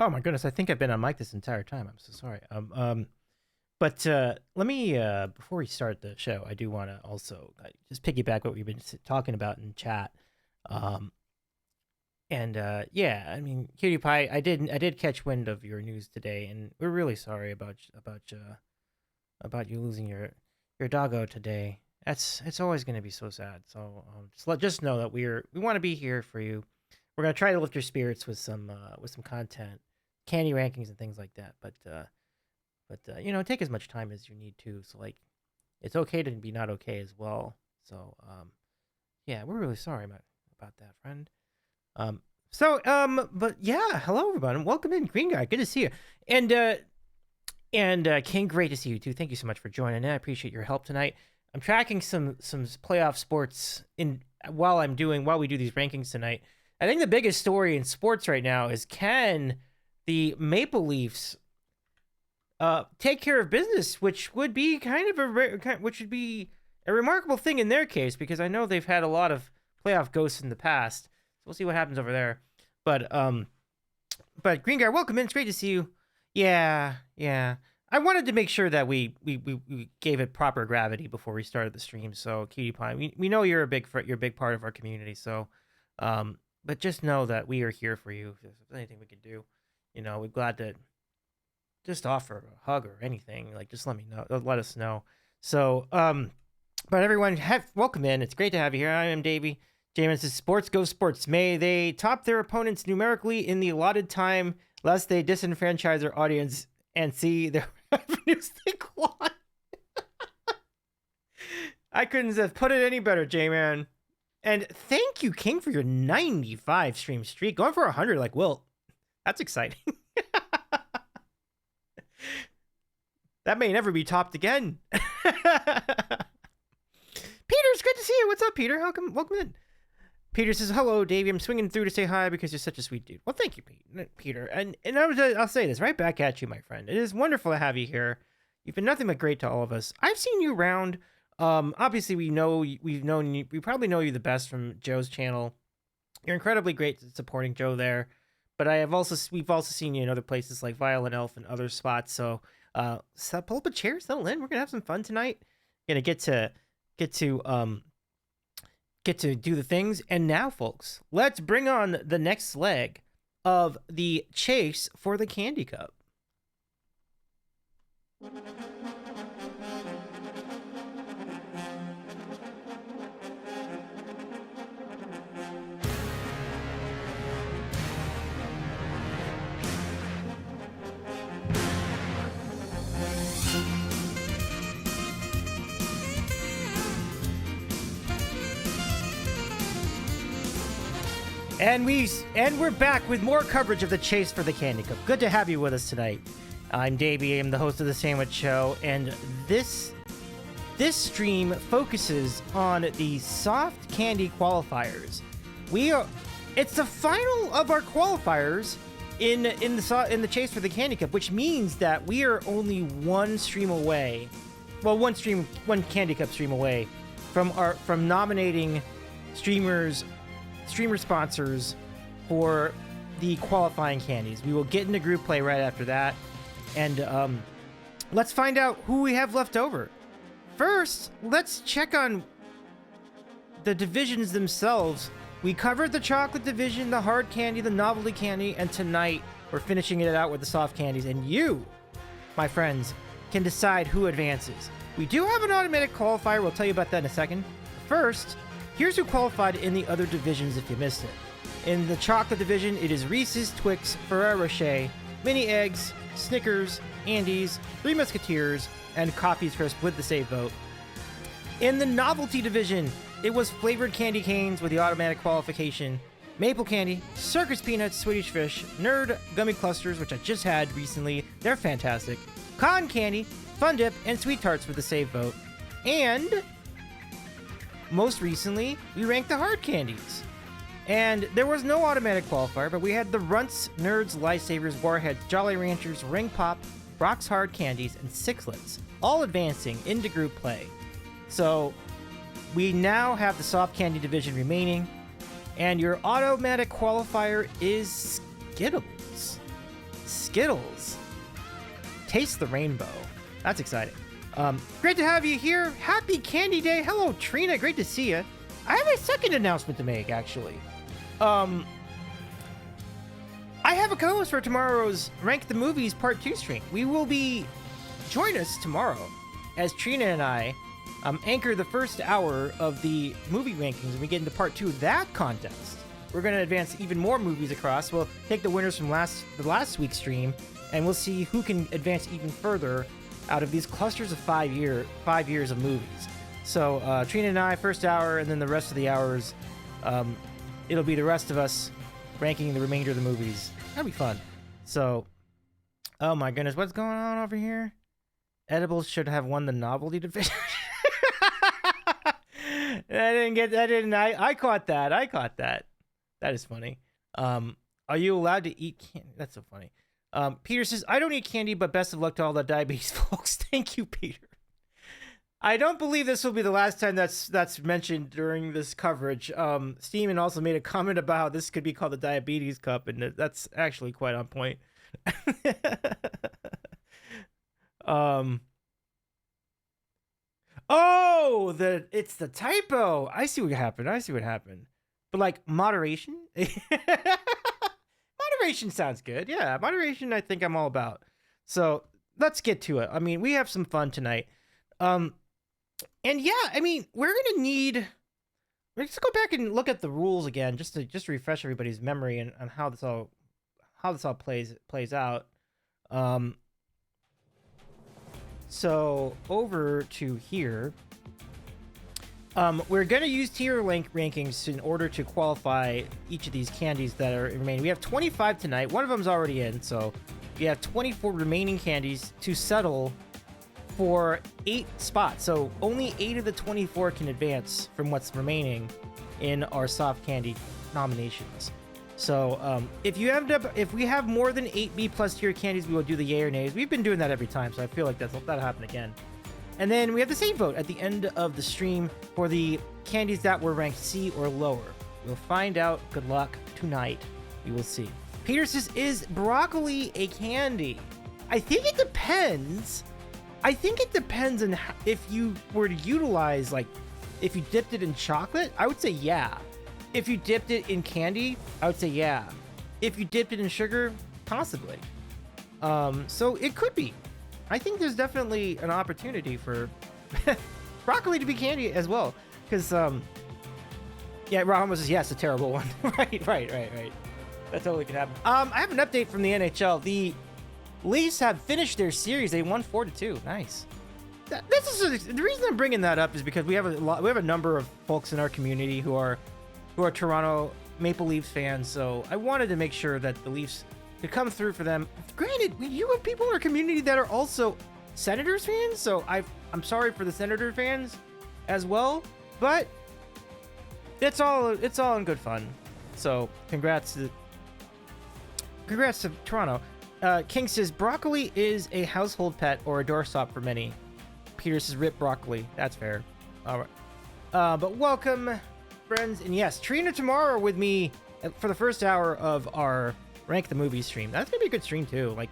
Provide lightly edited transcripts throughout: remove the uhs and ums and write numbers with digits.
Oh my goodness, I think I've been on mic this entire time. I'm so sorry. But let me before we start the show, I do want to also just piggyback what we've been talking about in chat. Um, and yeah, I mean, Cutie Pie, I did catch wind of your news today, and we're really sorry about you losing your doggo today. It's always going to be so sad. So just know that we want to be here for you. We're gonna try to lift your spirits with some content, candy rankings and things like that. But take as much time as you need to. So like, it's okay to be not okay as well. So yeah, we're really sorry about that, friend. But yeah, hello everyone, welcome in, Green Guy. Good to see you, and King, great to see you too. Thank you so much for joining in. I appreciate your help tonight. I'm tracking some playoff sports while we do these rankings tonight. I think the biggest story in sports right now is, can the Maple Leafs take care of business, which would be which would be a remarkable thing in their case, because I know they've had a lot of playoff ghosts in the past. So we'll see what happens over there. But Green Guy, welcome in. It's great to see you. Yeah. I wanted to make sure that we gave it proper gravity before we started the stream. So Cutie Pie, we know you're a big part of our community. So but just know that we are here for you. If there's anything we can do, we're glad to just offer a hug or anything. Like, just let us know. So, but everyone, welcome in. It's great to have you here. I am Davey. Jamin says, "Sports go sports. May they top their opponents numerically in the allotted time, lest they disenfranchise their audience and see their revenues decline." I couldn't have put it any better, J-Man. And thank you, King, for your 95 stream streak. Going for 100 like Wilt. That's exciting. That may never be topped again. Peter, it's good to see you. What's up, Peter? Welcome in. Peter says, "Hello, Davey. I'm swinging through to say hi because you're such a sweet dude." Well, thank you, Peter. And I'll say this right back at you, my friend. It is wonderful to have you here. You've been nothing but great to all of us. I've seen you around. Obviously we probably know you the best from Joe's channel. You're incredibly great at supporting Joe there, but we've also seen you in other places like Violent Elf and other spots. So pull up a chair, settle in. We're gonna have some fun tonight. We're gonna get to do the things. And now, folks, let's bring on the next leg of the chase for the Candy Cup. And we're back with more coverage of the chase for the Candy Cup. Good to have you with us tonight. I'm Davey. I'm the host of the Sandwich Show, and this stream focuses on the soft candy qualifiers. It's the final of our qualifiers in the chase for the Candy Cup, which means that we are only one Candy Cup stream away from nominating streamer sponsors for the qualifying candies. We will get into group play right after that, and let's find out who we have left over. First, let's check on the divisions themselves. We covered the chocolate division, the hard candy, the novelty candy, and tonight we're finishing it out with the soft candies, and you, my friends, can decide who advances. We do have an automatic qualifier. We'll tell you about that in a second. First, here's who qualified in the other divisions if you missed it. In the chocolate division, it is Reese's, Twix, Ferrero Rocher, Mini Eggs, Snickers, Andes, Three Musketeers, and Coffee's Crisp with the save vote. In the novelty division, it was flavored candy canes with the automatic qualification, maple candy, circus peanuts, Swedish fish, nerd gummy clusters, which I just had recently. They're fantastic. Cotton candy, fun dip, and sweet tarts with the save vote. And most recently, we ranked the hard candies. And there was no automatic qualifier, but we had the Runts, Nerds, Lifesavers, Warheads, Jolly Ranchers, Ring Pop, Brock's Hard Candies, and Sixlets, all advancing into group play. So we now have the soft candy division remaining, and your automatic qualifier is Skittles. Skittles. Taste the rainbow. That's exciting. Great to have you here. Happy Candy Day. Hello, Trina. Great to see you. I have a second announcement to make, actually. I have a co-host for tomorrow's Rank the Movies Part 2 stream. Join us tomorrow as Trina and I anchor the first hour of the movie rankings and we get into Part 2 of that contest. We're going to advance even more movies across. We'll take the winners from the last week's stream, and we'll see who can advance even further out of these clusters of 5 years of movies. So Trina and I, first hour, and then the rest of the hours, it'll be the rest of us ranking the remainder of the movies. That'll be fun. So, oh my goodness, what's going on over here? Edibles should have won the novelty division. I caught that. That is funny. Are you allowed to eat candy? That's so funny. Peter says, I don't eat candy, but best of luck to all the diabetes folks. Thank you, Peter. I don't believe this will be the last time that's mentioned during this coverage. Steeman also made a comment about how this could be called the Diabetes Cup, and that's actually quite on point. It's the typo. I see what happened. But like moderation? Moderation sounds good. Yeah, moderation I think I'm all about. So let's get to it. I mean, we have some fun tonight. And yeah, I mean, let's go back and look at the rules again, just to refresh everybody's memory and on how this all plays out. So over to here, we're going to use tier rankings in order to qualify each of these candies that are remaining. We have 25 tonight. One of them's already in, so we have 24 remaining candies to settle for 8 spots. So only 8 of the 24 can advance from what's remaining in our soft candy nominations. So if we have more than 8 B+ tier candies, we will do the yay or nays. We've been doing that every time, so I feel like that'll happen again. And then we have the same vote at the end of the stream for the candies that were ranked C or lower. We'll find out. Good luck tonight. We will see. Peter says, is broccoli a candy? I think it depends. I think it depends on if you were to utilize, like, if you dipped it in chocolate, I would say yeah. If you dipped it in candy, I would say yeah. If you dipped it in sugar, possibly. So it could be. I think there's definitely an opportunity for broccoli to be candy as well. Because, yeah, Rahama says, yes, a terrible one. Right. That totally could happen. I have an update from the NHL. The Leafs have finished their series. They won 4-2. Nice. The reason I'm bringing that up is because we have a number of folks in our community who are Toronto Maple Leafs fans. So I wanted to make sure that the Leafs could come through for them. Granted, you have people in our community that are also Senators fans, so I'm sorry for the Senator fans as well, but it's all in good fun. So congrats to Toronto. King says broccoli is a household pet or a doorstop for many. Peter says rip broccoli. That's fair. All right. But welcome, friends, and yes, Trina tomorrow with me for the first hour of our Rank the Movie stream. That's gonna be a good stream too. Like,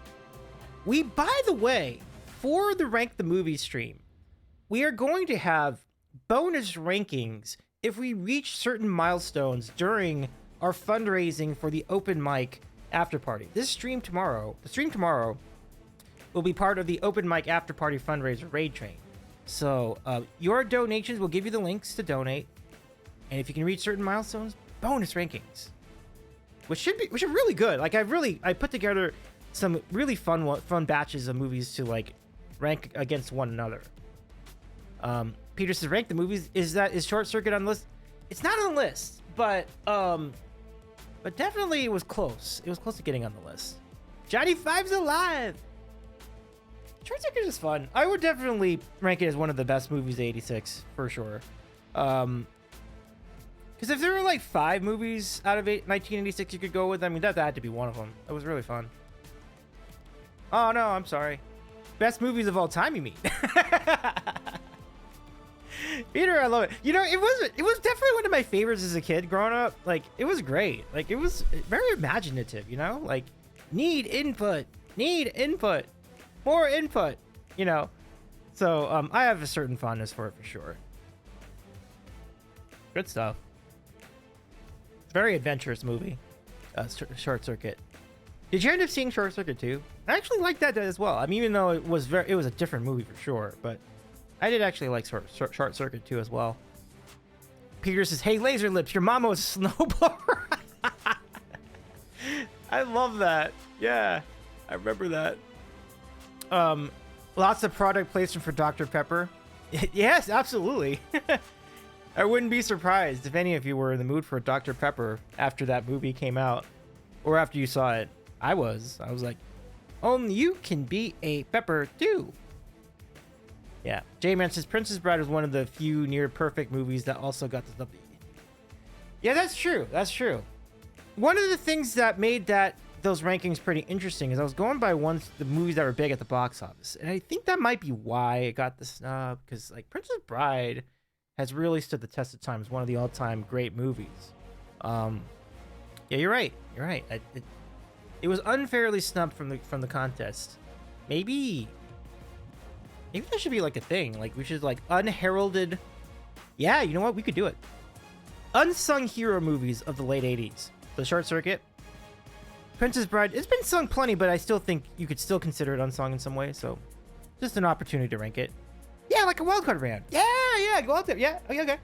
by the way, for the Rank the Movie stream, we are going to have bonus rankings if we reach certain milestones during our fundraising for the open mic after party. The stream tomorrow will be part of the open mic after party fundraiser raid train. So your donations will give you the links to donate, and if you can reach certain milestones, bonus rankings, which should be really good. Like I put together some really fun batches of movies to like rank against one another. Peter says rank the movies. Is Short Circuit on the list? It's not on the list, but definitely it was close. It was close to getting on the list. Johnny Five's alive. Short Circuit is fun. I would definitely rank it as one of the best movies of '86 for sure. Because if there were like 5 movies out of 1986 you could go with, I mean, that had to be one of them. It was really fun. Oh no, I'm sorry. Best movies of all time, you mean? Peter, I love it. You know, it was definitely one of my favorites as a kid growing up. Like, it was great. Like, it was very imaginative, you know? Like, need input. need input, more input, you know. So I have a certain fondness for it for sure. Good stuff. It's a very adventurous movie. Short Circuit. Did you end up seeing Short Circuit too? I actually liked that as well. I mean, even though it was a different movie for sure, but I did actually like Short Circuit too as well. Peter says, "Hey, Laser Lips, your mama was a snowblower." I love that. Yeah, I remember that. Lots of product placement for Dr. Pepper. Yes, absolutely. I wouldn't be surprised if any of you were in the mood for a Dr. Pepper after that movie came out, or after you saw it. I was like, only you can be a pepper too. Yeah. J-Man says Princess Bride was one of the few near perfect movies that also got the stuff. Yeah, that's true. That's true. One of the things that made those rankings pretty interesting is I was going by the movies that were big at the box office, and I think that might be why it got the snub, because like Princess Bride has really stood the test of time as one of the all-time great movies. Yeah, you're right. You're right. It was unfairly snubbed from the contest. Maybe that should be like a thing. Like we should like unheralded. Yeah, you know what? We could do it. Unsung hero movies of the late 80s. The Short Circuit, Princess Bride. It's been sung plenty, but I still think you could still consider it unsung in some way. So, just an opportunity to rank it. Yeah, like a wildcard round. Yeah, go out there. Yeah, okay.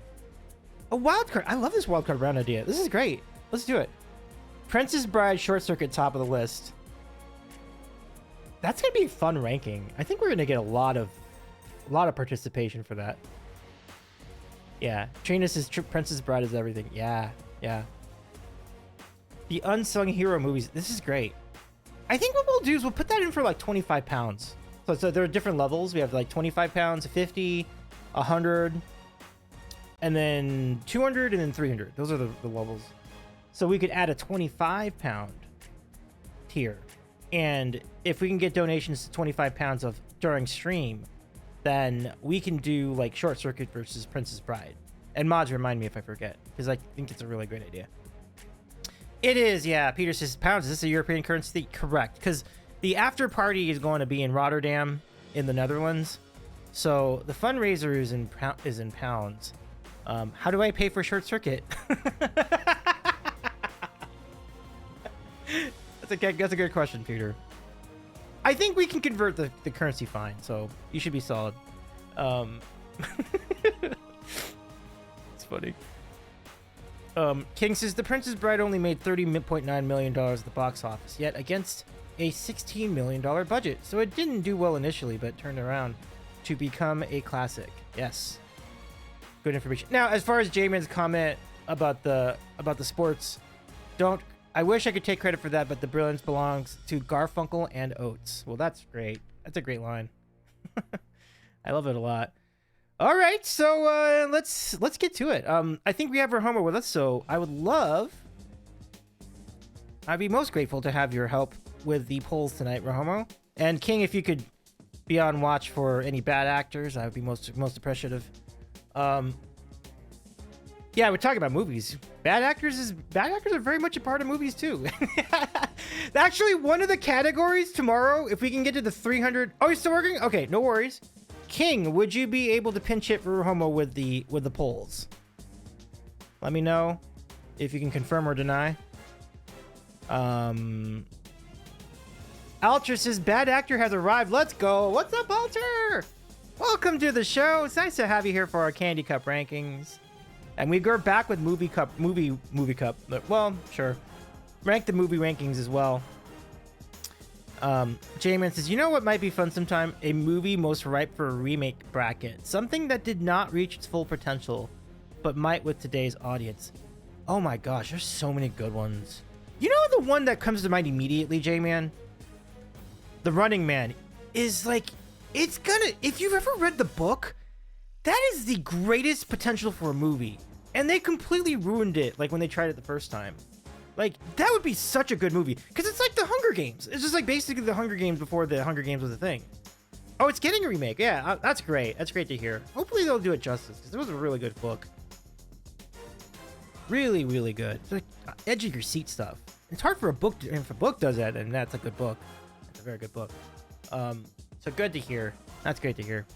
A wildcard. I love this wildcard round idea. This is great. Let's do it. Princess Bride, Short Circuit, top of the list. That's gonna be a fun ranking. I think we're gonna get a lot of participation for that. Yeah, Trina says Princess Bride is everything. Yeah. The unsung hero movies. This is great. I think what we'll do is we'll put that in for like 25 pounds. So there are different levels. We have like 25 pounds, 50, 100, and then 200, and then 300. Those are the levels. So we could add a 25 pound tier. And if we can get donations to 25 pounds of during stream, then we can do like Short Circuit versus Princess Bride. And mods, remind me if I forget, because I think it's a really great idea. It is, yeah. Peter says, pounds, is this a European currency? Correct, because the after party is going to be in Rotterdam in the Netherlands. So the fundraiser is in pounds. How do I pay for Short Circuit? That's a good question, Peter. I think we can convert the currency fine, so you should be solid. It's funny. King says the Princess Bride only made $30.9 million at the box office, yet against a $16 million budget. So it didn't do well initially, but turned around to become a classic. Yes. Good information. Now, as far as J-Man's comment about the sports, I wish I could take credit for that, but the brilliance belongs to Garfunkel and Oates. Well, that's great. That's a great line. I love it a lot. All right, so let's get to it. I think we have our homework with us, so I'd be most grateful to have your help with the polls tonight, Rahomo. And King, if you could be on watch for any bad actors, I would be most appreciative. Yeah, we're talking about movies. Bad actors are very much a part of movies too. Actually, one of the categories tomorrow, if we can get to the 300. Oh, you're still working? Okay, no worries. King, would you be able to pinch hit for Homo with the polls? Let me know if you can confirm or deny. Alter says bad actor has arrived. Let's go. What's up, Alter? Welcome to the show. It's nice to have you here for our Candy Cup rankings. And we go back with movie cup. Well, sure. Rank the movie rankings as well. J-Man says, you know what might be fun sometime? A movie most ripe for a remake bracket. Something that did not reach its full potential, but might with today's audience. Oh my gosh, there's so many good ones. You know the one that comes to mind immediately, J-Man? The Running Man is like, if you've ever read the book, that is the greatest potential for a movie. And they completely ruined it, like when they tried it the first time. Like, that would be such a good movie. Because it's like the Hunger Games. It's just like basically the Hunger Games before the Hunger Games was a thing. Oh, it's getting a remake. Yeah, that's great. That's great to hear. Hopefully they'll do it justice, because it was a really good book. Really, really good. It's like edge of your seat stuff. It's hard for a book, and if a book does that, and that's a good book. It's a very good book. So good to hear. That's great to hear.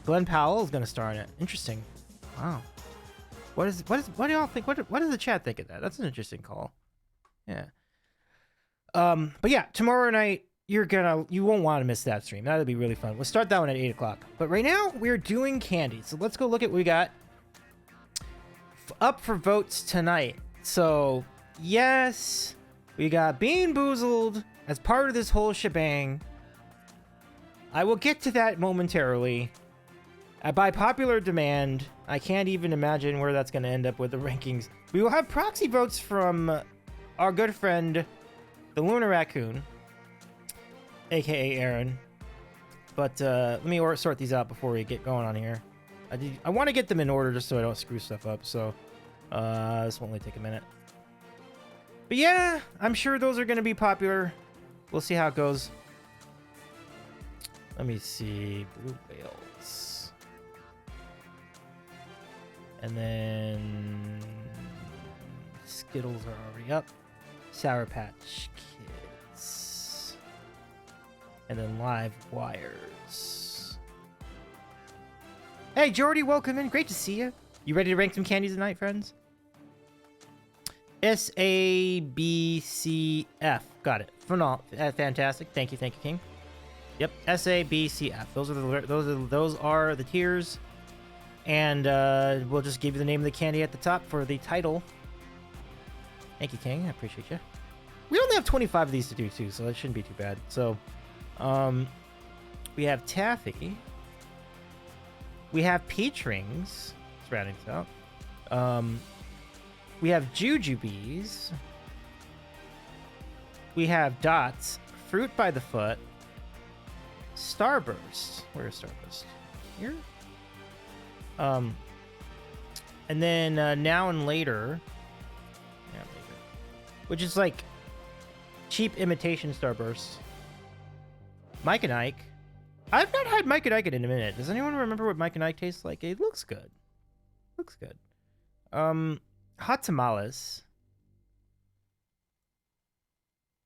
Glenn Powell is going to star in it. Interesting. Wow. What do y'all think? What does the chat think of that? That's an interesting call. Yeah. But yeah, tomorrow night you won't want to miss that stream. That'll be really fun. We'll start that one at 8 o'clock. But right now we're doing candy. So let's go look at what we got up for votes tonight. So yes, we got Bean Boozled as part of this whole shebang. I will get to that momentarily. By popular demand, I can't even imagine where that's going to end up with the rankings. We will have proxy votes from our good friend, the Lunar Raccoon, aka Aaron. But let me sort these out before we get going on here. I want to get them in order just so I don't screw stuff up. So this will only take a minute. But yeah, I'm sure those are going to be popular. We'll see how it goes. Let me see. Blue whales. And then Skittles are already up. Sour Patch Kids. And then Live Wires. Hey, Jordy, welcome in. Great to see you. You ready to rank some candies tonight, friends? S-A-B-C-F. Got it. Fantastic. Thank you, King. Yep, S-A-B-C-F. Those are the tiers. And we'll just give you the name of the candy at the top for the title. Thank you, King. I appreciate you. We only have 25 of these to do, too, so that shouldn't be too bad. So, we have Taffy. We have Peach Rings. Let's round these out. We have Jujubes. We have Dots. Fruit by the Foot. Starburst. Where is Starburst? Here? And then Now and Later. Yeah, later. Which is like cheap imitation Starburst. Mike and Ike. I've not had Mike and Ike in a minute. Does anyone remember what Mike and Ike tastes like? It looks good. Looks good. Hot Tamales.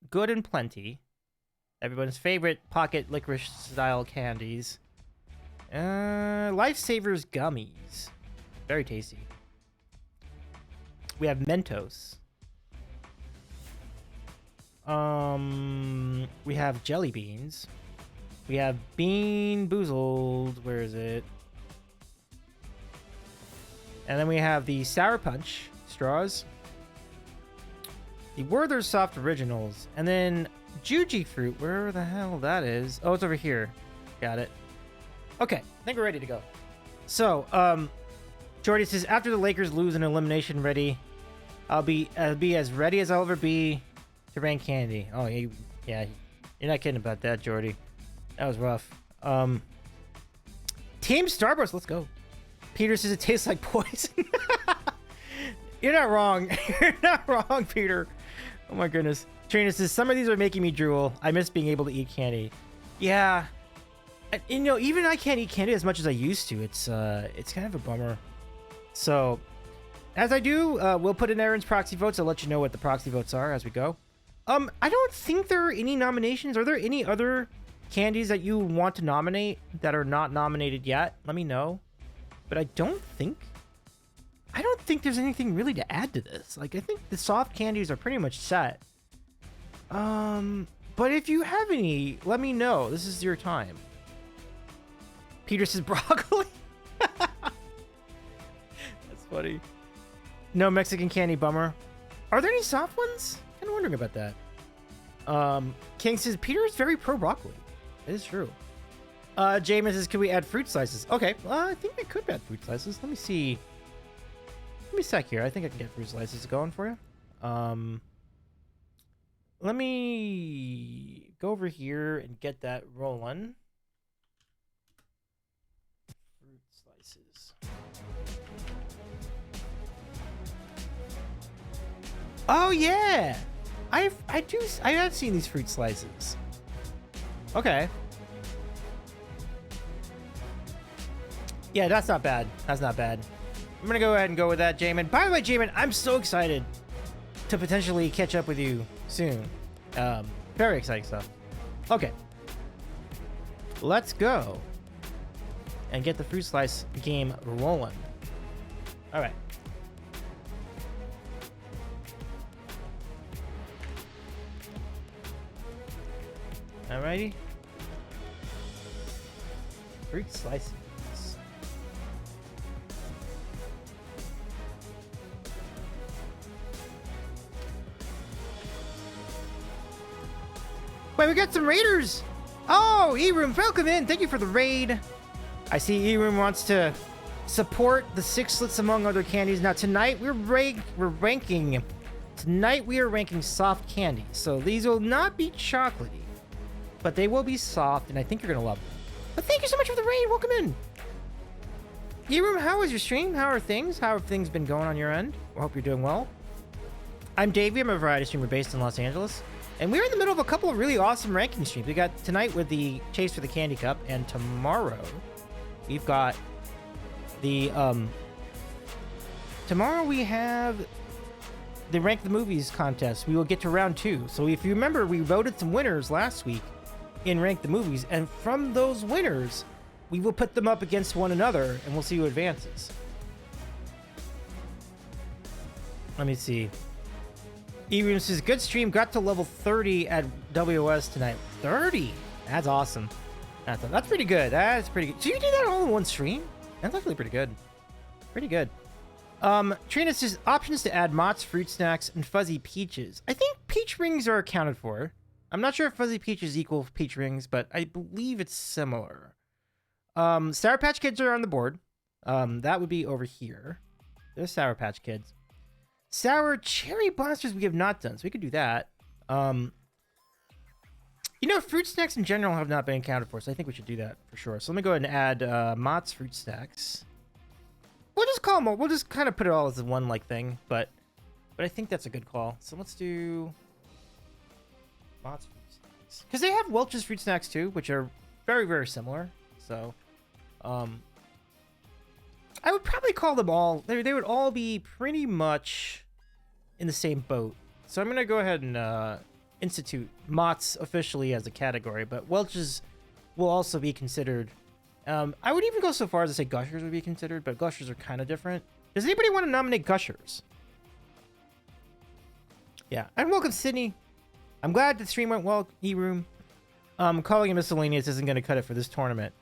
Good and Plenty. Everyone's favorite pocket licorice style candies. Lifesavers gummies. Very tasty. We have Mentos. We have Jelly Beans. We have Bean Boozled. Where is it? And then we have the Sour Punch straws. The Werther's Soft Originals. And then Juji Fruit. Where the hell that is? Oh, it's over here. Got it. Okay, I think we're ready to go. So, Jordy says, after the Lakers lose an elimination ready, I'll be as ready as I'll ever be to rank candy. Oh, yeah, you're not kidding about that, Jordy. That was rough. Team Starburst, let's go. Peter says it tastes like poison. You're not wrong. You're not wrong, Peter. Oh my goodness. Trina says, some of these are making me drool. I miss being able to eat candy. Yeah. You know, even I can't eat candy as much as I used to. It's kind of a bummer. So, as I do, we'll put in Aaron's proxy votes. I'll let you know what the proxy votes are as we go. I don't think there are any nominations. Are there any other candies that you want to nominate that are not nominated yet? Let me know. But I don't think there's anything really to add to this. Like, I think the soft candies are pretty much set. But if you have any, let me know. This is your time. Peter says broccoli. That's funny. No Mexican candy, bummer. Are there any soft ones? Kind of wondering about that. King says Peter is very pro broccoli. It is true. Jamin says, can we add fruit slices? Okay, I think we could add fruit slices. Let me see. Let me sec here. I think I can get fruit slices going for you. Let me go over here and get that rolling. Fruit slices. Oh yeah, I have seen these fruit slices. Okay. Yeah, that's not bad. That's not bad. I'm gonna go ahead and go with that, Jamin. By the way, Jamin, I'm so excited to potentially catch up with you soon. Very exciting stuff. Okay. Let's go and get the fruit slice game rolling. All right. Alrighty. Fruit slices. Wait, we got some raiders. Oh, E-Room, welcome in. Thank you for the raid. I see E-Room wants to support the sixlets among other candies. Now tonight we're ranking. Tonight we are ranking soft candies. So these will not be chocolatey, but they will be soft, and I think you're gonna love them. But thank you so much for the raid. Welcome in. E-Room, how was your stream? How are things? How have things been going on your end? I hope you're doing well. I'm Davey. I'm a variety streamer based in Los Angeles. And we're in the middle of a couple of really awesome ranking streams. We got tonight with the Chase for the Candy Cup, and tomorrow we've got the tomorrow we have the Rank the Movies contest. We will get to round 2. So if you remember, we voted some winners last week in Rank the Movies, and from those winners, we will put them up against one another, and we'll see who advances. Let me see. E-Room says, good stream, got to level 30 at WOS tonight. 30? That's awesome. That's pretty good. That's pretty good. So you did that all in one stream? That's actually pretty good. Pretty good. Trina says, options to add Mott's fruit snacks and fuzzy peaches. I think peach rings are accounted for. I'm not sure if fuzzy peaches equal peach rings, but I believe it's similar. Sour Patch Kids are on the board. That would be over here. There's Sour Patch Kids. Sour Cherry Blasters we have not done, so we could do that. You know, fruit snacks in general have not been accounted for, so I think we should do that for sure. So let me go ahead and add Mott's fruit snacks. We'll just call them. We'll just kind of put it all as one like thing, but I think that's a good call. So let's do Mott's fruit snacks because they have Welch's fruit snacks too, which are very, very similar. So, I would probably call them all. They would all be pretty much in the same boat. So I'm gonna go ahead and institute Mott's officially as a category, but Welch's will also be considered. I would even go so far as to say Gushers would be considered, but Gushers are kind of different. Does anybody want to nominate Gushers? Yeah, and welcome Sydney. I'm glad the stream went well. E-Room. Calling it miscellaneous isn't gonna cut it for this tournament.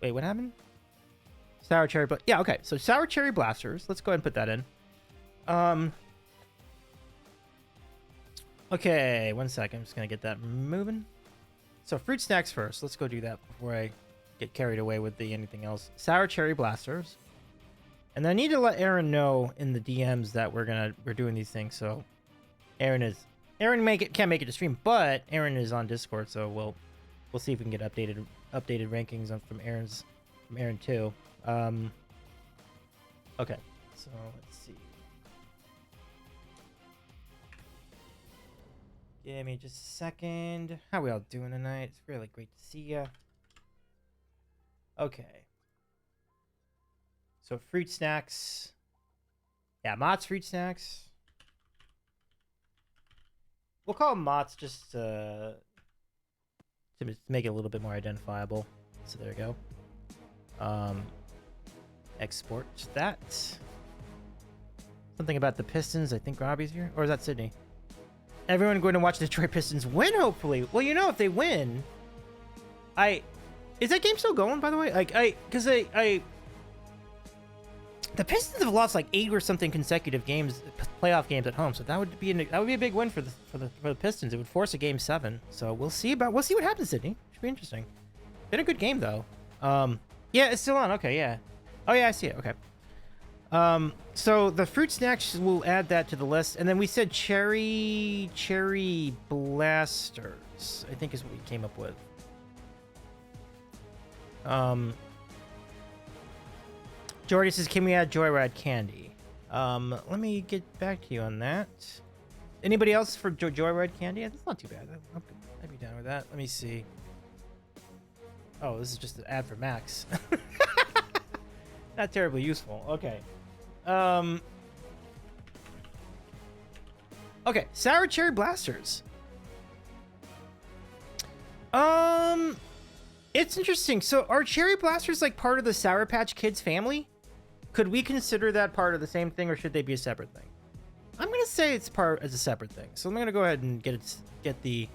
Wait, what happened? Sour Cherry, but yeah, okay. So Sour Cherry Blasters. Let's go ahead and put that in. Okay, 1 second. I'm just gonna get that moving. So fruit snacks first. Let's go do that before I get carried away with the anything else. Sour Cherry Blasters. And I need to let Aaron know in the DMs that we're doing these things. So Aaron can't make it to stream, but Aaron is on Discord, so we'll see if we can get updated rankings from Aaron too. Okay, so let's see. Give me just a second. How we all doing tonight? It's really great to see ya. Okay. So fruit snacks. Yeah, Mott's fruit snacks. We'll call them Mott's just to make it a little bit more identifiable. So there we go. Export that. Something about the Pistons. I think Robbie's here. Or is that Sydney? Everyone going to watch the Detroit Pistons win, hopefully. Well, you know, if they win, is that game still going, by the way? Because the Pistons have lost like 8 or something consecutive playoff games at home. So that would be a big win for the Pistons. It would force a game 7. So we'll see what happens, Sydney. Should be interesting. Been a good game though. Yeah, it's still on. Okay, yeah. Oh yeah, I see it. Okay. So the fruit snacks, we'll add that to the list, and then we said cherry blasters, I think is what we came up with. Jordy says, can we add Joyride candy? Let me get back to you on that. Anybody else for Joyride candy? That's not too bad. I'd be down with that. Let me see. Oh, this is just an ad for Max. Not terribly useful. Okay. Okay, Sour Cherry Blasters. It's interesting. So are cherry blasters like part of the Sour Patch Kids family? Could we consider that part of the same thing, or should they be a separate thing? I'm gonna say it's part as a separate thing. So I'm gonna go ahead and get the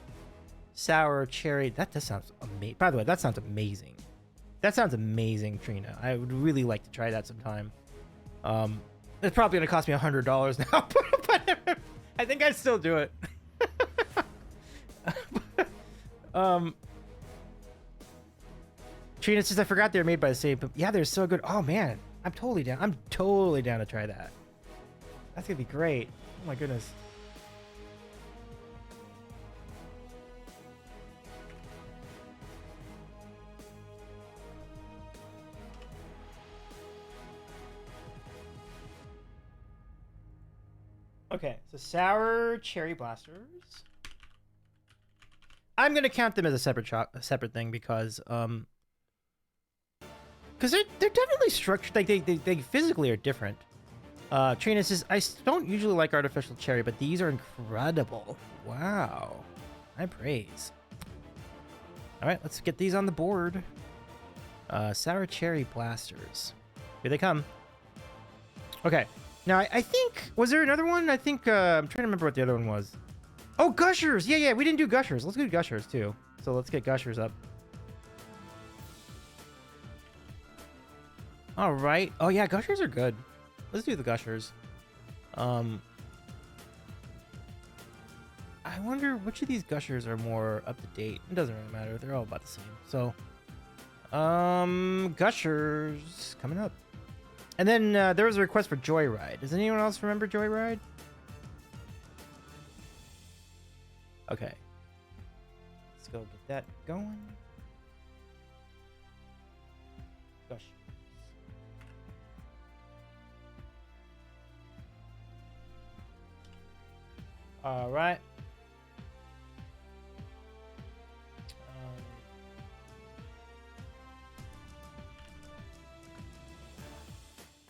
sour cherry. That sounds amazing. By the way, that sounds amazing. That sounds amazing, Trina. I would really like to try that sometime. It's probably gonna cost me $100 now, but I think I'd still do it. Trina says, I forgot they were made by the same, but yeah, they're so good. Oh man, I'm totally down. I'm totally down to try that. That's gonna be great. Oh my goodness. Okay, so sour cherry blasters. I'm gonna count them as a separate thing because they're definitely structured. Like they physically are different. Trina says, I don't usually like artificial cherry, but these are incredible. Wow, high praise. All right, let's get these on the board. Sour cherry blasters. Here they come. Okay. Now, I think... Was there another one? I think... I'm trying to remember what the other one was. Oh, Gushers! Yeah, we didn't do Gushers. Let's do Gushers, too. So let's get Gushers up. All right. Oh, yeah, Gushers are good. Let's do the Gushers. I wonder which of these Gushers are more up to date. It doesn't really matter. They're all about the same. So, Gushers coming up. And then there was a request for Joyride. Does anyone else remember Joyride? Okay. Let's go get that going. Gosh. All right.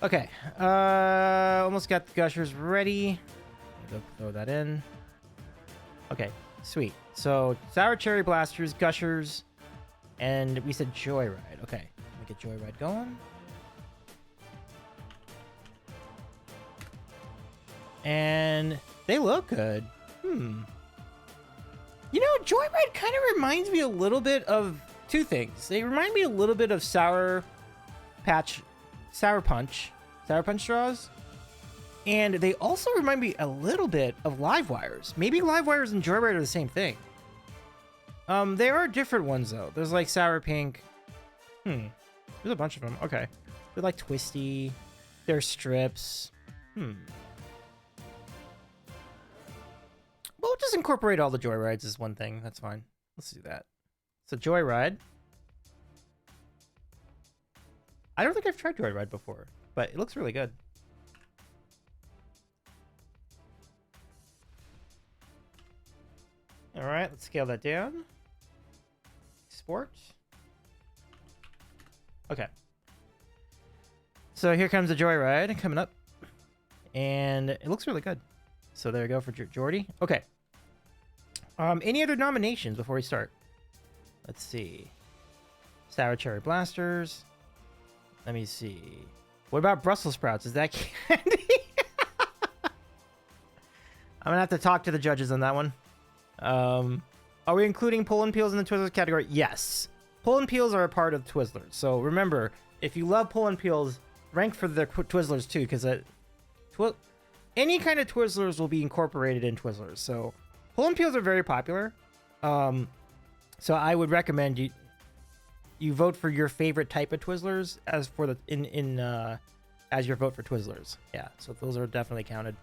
Okay, almost got the Gushers ready. Go throw that in. Okay, sweet. So sour cherry blasters, Gushers, and we said Joyride. Okay, let me get Joyride going. And they look good. You know, Joyride kind of reminds me a little bit of two things. They remind me a little bit of Sour Punch straws, and they also remind me a little bit of Livewires. Maybe Livewires and Joyride are the same thing. They are different ones though. There's like Sour Pink. There's a bunch of them. Okay, they're like twisty. They're strips. We'll just incorporate all the Joyrides as one thing. That's fine. Let's do that. So Joyride. I don't think I've tried Joyride before, but it looks really good. All right, let's scale that down. Export. Okay. So here comes the Joyride coming up. And it looks really good. So there we go for Jordy. Okay. Any other nominations before we start? Let's see. Sour Cherry Blasters. Let me see. What about Brussels sprouts? Is that candy? I'm gonna have to talk to the judges on that one. Are we including pull and peels in the Twizzlers category? Yes. Pull and peels are a part of Twizzlers. So remember, if you love pull and peels, rank for the Twizzlers too, because any kind of Twizzlers will be incorporated in Twizzlers. So pull and peels are very popular. So I would recommend you vote for your favorite type of Twizzlers as for the as your vote for Twizzlers. Yeah, so those are definitely counted.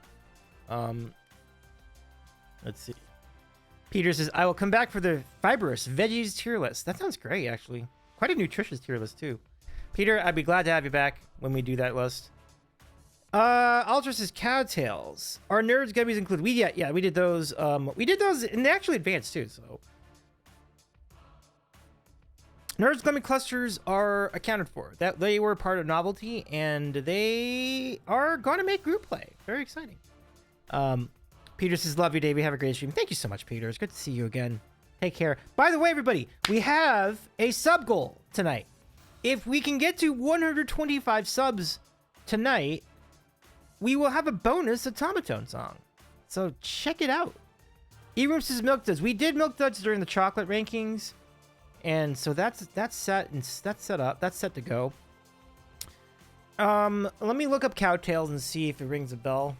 Let's see. Peter says, I will come back for the fibrous veggies tier list. That sounds great, actually. Quite a nutritious tier list, too. Peter, I'd be glad to have you back when we do that list. Ultra says, Cowtails. Are Nerds Gummies included? Yeah, we did those. We did those in the actually advanced, too, so. Nerds Gummy Clusters are accounted for. That they were part of Novelty, and they are going to make group play. Very exciting. Peter says, love you, Davey. Have a great stream. Thank you so much, Peter. It's good to see you again. Take care. By the way, everybody, we have a sub goal tonight. If we can get to 125 subs tonight, we will have a bonus Automaton song. So check it out. E-Room says Milk Duds. We did Milk Duds during the chocolate rankings. And so that's set and that's set up. That's set to go. Let me look up Cowtails and see if it rings a bell.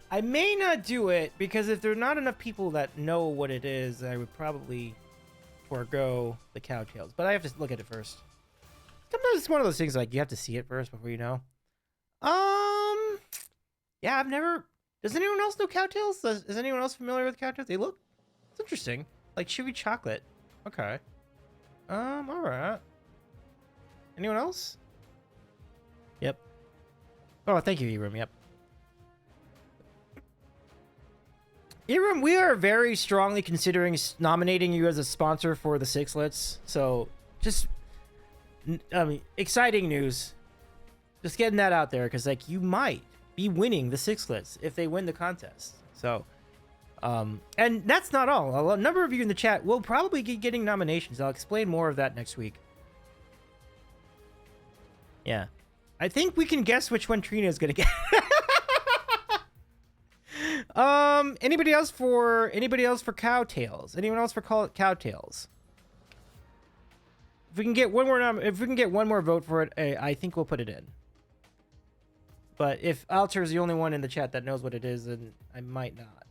I may not do it because if there are not enough people that know what it is, I would probably forego the Cowtails. But I have to look at it first. Sometimes it's one of those things like you have to see it first before you know. Yeah, I've never. Does anyone else know Cowtails? Is anyone else familiar with Cowtails? They look. It's interesting, like chewy chocolate. Okay. All right. Anyone else? Yep. Oh, thank you, Erum. Yep. Erum, we are very strongly considering nominating you as a sponsor for the Sixlets. So, just, exciting news. Just getting that out there because, like, you might be winning the Sixlets if they win the contest. So, and that's not all. A number of you in the chat will probably be getting nominations. I'll explain more of that next week. Yeah. I think we can guess which one Trina is going to get. Anybody else for Cowtails? Anyone else for Cowtails? If we can get one more vote for it, I think we'll put it in. But if Alter is the only one in the chat that knows what it is, then I might not.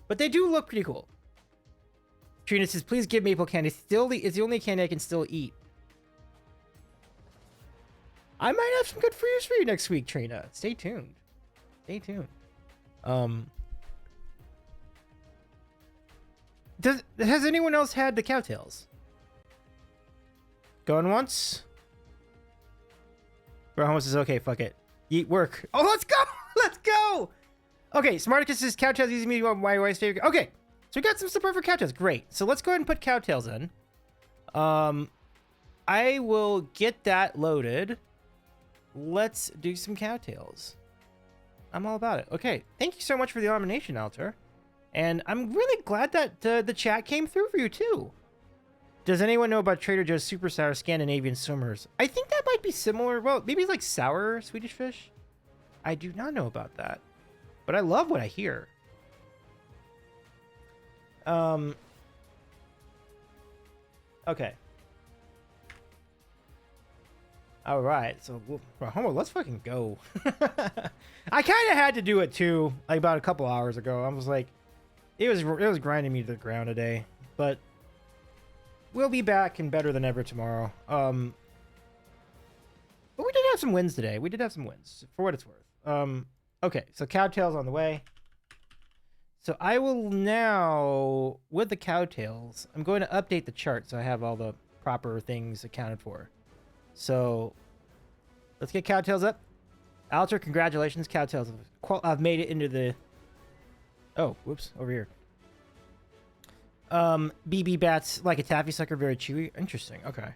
But they do look pretty cool. Trina says, "Please give maple candy." It's the only candy I can still eat. I might have some good news for you next week, Trina. Stay tuned. Stay tuned. Has anyone else had the Cowtails? Going once? Ramos says, okay, fuck it. Eat work. Oh, let's go! Let's go! Okay, Smarticus says Cowtails easy me my wife's favorite. Okay, so we got some support for Cowtails. Great. So let's go ahead and put Cowtails in. I will get that loaded. Let's do some Cowtails. I'm all about it. Okay, thank you so much for the nomination, Alter. And I'm really glad that the chat came through for you, too. Does anyone know about Trader Joe's Super Sour Scandinavian Swimmers? I think that might be similar. Well, maybe it's like sour Swedish fish. I do not know about that. But I love what I hear. Okay. All right. So, Homo, let's fucking go. I kind of had to do it, too, like about a couple hours ago. I was like, it was grinding me to the ground today. But we'll be back and better than ever tomorrow. But we did have some wins today. We did have some wins, for what it's worth. Okay, so Cowtails on the way. So I will now, with the Cowtails, I'm going to update the chart so I have all the proper things accounted for. So let's get Cowtails up. Alter, congratulations. Cowtails have made it into the... Oh, whoops, over here. BB Bats like a taffy sucker, very chewy. Interesting, okay.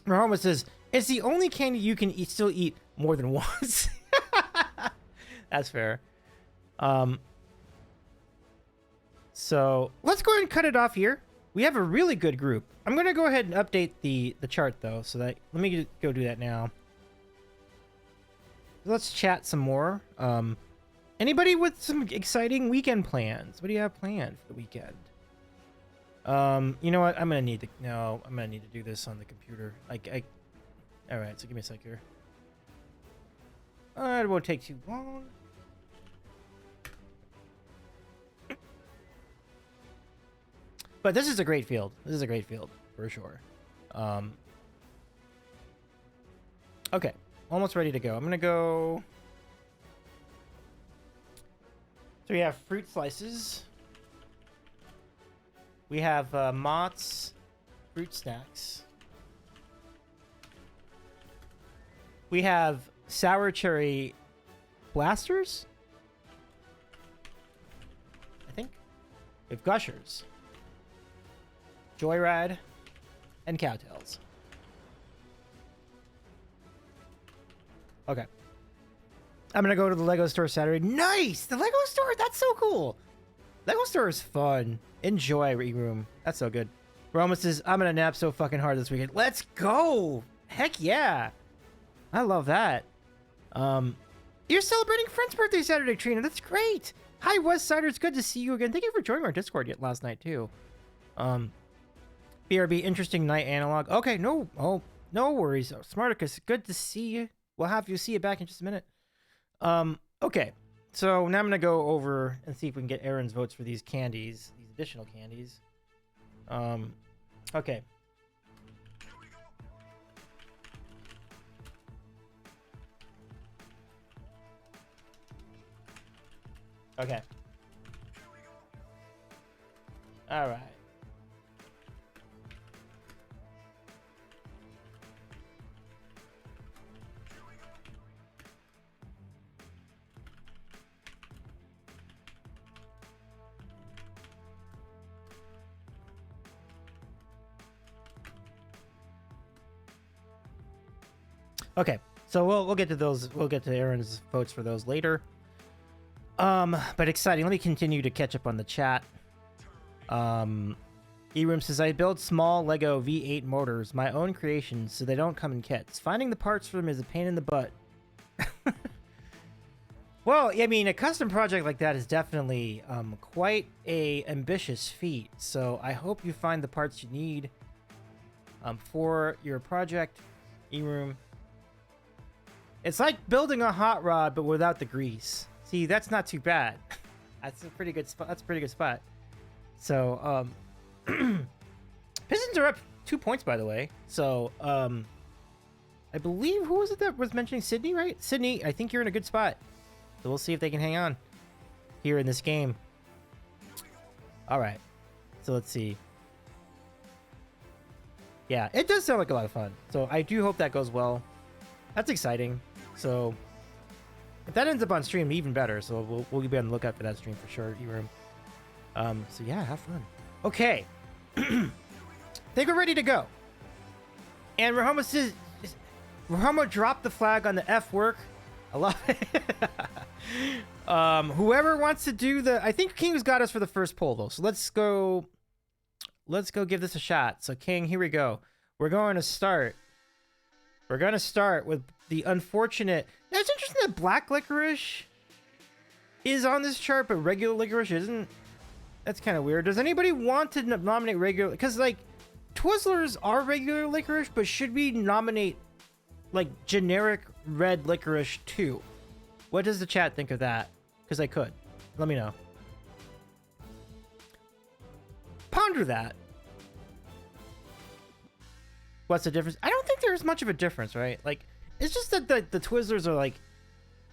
Rahoma says, it's the only candy you can still eat more than once. That's fair. So let's go ahead and cut it off here. We have a really good group. I'm going to go ahead and update the chart, though, so that... Let me go do that now. Let's chat some more. Anybody with some exciting weekend plans? What do you have planned for the weekend? You know what? I'm gonna need to do this on the computer. All right. So give me a sec here. It won't take too long. But this is a great field. This is a great field for sure. Okay, almost ready to go. I'm gonna go. So we have fruit slices. We have Mott's fruit snacks. We have sour cherry blasters. I think. We have Gushers, Joyride, and Cowtails. Okay. I'm gonna go to the Lego store Saturday. Nice! The Lego store, that's so cool. Lego store is fun. Enjoy, E-Room. That's so good. Roma says, I'm gonna nap so fucking hard this weekend. Let's go! Heck yeah! I love that. You're celebrating a friend's birthday Saturday, Trina. That's great. Hi, Westsider. It's good to see you again. Thank you for joining our Discord last night, too. BRB, interesting night analog. Okay, no worries. Smarticus, good to see you. We'll have you see you back in just a minute. Okay. So now I'm gonna go over and see if we can get Aaron's votes for these candies, these additional candies. Okay. Okay. All right. Okay, so we'll get to those. We'll get to Aaron's votes for those later. But exciting. Let me continue to catch up on the chat. E-Room says, I build small Lego V8 motors, my own creations, so they don't come in kits. Finding the parts for them is a pain in the butt. Well, I mean, a custom project like that is definitely quite a ambitious feat. So I hope you find the parts you need for your project, E-Room. It's like building a hot rod, but without the grease. See, that's not too bad. That's a pretty good spot. That's a pretty good spot. So, Pistons are up 2 points, by the way. So, I believe, who was it that was mentioning Sydney, right? Sydney, I think you're in a good spot. So we'll see if they can hang on here in this game. All right. So let's see. Yeah, it does sound like a lot of fun. So I do hope that goes well. That's exciting. So if that ends up on stream, even better. So we'll be on the lookout for that stream for sure, E-Room. So yeah, have fun. Okay. Think we're ready to go. And Rahoma says, Rahoma dropped the flag on the F work. I love it. Whoever wants to do the, I think King's got us for the first poll though. So let's go give this a shot. So King, here we go. We're going to start with the unfortunate. Now it's interesting that black licorice is on this chart, but regular licorice isn't. That's kind of weird. Does anybody want to nominate regular? Because like Twizzlers are regular licorice, but should we nominate like generic red licorice too? What does the chat think of that? Because I could. Let me know. Ponder that. What's the difference? I don't think there's much of a difference, right? Like, it's just that the Twizzlers are like,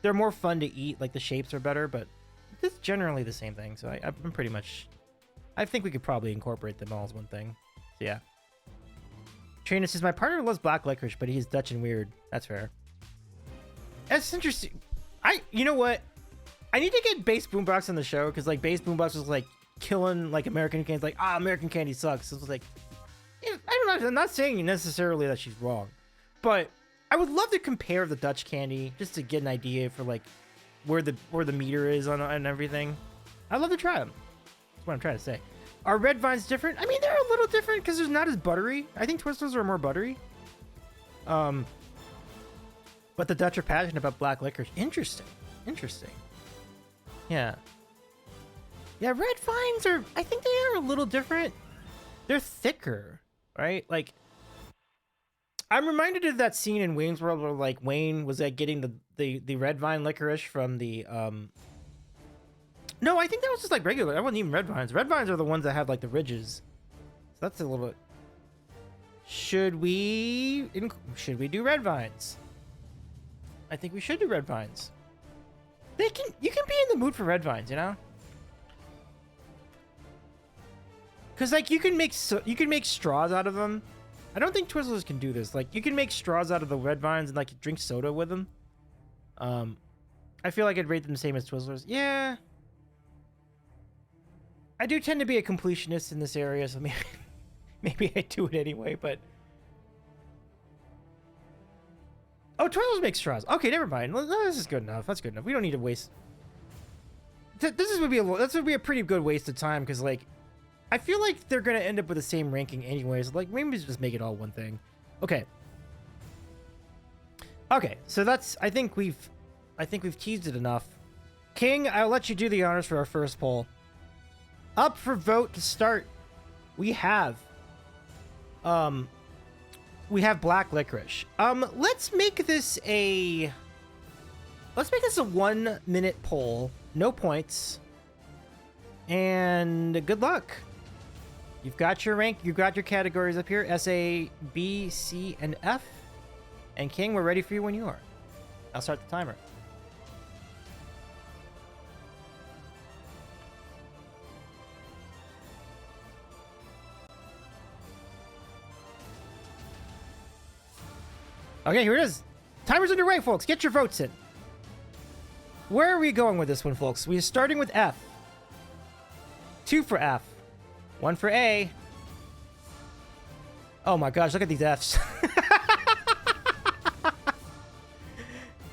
they're more fun to eat. Like the shapes are better, but it's generally the same thing. So I'm pretty much, I think we could probably incorporate them all as one thing. So yeah. Trina says, my partner loves black licorice, but he's Dutch and weird. That's fair. That's interesting. You know what? I need to get Bass Boombox on the show because like Bass Boombox was like killing like American candy. Like, American candy sucks. So it was like, I don't know. I'm not saying necessarily that she's wrong, but I would love to compare the Dutch candy just to get an idea for like where the meter is on everything. I'd love to try them. That's what I'm trying to say. Are red vines different? I mean, they're a little different because they're not as buttery. I think Twizzlers are more buttery. But the Dutch are passionate about black licorice. Interesting. Yeah. Yeah, red vines are, I think they are a little different. They're thicker, right? Like, I'm reminded of that scene in Wayne's World where like Wayne was like getting the red vine licorice from the No, I think that was just like regular. That wasn't even red vines. Red vines are the ones that have like the ridges. So that's a little bit. Should we do red vines? I think we should do red vines. You can be in the mood for red vines, you know? Cause like you can make straws out of them. I don't think Twizzlers can do this. Like you can make straws out of the red vines and like drink soda with them. I feel like I'd rate them the same as Twizzlers. Yeah. I do tend to be a completionist in this area, so maybe I do it anyway, but Oh, Twizzlers make straws. Okay, never mind. This is good enough. That's good enough. We don't need to waste. This would be a pretty good waste of time because like, I feel like they're gonna end up with the same ranking anyways. Like maybe just make it all one thing. Okay. Okay, so that's. I think we've teased it enough. King, I'll let you do the honors for our first poll. Up for vote to start. We have black licorice. Let's make this a 1-minute poll. No points. And good luck. You've got your rank, you've got your categories up here. S, A, B, C, and F. And King, we're ready for you when you are. I'll start the timer. Okay, here it is. Timer's underway, folks. Get your votes in. Where are we going with this one, folks? We're starting with F. 2 for F. 1 for A. Oh my gosh, look at these Fs.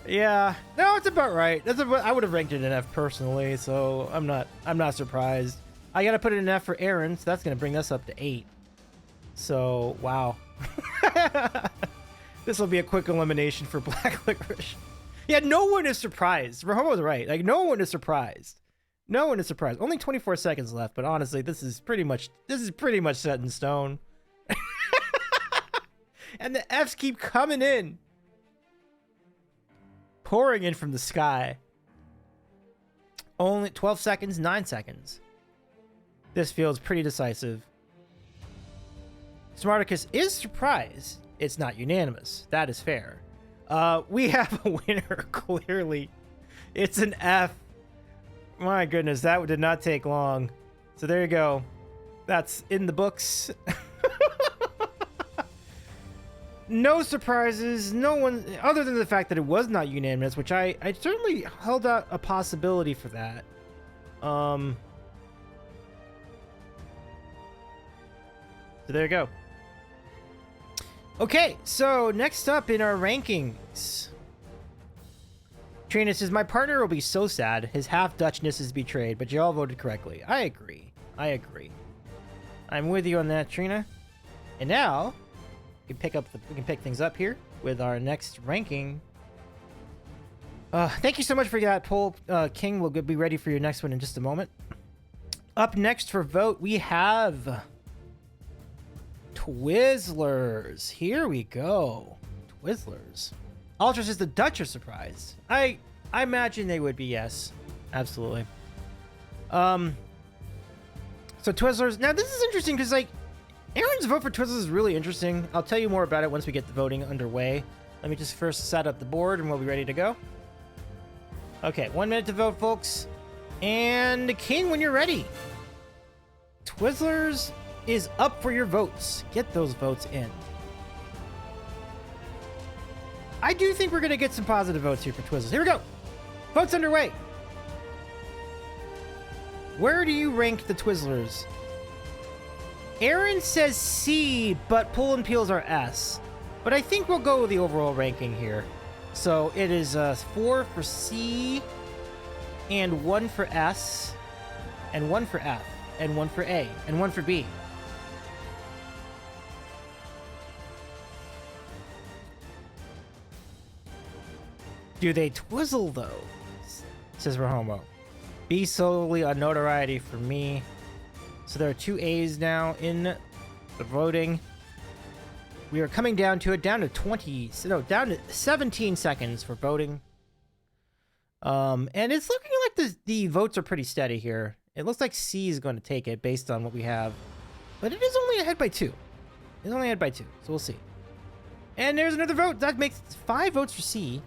Yeah, no, it's about right. I would have ranked it an F personally, so I'm not surprised. I gotta put it in F for Aaron, so that's gonna bring us up to 8. So wow. This will be a quick elimination for black licorice. Yeah, no one is surprised. Rahomo was right. Like, no one is surprised. No one is surprised. Only 24 seconds left, but honestly, this is pretty much set in stone. And the Fs keep coming in. Pouring in from the sky. Only 12 seconds, 9 seconds. This feels pretty decisive. Smarticus is surprised. It's not unanimous. That is fair. We have a winner, clearly. It's an F. My goodness, that did not take long. So there you go. That's in the books. No surprises. No one, other than the fact that it was not unanimous, which I certainly held out a possibility for that. So there you go. Okay, so next up in our rankings. Trina says, my partner will be so sad. His half-Dutchness is betrayed, but you all voted correctly. I agree. I'm with you on that, Trina. And now, we can pick things up here with our next ranking. Thank you so much for that poll, King. We'll be ready for your next one in just a moment. Up next for vote, we have Twizzlers. Here we go. Twizzlers. Ultra says the Dutch are surprised. I imagine they would be, yes. Absolutely. So Twizzlers. Now this is interesting because like Aaron's vote for Twizzlers is really interesting. I'll tell you more about it once we get the voting underway. Let me just first set up the board and we'll be ready to go. Okay, 1 minute to vote, folks. And King, when you're ready. Twizzlers is up for your votes. Get those votes in. I do think we're going to get some positive votes here for Twizzlers. Here we go. Votes underway. Where do you rank the Twizzlers? Aaron says C, but Pull and Peels are S. But I think we'll go with the overall ranking here. So it is 4 for C, and 1 for S, and 1 for F, and 1 for A, and 1 for B. Do they twizzle, though? Says Rahomo. B solely on notoriety for me. So there are 2 A's now in the voting. We are coming down to it, down to 17 seconds for voting. And it's looking like the votes are pretty steady here. It looks like C is going to take it based on what we have. But it is only ahead by 2. It's only ahead by 2, so we'll see. And there's another vote. That makes 5 votes for C.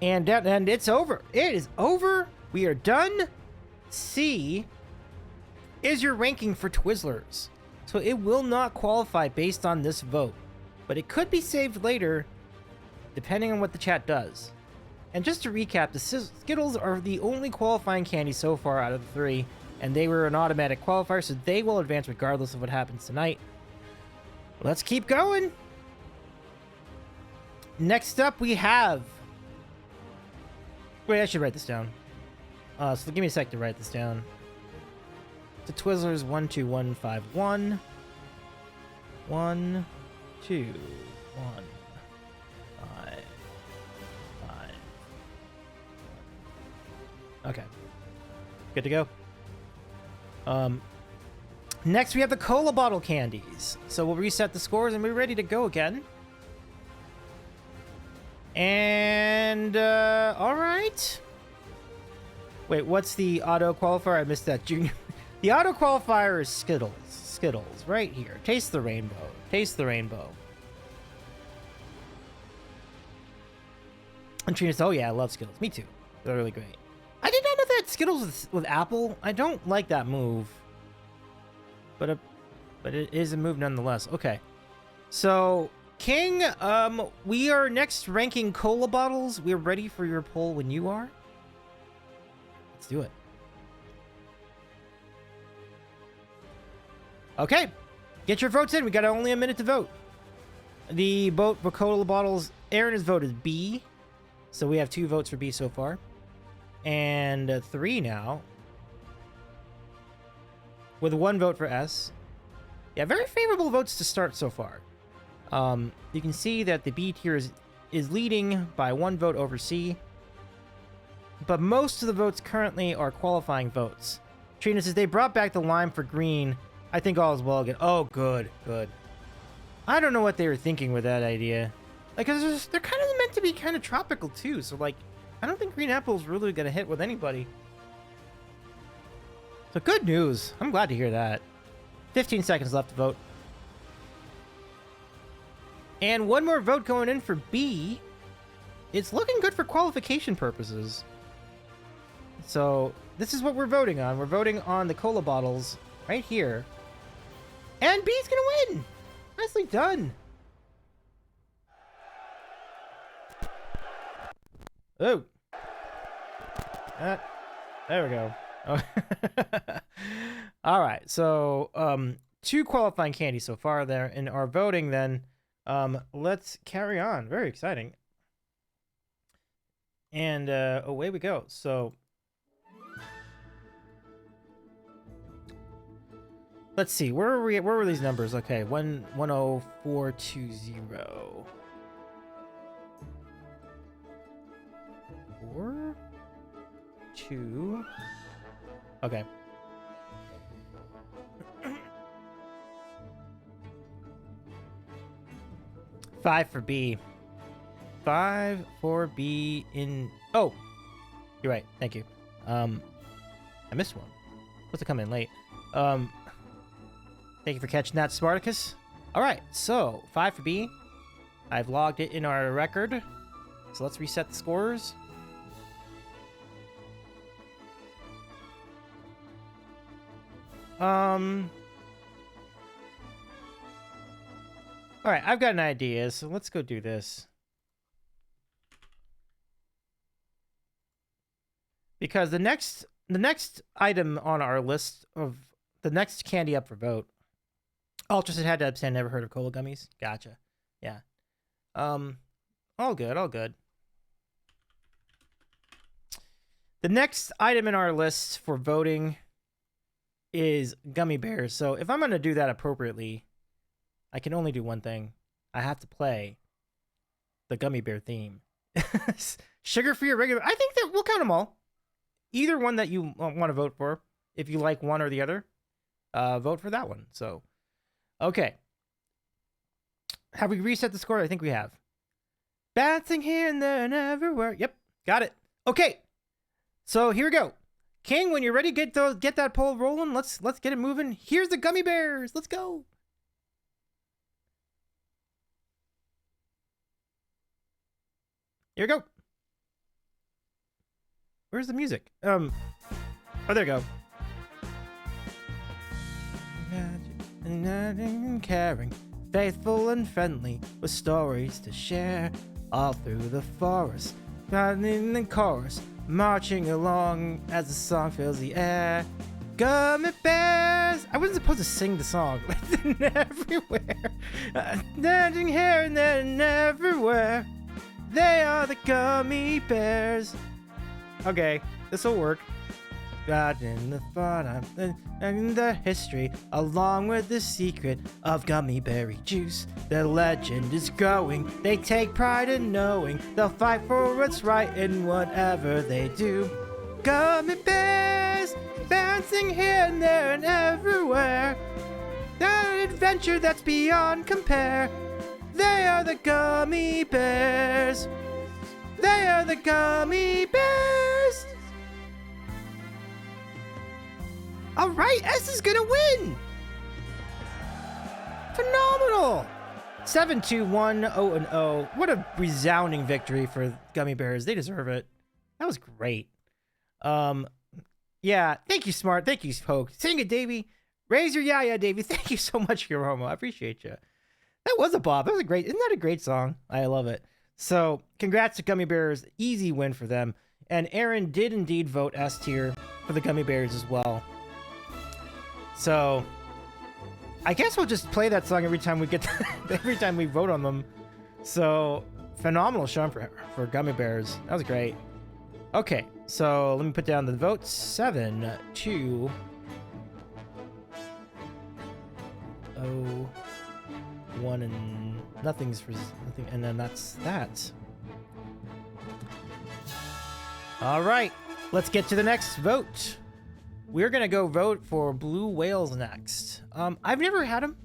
And it's over. It is over. We are done. C is your ranking for Twizzlers. So it will not qualify based on this vote. But it could be saved later, depending on what the chat does. And just to recap, the Skittles are the only qualifying candy so far out of the 3. And they were an automatic qualifier, so they will advance regardless of what happens tonight. Let's keep going. Next up, we have. Wait, I should write this down. So give me a sec to write this down. The Twizzlers 12151. 1, 2, 1, 5, 5. Okay. Good to go. Next we have the cola bottle candies. So we'll reset the scores and we're ready to go again. And all right. Wait, what's the auto qualifier? I missed that, Junior. The auto qualifier is Skittles. Skittles, right here. Taste the rainbow. Taste the rainbow. And Trina says, oh yeah, I love Skittles. Me too. They're really great. I did not know that Skittles with apple. I don't like that move. But it is a move nonetheless. Okay. So, King, we are next ranking cola bottles. We're ready for your poll when you are. Let's do it. Okay. Get your votes in. We got only a minute to vote. The vote for cola bottles, Aaron has voted B. So we have 2 votes for B so far. And 3 now. With 1 vote for S. Yeah, very favorable votes to start so far. You can see that the B tier is leading by 1 vote over C. But most of the votes currently are qualifying votes. Trina says they brought back the lime for green. I think all is well again. Oh, good, good. I don't know what they were thinking with that idea. Like, cause they're kind of meant to be kind of tropical too. So, like, I don't think green apple is really gonna hit with anybody. So good news. I'm glad to hear that. 15 seconds left to vote. And 1 more vote going in for B. It's looking good for qualification purposes. So this is what we're voting on. We're voting on the cola bottles right here. And B's gonna win. Nicely done. Oh. There we go. Oh. All right. So 2 qualifying candies so far there in our voting then. Let's carry on. Very exciting. And away we go. So let's see. Where were these numbers? Okay, 10420. 4 2. Okay. Five for B. 5 for B in... Oh! You're right. Thank you. I missed one. Supposed to come in late. Thank you for catching that, Spartacus. Alright, so 5 for B. I've logged it in our record. So let's reset the scores. Alright, I've got an idea, so let's go do this. Because the next item on our list of the next candy up for vote. Ultrasid had to abstain, never heard of cola gummies. Gotcha. Yeah. All good, all good. The next item in our list for voting is gummy bears. So if I'm going to do that appropriately, I can only do one thing. I have to play the gummy bear theme. Sugar-free or regular? I think that we'll count them all. Either one that you want to vote for. If you like one or the other, vote for that one. So, okay. Have we reset the score? I think we have. Bouncing here and there and everywhere. Yep, got it. Okay, so here we go. King, when you're ready, get that poll rolling. Let's get it moving. Here's the gummy bears. Let's go. Here we go. Where's the music? Oh, there we go. And caring, faithful and friendly, with stories to share, all through the forest, in the chorus, marching along as the song fills the air. Gummy bears! I wasn't supposed to sing the song. Everywhere. Dancing here and there and everywhere. They are the gummy bears. Okay, this will work. God in the fun and the history, along with the secret of gummy berry juice. The legend is growing. They take pride in knowing they'll fight for what's right in whatever they do. Gummy bears, bouncing here and there and everywhere. They're an adventure that's beyond compare. They are the gummy bears. They are the gummy bears. All right, S is gonna win. Phenomenal. 7-2-1-0-0. What a resounding victory for Gummy Bears. They deserve it. That was great. Yeah, thank you, Smart. Thank you, Poke. Sing it, Davey. Raise your yeah, Davey. Thank you so much for your promo. I appreciate you. That was a bop. That was a great. Isn't that a great song? I love it. So, congrats to Gummy Bears. Easy win for them. And Aaron did indeed vote S tier for the Gummy Bears as well. So, I guess we'll just play that song every time we get every time we vote on them. So, phenomenal show for Gummy Bears. That was great. Okay, so let me put down the votes. 7-2-0-1, and nothing's for nothing, and then that's that. All right, let's get to the next vote. We're gonna go vote for blue whales next. I've never had them.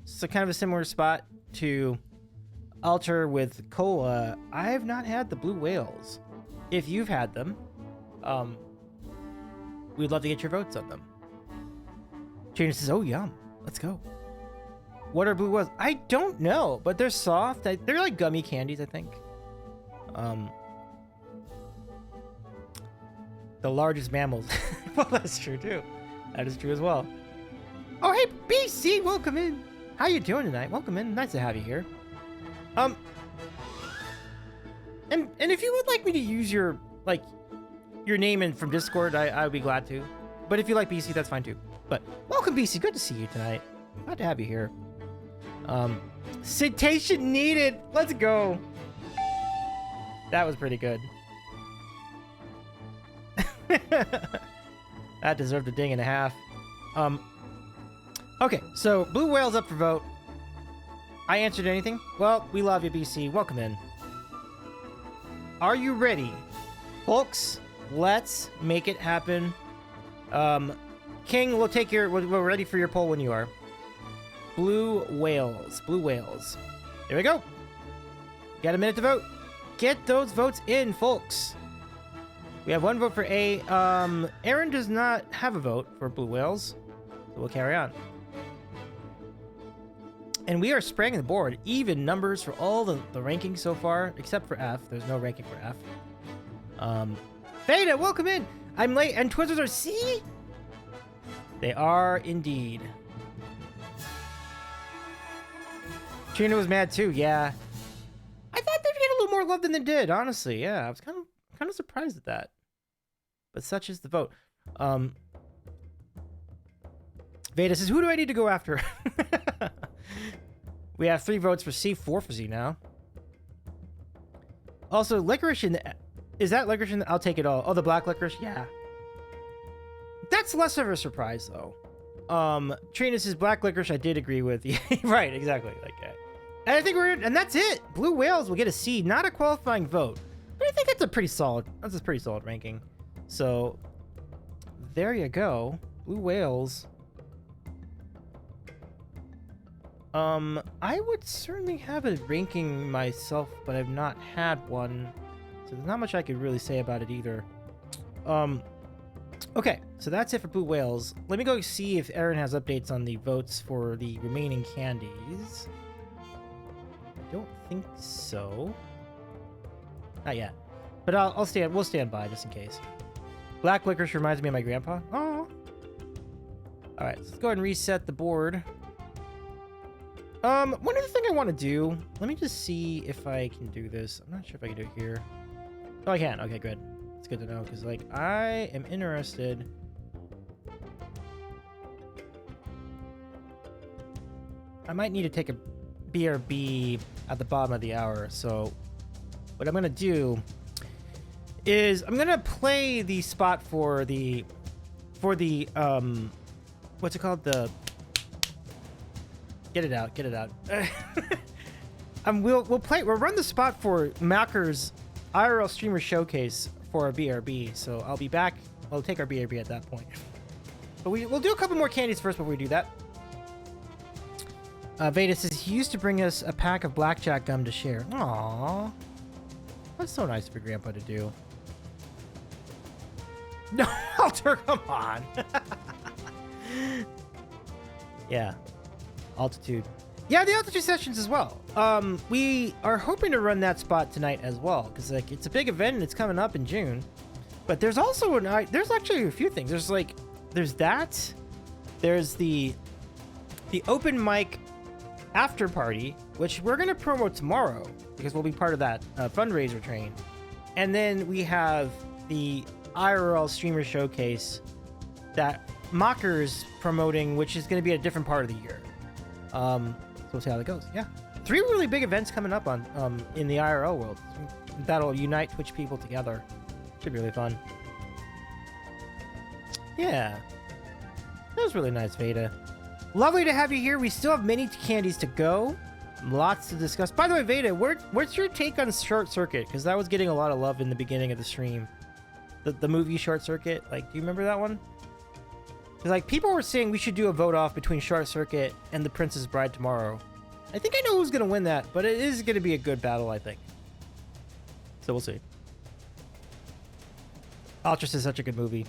So kind of a similar spot to Alter with Cola. I have not had the blue whales. If you've had them, we'd love to get your votes on them. Jane says, "Oh yum, let's go." What are blue whales? I don't know, but they're soft. They're like gummy candies, I think. The largest mammals. Well, that's true too. That is true as well. Oh, hey, BC, welcome in. How you doing tonight? Welcome in. Nice to have you here. And if you would like me to use your name from Discord, I would be glad to. But if you like BC, that's fine too. But welcome, BC. Good to see you tonight. Glad to have you here. Citation needed. Let's go. That was pretty good. That deserved a ding and a half. Okay, so blue whale's up for vote. I answered anything? Well, we love you, BC. Welcome in. Are you ready? Folks, let's make it happen. King, we're ready for your poll when you are. Blue whales. Blue whales. There we go. Got a minute to vote. Get those votes in, folks. We have one vote for A. Aaron does not have a vote for blue whales, so we'll carry on. And we are spraying the board. Even numbers for all the rankings so far, except for F. There's no ranking for F. Theta, welcome in. I'm late, and Twizzlers are C? They are indeed. Trina was mad too, yeah. I thought they'd get a little more love than they did, honestly. Yeah, I was kind of surprised at that. But such is the vote. Veda says, who do I need to go after? We have 3 votes for C, 4 for Z now. Also, licorice is that licorice in I'll take it all. Oh, the black licorice? Yeah. That's less of a surprise, though. Trina says black licorice I did agree with. Yeah, right, exactly. And I think and that's it. Blue whales will get a C, not a qualifying vote. But I think that's a pretty solid ranking. So there you go. Blue whales. I would certainly have a ranking myself, but I've not had one. So there's not much I could really say about it either. Okay, so that's it for blue whales. Let me go see if Aaron has updates on the votes for the remaining candies. I don't think so. Not yet. But we'll stand by just in case. Black licorice reminds me of my grandpa. Oh. Alright, let's go ahead and reset the board. One other thing I want to do, let me just see if I can do this. I'm not sure if I can do it here. Oh, I can. Okay, good. It's good to know, because, I am interested. I might need to take a BRB at the bottom of the hour, so what I'm gonna do is I'm gonna play the spot for the what's it called, the get it out we'll run the spot for Macker's IRL streamer showcase for our BRB. So I'll be back. I'll take our BRB at that point, but we'll do a couple more candies first before we do that. Veda says he used to bring us a pack of blackjack gum to share. Aww, that's so nice for Grandpa to do. No, Alter, come on. Yeah, altitude. Yeah, the altitude sessions as well. We are hoping to run that spot tonight as well, because like it's a big event and it's coming up in June. But there's also there's actually a few things. There's that. There's the open mic after party, which we're gonna promo tomorrow because we'll be part of that fundraiser train. And then we have the IRL streamer showcase that Mocker's promoting, which is going to be a different part of the year. So we'll see how that goes. Yeah, 3 really big events coming up on in the IRL world that'll unite Twitch people together. Should be really fun. Yeah, that was really nice, Veda. Lovely to have you here. We still have many candies to go. Lots to discuss. By the way, Veda, what's your take on Short Circuit? Because that was getting a lot of love in the beginning of the stream. The movie Short Circuit. Like, do you remember that one? Because, like, people were saying we should do a vote off between Short Circuit and The Princess Bride tomorrow. I think I know who's going to win that, but it is going to be a good battle, I think. So we'll see. Ultras is such a good movie.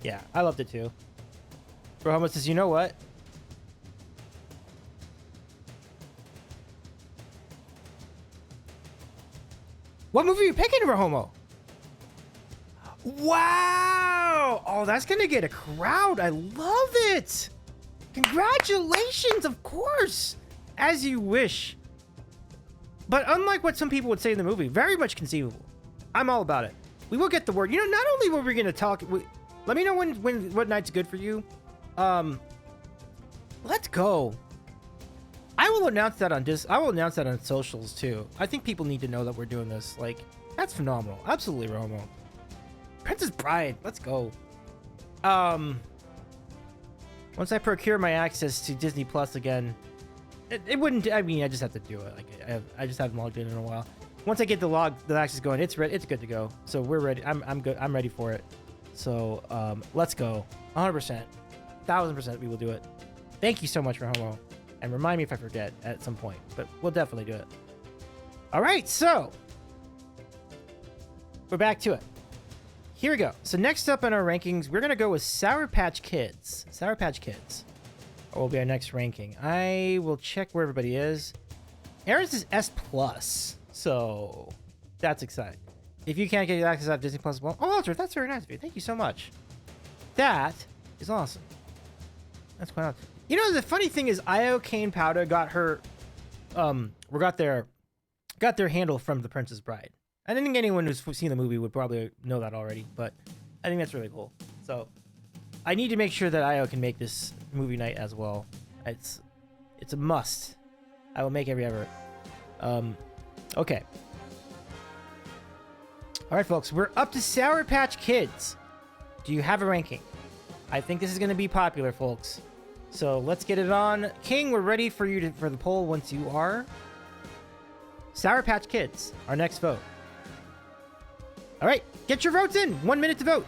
Yeah, I loved it too. Rohama says, you know what? What movie are you picking, Rohomo? Wow! Oh, that's gonna get a crowd. I love it! Congratulations, of course! As you wish. But unlike what some people would say in the movie, very much conceivable. I'm all about it. We will get the word. You know, not only were we gonna talk... let me know what night's good for you. Let's go. I will announce that on socials too. I think people need to know that we're doing this. Like, that's phenomenal. Absolutely, Romo. Princess Bride, let's go. Once I procure my access to Disney Plus again, it wouldn't. I mean, I just have to do it. Like, I just haven't logged in a while. Once I get the access going, it's ready. It's good to go. So we're ready. I'm good. I'm ready for it. So let's go. 100%, 1000%. We will do it. Thank you so much, Romo. And remind me if I forget at some point, but we'll definitely do it. All right, so we're back to it. Here we go. So next up in our rankings, we're going to go with Sour Patch Kids. Sour Patch Kids will be our next ranking. I will check where everybody is. Aaron's is S+, so that's exciting. If you can't get access to Disney Plus, well, oh, Ultra, that's very nice of you. Thank you so much. That is awesome. That's quite awesome. You know, the funny thing is, Io Kane Powder got her, got their handle from The Princess Bride. I think anyone who's seen the movie would probably know that already, but I think that's really cool. So I need to make sure that Io can make this movie night as well. It's a must. I will make every effort. Okay. All right, folks, we're up to Sour Patch Kids. Do you have a ranking? I think this is going to be popular, folks. So let's get it on. King, we're ready for you for the poll once you are. Sour Patch Kids, our next vote. All right, get your votes in. 1 minute to vote.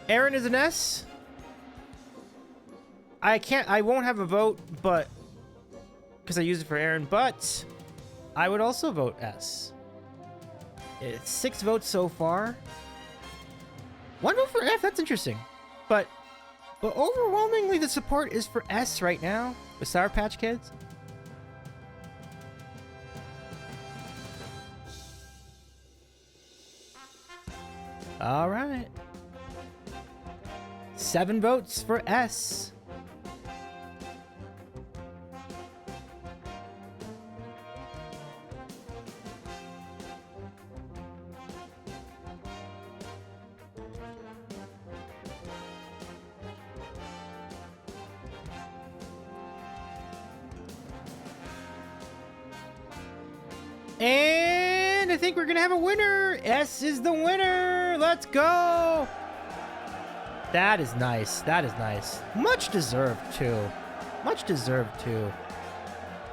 Aaron is an S. I won't have a vote, but because I used it for Aaron, but I would also vote S. It's 6 votes so far. 1 vote for F, that's interesting. But overwhelmingly, the support is for S right now with Sour Patch Kids. All right. 7 votes for S. And I think we're going to have a winner. S is the winner. Let's go. That is nice. That is nice. Much deserved, too. Much deserved, too.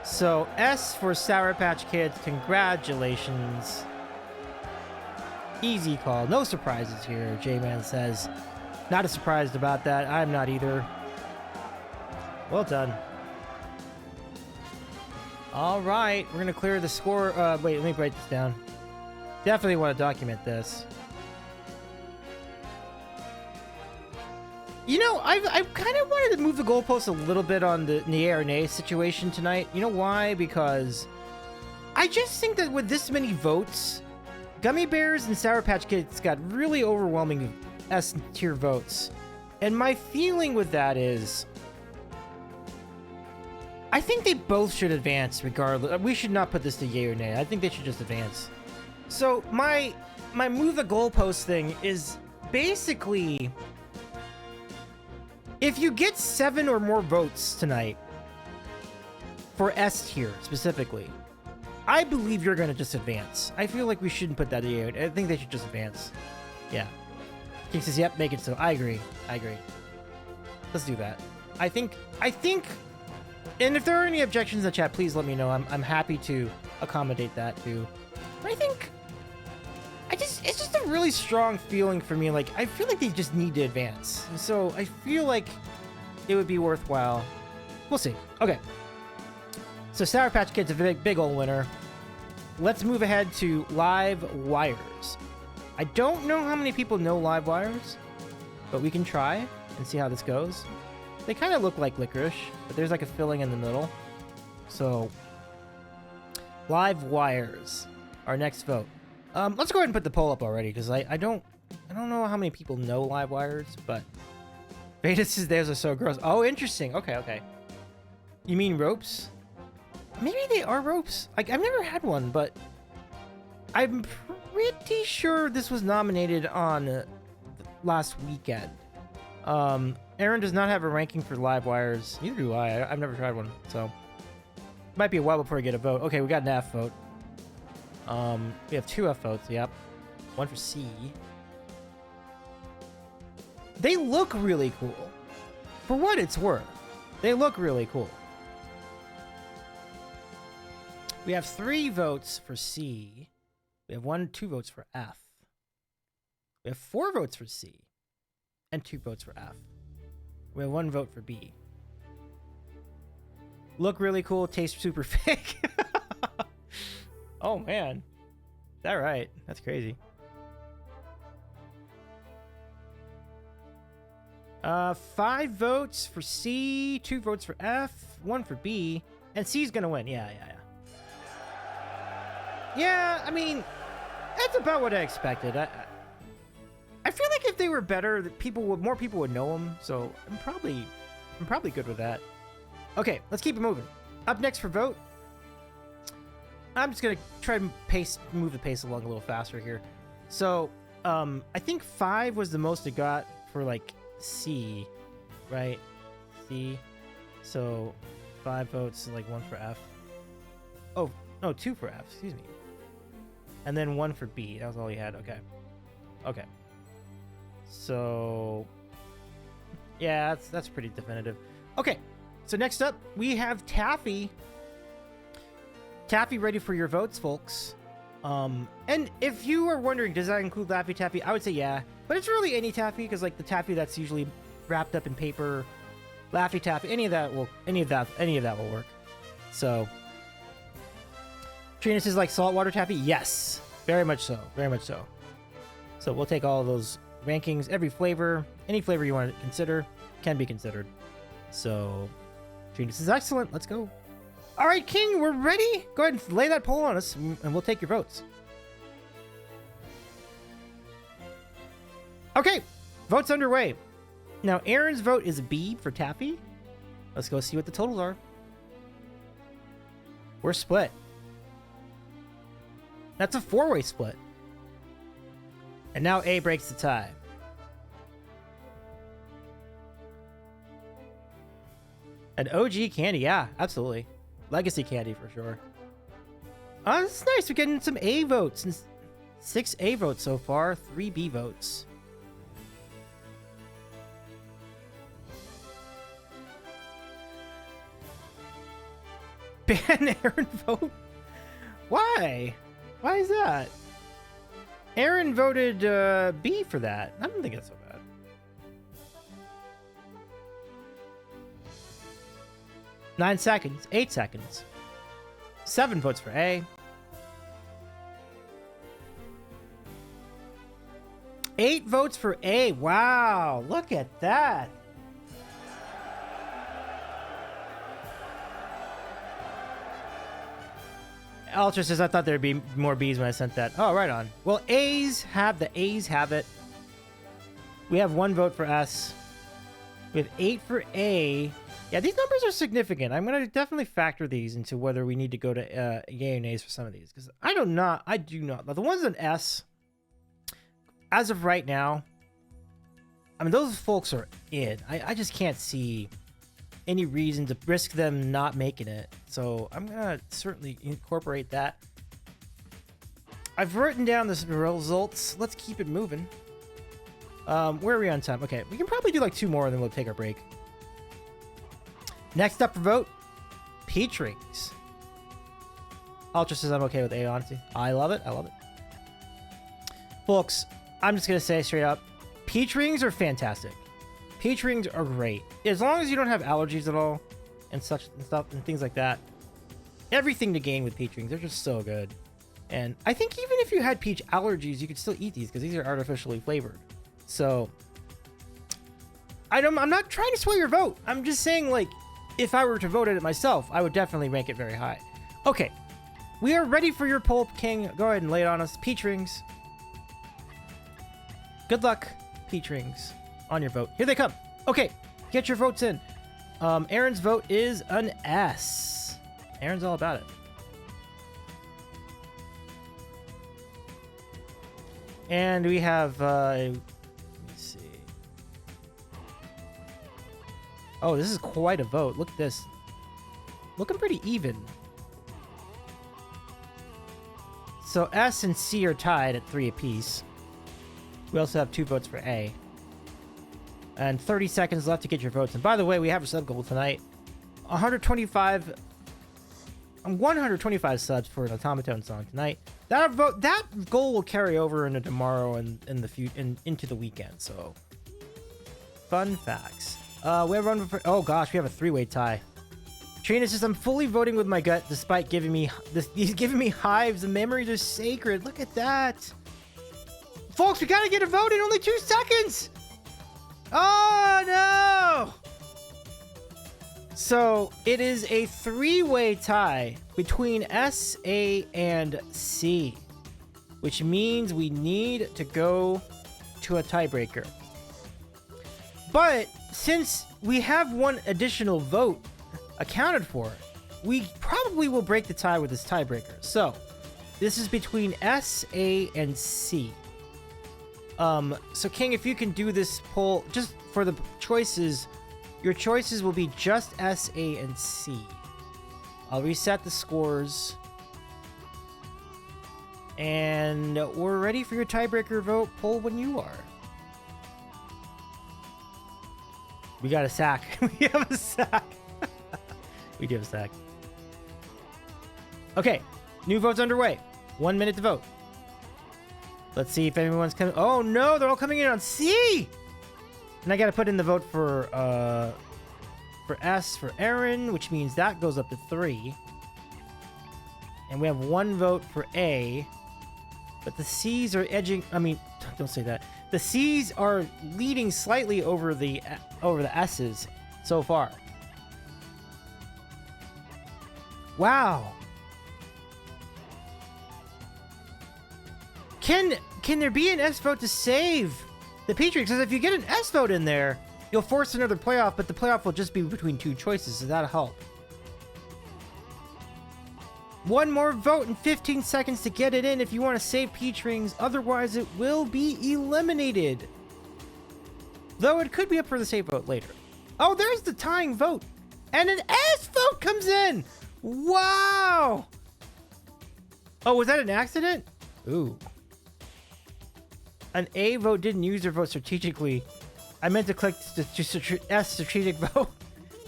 So, S for Sour Patch Kids. Congratulations. Easy call. No surprises here, J-Man says. Not as surprised about that. I'm not either. Well done. All right. We're going to clear the score. Wait, let me write this down. Definitely want to document this. You know, I've kind of wanted to move the goalpost a little bit on the yay or nay situation tonight. You know why? Because I just think that with this many votes, Gummy Bears and Sour Patch Kids got really overwhelming S tier votes. And my feeling with that is, I think they both should advance regardless. We should not put this to yay or nay. I think they should just advance. So my move the goalpost thing is basically, if you get 7 or more votes tonight for S tier specifically, I believe you're going to just advance. I feel like we shouldn't put that in. I think they should just advance. Yeah. King says, yep, make it so. I agree. I agree. Let's do that. I think, and if there are any objections in the chat, please let me know. I'm happy to accommodate that too. But I think, it's just a really strong feeling for me. Like, I feel like they just need to advance. So I feel like it would be worthwhile. We'll see. Okay. So Sour Patch Kids, a big old winner. Let's move ahead to Live Wires. I don't know how many people know Live Wires, but we can try and see how this goes. They kind of look like licorice, but there's like a filling in the middle. So, Live Wires, our next vote. Let's go ahead and put the poll up already, because I don't know how many people know Live Wires, but Beta says theirs are so gross. Oh, interesting. Okay. You mean ropes? Maybe they are ropes. Like, I've never had one, but I'm pretty sure this was nominated on last weekend. Aaron does not have a ranking for Live Wires. Neither do I. I've never tried one, so might be a while before I get a vote. Okay, we got an F vote. We have 2 F votes. Yep, one for C. They look really cool. For what it's worth, they look really cool. We have 3 votes for C. We have 2 votes for F. We have 4 votes for C. And 2 votes for F. We have 1 vote for B. Look really cool, taste super fake. Oh man. Is that right? That's crazy. 5 votes for C, 2 votes for F, 1 for B, and C's gonna win. Yeah. Yeah, I mean, that's about what I expected. I feel like if they were better, more people would know them. So I'm probably good with that. Okay, let's keep it moving. Up next for vote, I'm just gonna try to move the pace along a little faster here. So I think 5 was the most it got for like C, right? C. So 5 votes, like 1 for F. Oh no, 2 for F. Excuse me. And then 1 for B. That was all he had. Okay. So, yeah, that's pretty definitive. Okay, so next up, we have Taffy. Taffy ready for your votes, folks. And if you are wondering, does that include Laffy Taffy? I would say yeah, but it's really any Taffy, because like the Taffy that's usually wrapped up in paper, Laffy Taffy, any of that will work. So, Trina says like saltwater Taffy. Yes, very much so. So we'll take all of those rankings, every flavor, any flavor you want to consider can be considered. So, Trina says excellent. Let's go. All right, King, we're ready. Go ahead and lay that poll on us, and we'll take your votes. Okay, votes underway. Now, Aaron's vote is B for Taffy. Let's go see what the totals are. We're split. That's a 4-way split. And now A breaks the tie. An OG candy, yeah, absolutely. Legacy candy for sure. Oh, this is nice. We're getting some A votes. And 6 A votes so far, 3 B votes. Ban Aaron vote? Why? Why is that? Aaron voted B for that. I don't think it's so bad. Nine seconds. 8 seconds. 7 votes for A. 8 votes for A. Wow. Look at that. Ultra says, I thought there'd be more B's when I sent that. Oh, right on. Well, the A's have it. We have 1 vote for S. We have 8 for A. Yeah, these numbers are significant. I'm going to definitely factor these into whether we need to go to yay and A's for some of these. Because I do not. The ones in S, as of right now, I mean, those folks are in. I just can't see any reason to risk them not making it. So I'm going to certainly incorporate that. I've written down the results. Let's keep it moving. Where are we on time? Okay, we can probably do like 2 more and then we'll take our break. Next up for vote, Peach Rings. Ultra says I'm okay with A, honestly. I love it. I love it. Folks, I'm just going to say straight up, Peach Rings are fantastic. Peach Rings are great. As long as you don't have allergies at all and such and stuff and things like that. Everything to gain with Peach Rings. They're just so good. And I think even if you had peach allergies, you could still eat these because these are artificially flavored. So I'm not trying to sway your vote. I'm just saying, like, if I were to vote it myself, I would definitely rank it very high. Okay, we are ready for your poll, King. Go ahead and lay it on us. Peach Rings. Good luck, Peach Rings, on your vote. Here they come. Okay, get your votes in. Aaron's vote is an S. Aaron's all about it. And we have, let me see. Oh, this is quite a vote. Look at this. Looking pretty even. So S and C are tied at 3 apiece. We also have 2 votes for A. And 30 seconds left to get your votes. And by the way, we have a sub goal tonight. 125 subs for an Automaton song tonight. That goal will carry over into tomorrow and into the weekend. So, fun facts. We have run for. Oh gosh, we have a 3-way tie. Trina says I'm fully voting with my gut, despite giving me he's giving me hives. The memories are sacred. Look at that, folks. We gotta get a vote in only 2 seconds. Oh no! So it is a 3-way tie between S, A, and C, which means we need to go to a tiebreaker. But since we have 1 additional vote accounted for, we probably will break the tie with this tiebreaker. So this is between S, A, and C. So King, if you can do this poll just for the choices, your choices will be just S, A, and C. I'll reset the scores. And we're ready for your tiebreaker vote poll when you are. We got a sack. We have a sack. We do have a sack. Okay, new votes underway. 1 minute to vote. Let's see if anyone's coming. Oh no, they're all coming in on C. And I got to put in the vote for S for Aaron, which means that goes up to 3. And we have 1 vote for A. But the C's are edging. I mean, don't say that. The C's are leading slightly over the S's so far. Wow. Can there be an S vote to save the Peach Rings? Because if you get an S vote in there, you'll force another playoff, but the playoff will just be between 2 choices, so that'll help. 1 more vote in 15 seconds to get it in if you want to save Peach Rings. Otherwise, it will be eliminated. Though it could be up for the save vote later. Oh, there's the tying vote. And an S vote comes in. Wow. Oh, was that an accident? Ooh. An A vote didn't use their vote strategically. I meant to click S strategic vote.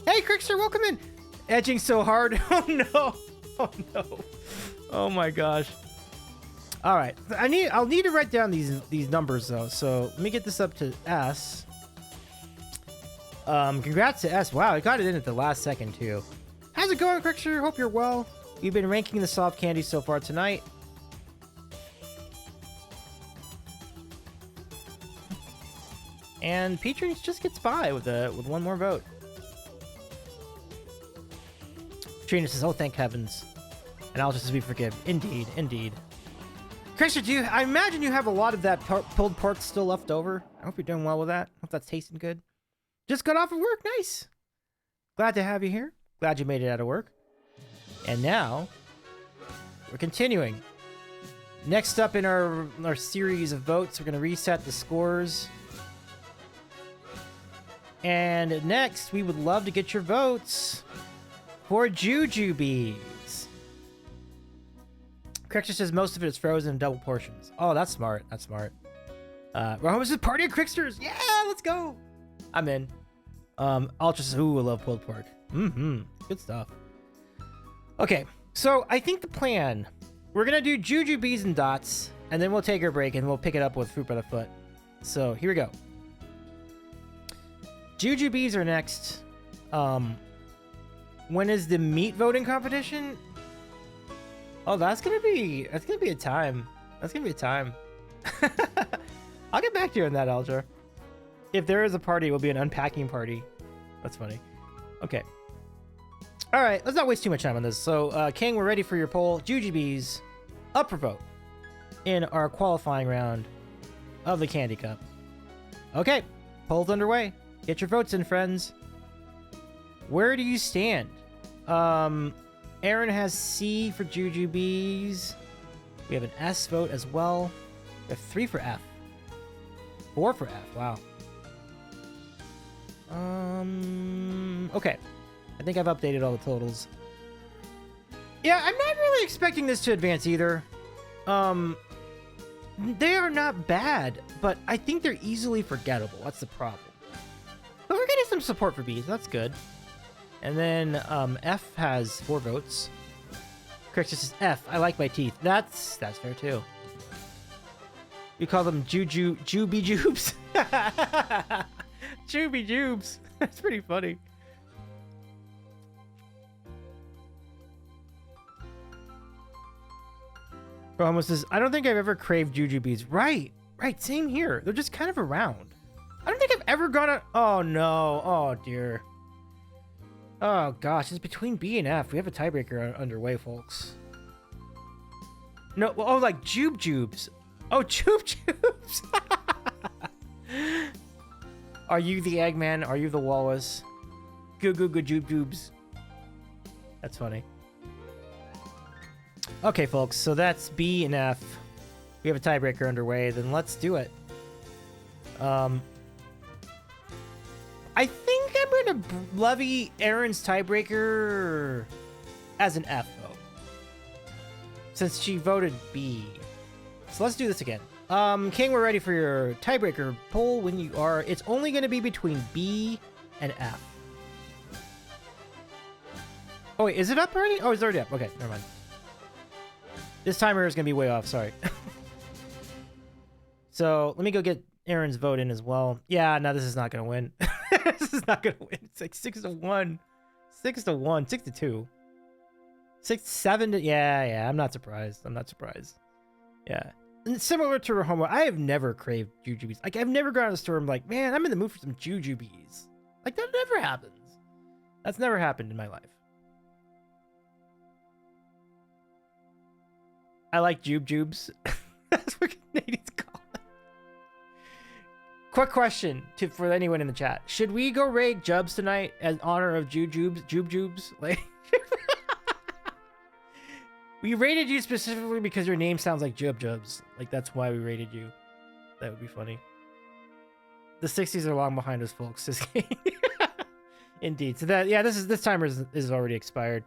Hey, Crickster, welcome in. Edging so hard. Oh no. Oh no. Oh my gosh. All right. I'll need to write down these numbers though. So let me get this up to S. Congrats to S. Wow, I got it in at the last second too. How's it going, Crickster? Hope you're well. We've been ranking the soft candy so far tonight. And Peatrings just gets by with one more vote. Trina says, "Oh, thank heavens." And I'll just be forgiven. Indeed, indeed. Crickster, I imagine you have a lot of that pulled pork still left over. I hope you're doing well with that. Hope that's tasting good. Just got off of work. Nice. Glad to have you here. Glad you made it out of work. And now, we're continuing. Next up in our series of votes, we're going to reset the scores. And next, we would love to get your votes for Jujubes. Crickster says most of it is frozen in double portions. Oh, that's smart. That's smart. We're this is party of Cricksters. Yeah, let's go. I'm in. Ultra says, ooh, I love pulled pork. Mm-hmm. Good stuff. Okay, so I think the plan, we're going to do Jujubes and Dots, and then we'll take our break, and we'll pick it up with Fruit by the Foot. So, here we go. Jujubes are next. When is the meat voting competition? Oh, that's gonna be a time. That's gonna be a time. I'll get back to you on that, Alger. If there is a party, it will be an unpacking party. That's funny. Okay. All right, let's not waste too much time on this. So, King, we're ready for your poll. Jujubes up for vote in our qualifying round of the Candy Cup. Okay, poll's underway. Get your votes in, friends. Where do you stand? Aaron has C for Jujubes. We have an S vote as well. We have 3 for F. 4 for F. Wow. Okay. I think I've updated all the totals. Yeah, I'm not really expecting this to advance either. They are not bad, but I think they're easily forgettable. That's the problem. But we're getting some support for B, so that's good. And then F has 4 votes. Crickster says F. I like my teeth. That's fair too. We call them Juby Jubes. Juby Jubes. That's pretty funny. Romo says, I don't think I've ever craved Jujubes. Right. Same here. They're just kind of around. I don't think I've ever gone on. Oh no. Oh dear. Oh gosh, it's between B and F. We have a tiebreaker underway, folks. No, oh, like Jubes. Oh, Jubes. Are you the Eggman? Are you the Walrus? Good Jubes. That's funny. Okay, folks, so that's B and F. We have a tiebreaker underway, then let's do it. I think I'm going to levy Aaron's tiebreaker as an F vote, since she voted B. So let's do this again. King, we're ready for your tiebreaker poll when you are. It's only going to be between B and F. Oh, wait, is it up already? Oh, it's already up. Okay, never mind. This timer is going to be way off. Sorry. So let me go get Aaron's vote in as well. Yeah, no, this is not going to win. This is not going to win. It's like 6-1. 6-1. 6-2. 6-7 to... Yeah, I'm not surprised. Yeah. And similar to Rahomo, I have never craved Jujubes. Like, I've never gone to the store and I'm like, man, I'm in the mood for some Jujubes. Like, that never happens. That's never happened in my life. I like Jubes. That's what Canadians call it. Quick question for anyone in the chat. Should we go raid Jubs tonight in honor of Jubes? Like, we rated you specifically because your name sounds like Jubs. Like, that's why we rated you. That would be funny. The 60s are long behind us, folks. This game. Indeed. So that, yeah, this timer is already expired.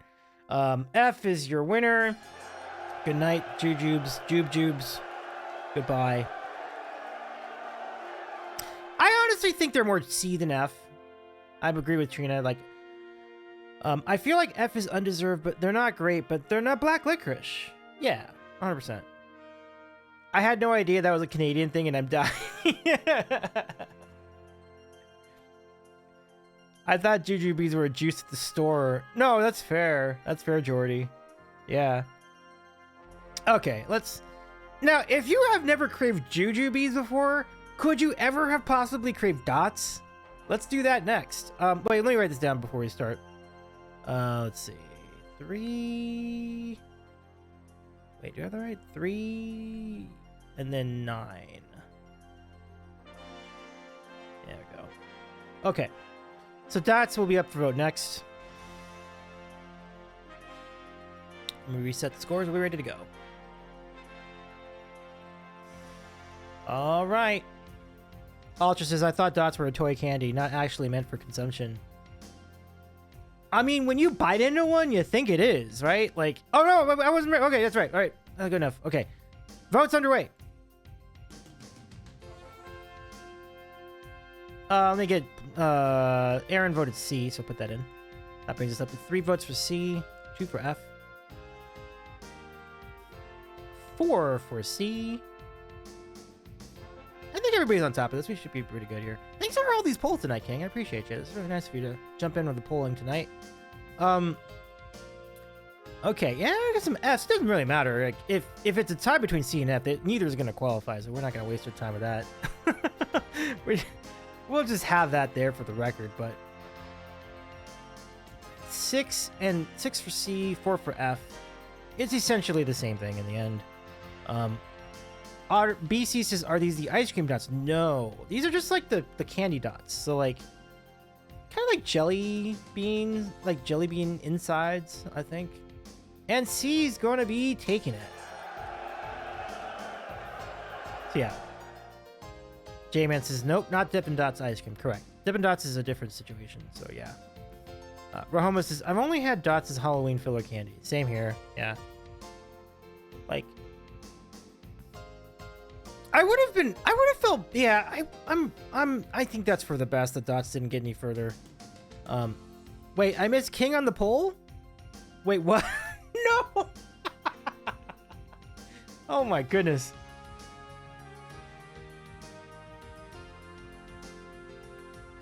F is your winner. Good night, Jujubes. Jubes. Goodbye. I honestly think they're more C than F. I agree with Trina. Like, I feel like F is undeserved, but they're not great, but they're not black licorice. Yeah, 100%. I had no idea that was a Canadian thing, and I'm dying. I thought Jujubes were juiced at the store. No, that's fair. That's fair, Jordy. Yeah. Okay, let's... Now, if you have never craved Jujubes before, could you ever have possibly craved dots? Let's do that next. Wait, let me write this down before we start. Let's see. 3... Wait, do I have that right? 3... And then 9. There we go. Okay. So dots will be up for vote next. Let me reset the scores. We're ready to go. All right. Ultra says, I thought dots were a toy candy, not actually meant for consumption. I mean, when you bite into one, you think it is, right? Like, oh no, I wasn't right. Okay, that's right. All right, good enough. Okay, vote's underway. Let me get, Aaron voted C, so put that in. That brings us up to 3 votes for C, 2 for F, 4 for C. I think everybody's on top of this. We should be pretty good here. Thanks for all these polls tonight, King. I appreciate you. It's really nice of you to jump in with the polling tonight. Okay, yeah, I got some Fs. It doesn't really matter. Like, if it's a tie between C and F, neither is going to qualify, so we're not going to waste our time with that. We'll just have that there for the record, but 6 for C, 4 for F. It's essentially the same thing in the end. BC says, are these the ice cream dots? No, these are just like the candy dots. So like, kind of like jelly bean insides, I think. And C's going to be taking it. So yeah. J-Man says, nope, not Dippin' Dots ice cream. Correct. Dippin' Dots is a different situation, so yeah. Rahoma says, I've only had Dots as Halloween filler candy. Same here, yeah. Like, I would have felt, yeah, I think that's for the best that Dots didn't get any further. Wait, I missed King on the poll? Wait, what? No! Oh my goodness.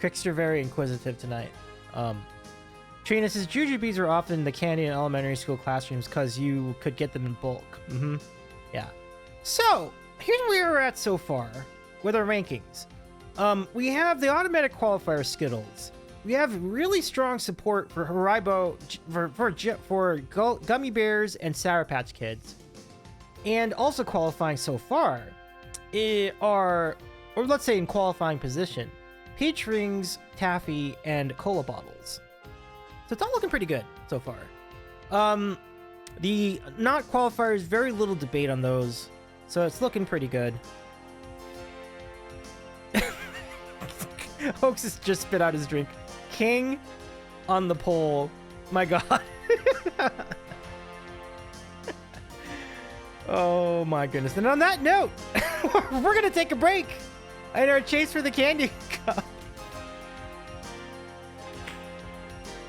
Crickster very inquisitive tonight. Trina says, Jujubes are often the candy in elementary school classrooms because you could get them in bulk. Yeah. So, here's where we're at so far with our rankings. We have the automatic qualifier Skittles. We have really strong support for Haribo, for Gummy Bears and Sour Patch Kids. And also qualifying so far or let's say in qualifying position, Peach Rings, Taffy, and Cola Bottles. So it's all looking pretty good so far. The not qualifiers, very little debate on those. So it's looking pretty good. Hoax has just spit out his drink. King on the poll. My God. Oh my goodness. And on that note, we're going to take a break in our chase for the candy cup.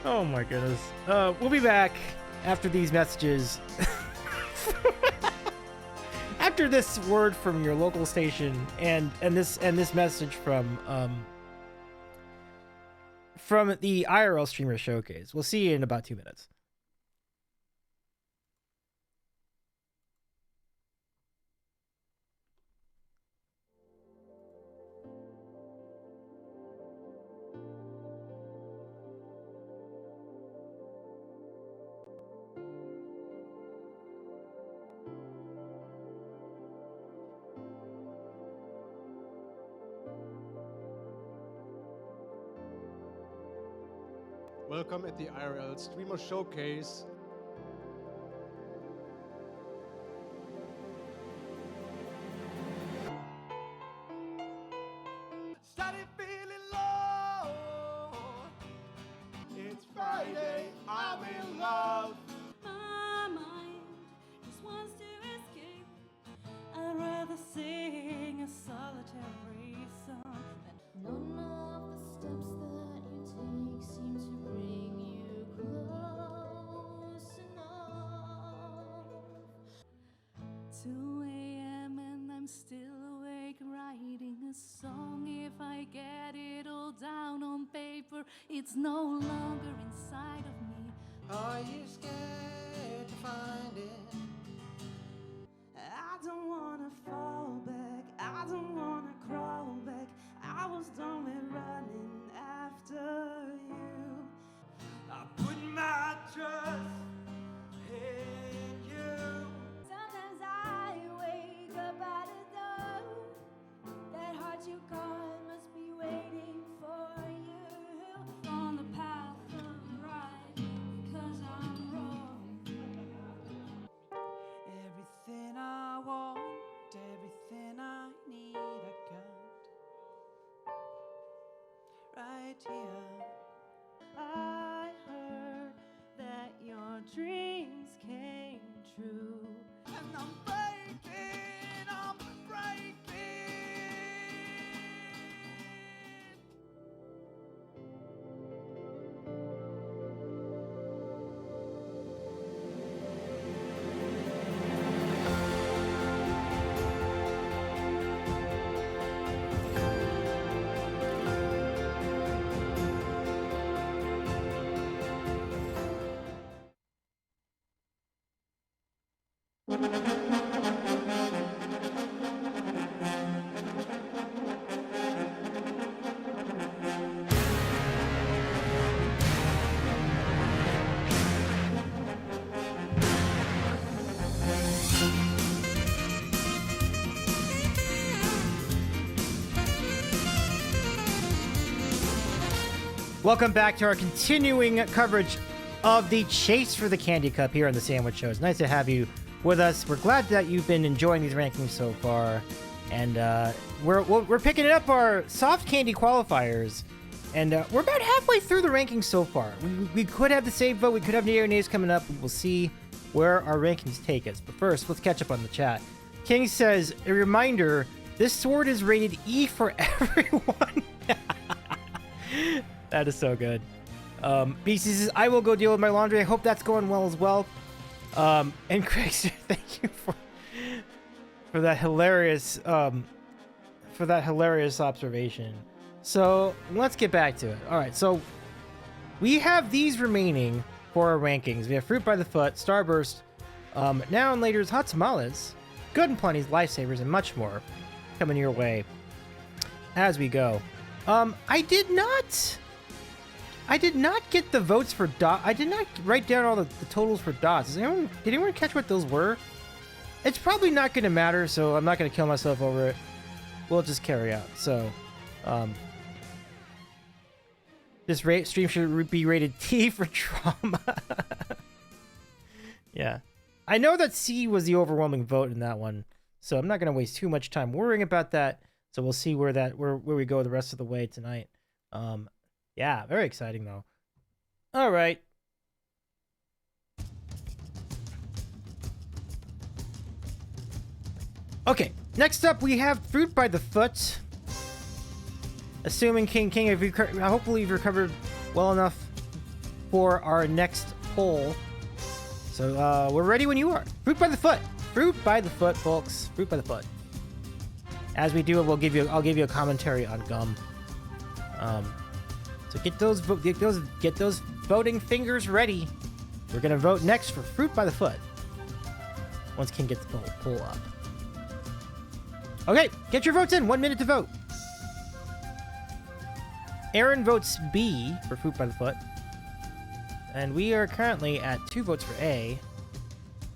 Oh my goodness. We'll be back after these messages. After this word from your local station and this message from the IRL Streamer Showcase. We'll see you in about 2 minutes. Welcome at the IRL Streamer Showcase. Started feeling low. It's Friday, I'm in love. My mind just wants to sing a solitary song. None of the steps that you take seem to bring you close enough. 2 a.m. and I'm still awake writing a song. If I get it all down on paper, it's no longer inside of me. Are you scared to find it? I don't wanna fall back, I don't wanna crawl back. I was done with running after you. I put my trust in you. Sometimes I wake up at a door. That heart you call must be waiting for you. On the path of right, because I'm wrong. Everything I want, everything I need, I got right here. I heard that your dreams came true. And I'm breaking, I'm breaking. Welcome back to our continuing coverage of the chase for the Candy Cup here on the Sandwich Show. It's nice to have you with us. We're glad that you've been enjoying these rankings so far, and we're picking up our soft candy qualifiers, and we're about halfway through the rankings so far. We could have the save vote, we could have the or nays coming up. We will see where our rankings take us. But first, let's catch up on the chat. King says, a reminder, this sword is rated E for everyone. That is so good. BC says, I will go deal with my laundry. I hope that's going well as well. And Craig said, thank you for that hilarious observation. So let's get back to it. All right, so we have these remaining for our rankings. We have Fruit by the Foot, Starburst, Now and Later's Hot Tamales, Good and Plenty's Lifesavers, and much more coming your way as we go. I did not get the votes for dot. I did not write down all the totals for dots. Did anyone catch what those were? It's probably not going to matter, so I'm not going to kill myself over it. We'll just carry out. So, this stream should be rated T for trauma. Yeah. I know that C was the overwhelming vote in that one, so I'm not going to waste too much time worrying about that. So we'll see where we go the rest of the way tonight. Yeah, very exciting though. All right. Okay, next up we have Fruit by the Foot. Assuming King, hopefully you've recovered well enough for our next poll. So we're ready when you are. Fruit by the Foot. Fruit by the Foot, folks. Fruit by the Foot. As we do it, I'll give you a commentary on gum. So get those voting fingers ready. We're gonna vote next for Fruit by the Foot. Once King gets the poll up. Okay, get your votes in. 1 minute to vote. Aaron votes B for Fruit by the Foot. And we are currently at 2 votes for A.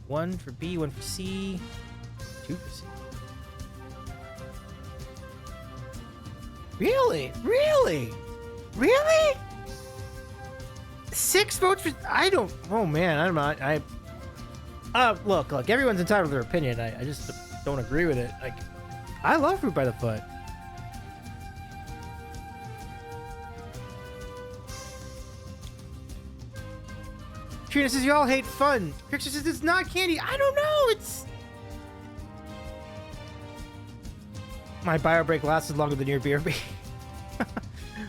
1 for B, 1 for C, 2 for C. Really? 6 votes for... Oh, man. I'm not... Look. Everyone's entitled to their opinion. I just don't agree with it. Like, I love Fruit by the Foot. Trina says, y'all hate fun. Picture says, it's not candy. I don't know. My bio break lasted longer than your BRB.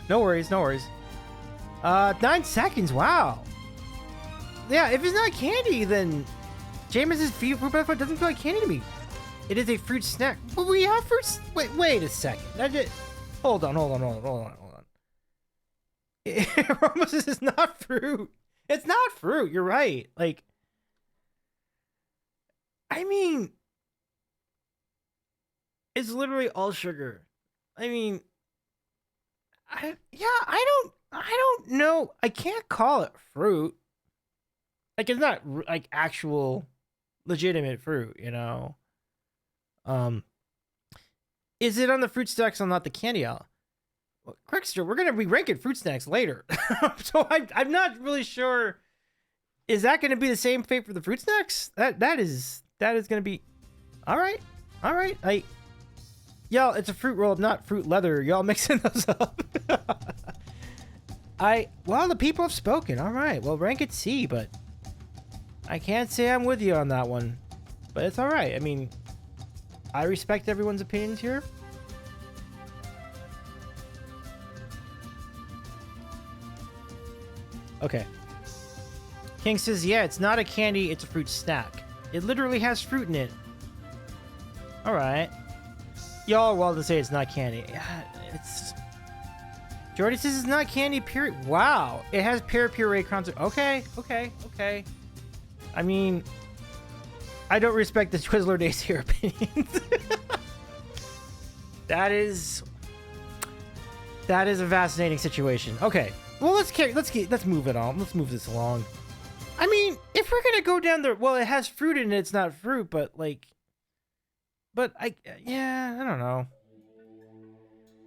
No worries, no worries. 9 seconds, wow. Yeah, if it's not candy, then Jameis's fruit breakfast doesn't feel like candy to me. It is a fruit snack. But we have fruits. Wait a second. Hold on. Ramos is not fruit. It's not fruit. You're right. Like, I mean, it's literally all sugar. I mean, I don't know. I can't call it fruit. Like, it's not like actual legitimate fruit, you know. Is it on the fruit snacks and not the candy aisle? Well, Crickster, we're gonna be ranking fruit snacks later, so I'm not really sure. Is that gonna be the same fate for the fruit snacks? That is gonna be. All right. Y'all, it's a fruit roll, not fruit leather. Y'all mixing those up. Well, the people have spoken. All right. Well, rank it C, but I can't say I'm with you on that one. But it's all right. I mean, I respect everyone's opinions here. Okay. King says, yeah, it's not a candy, it's a fruit snack. It literally has fruit in it. All right. Y'all are well to say it's not candy. Yeah, it's... Jordy says it's not candy, period. Wow. It has pear puree concert. Okay. I mean, I don't respect the Twizzler Days here opinions. That is a fascinating situation. Okay. Well, let's move it on. Let's move this along. I mean, if we're gonna go down the, well, it has fruit in it. It's not fruit, but like, I don't know.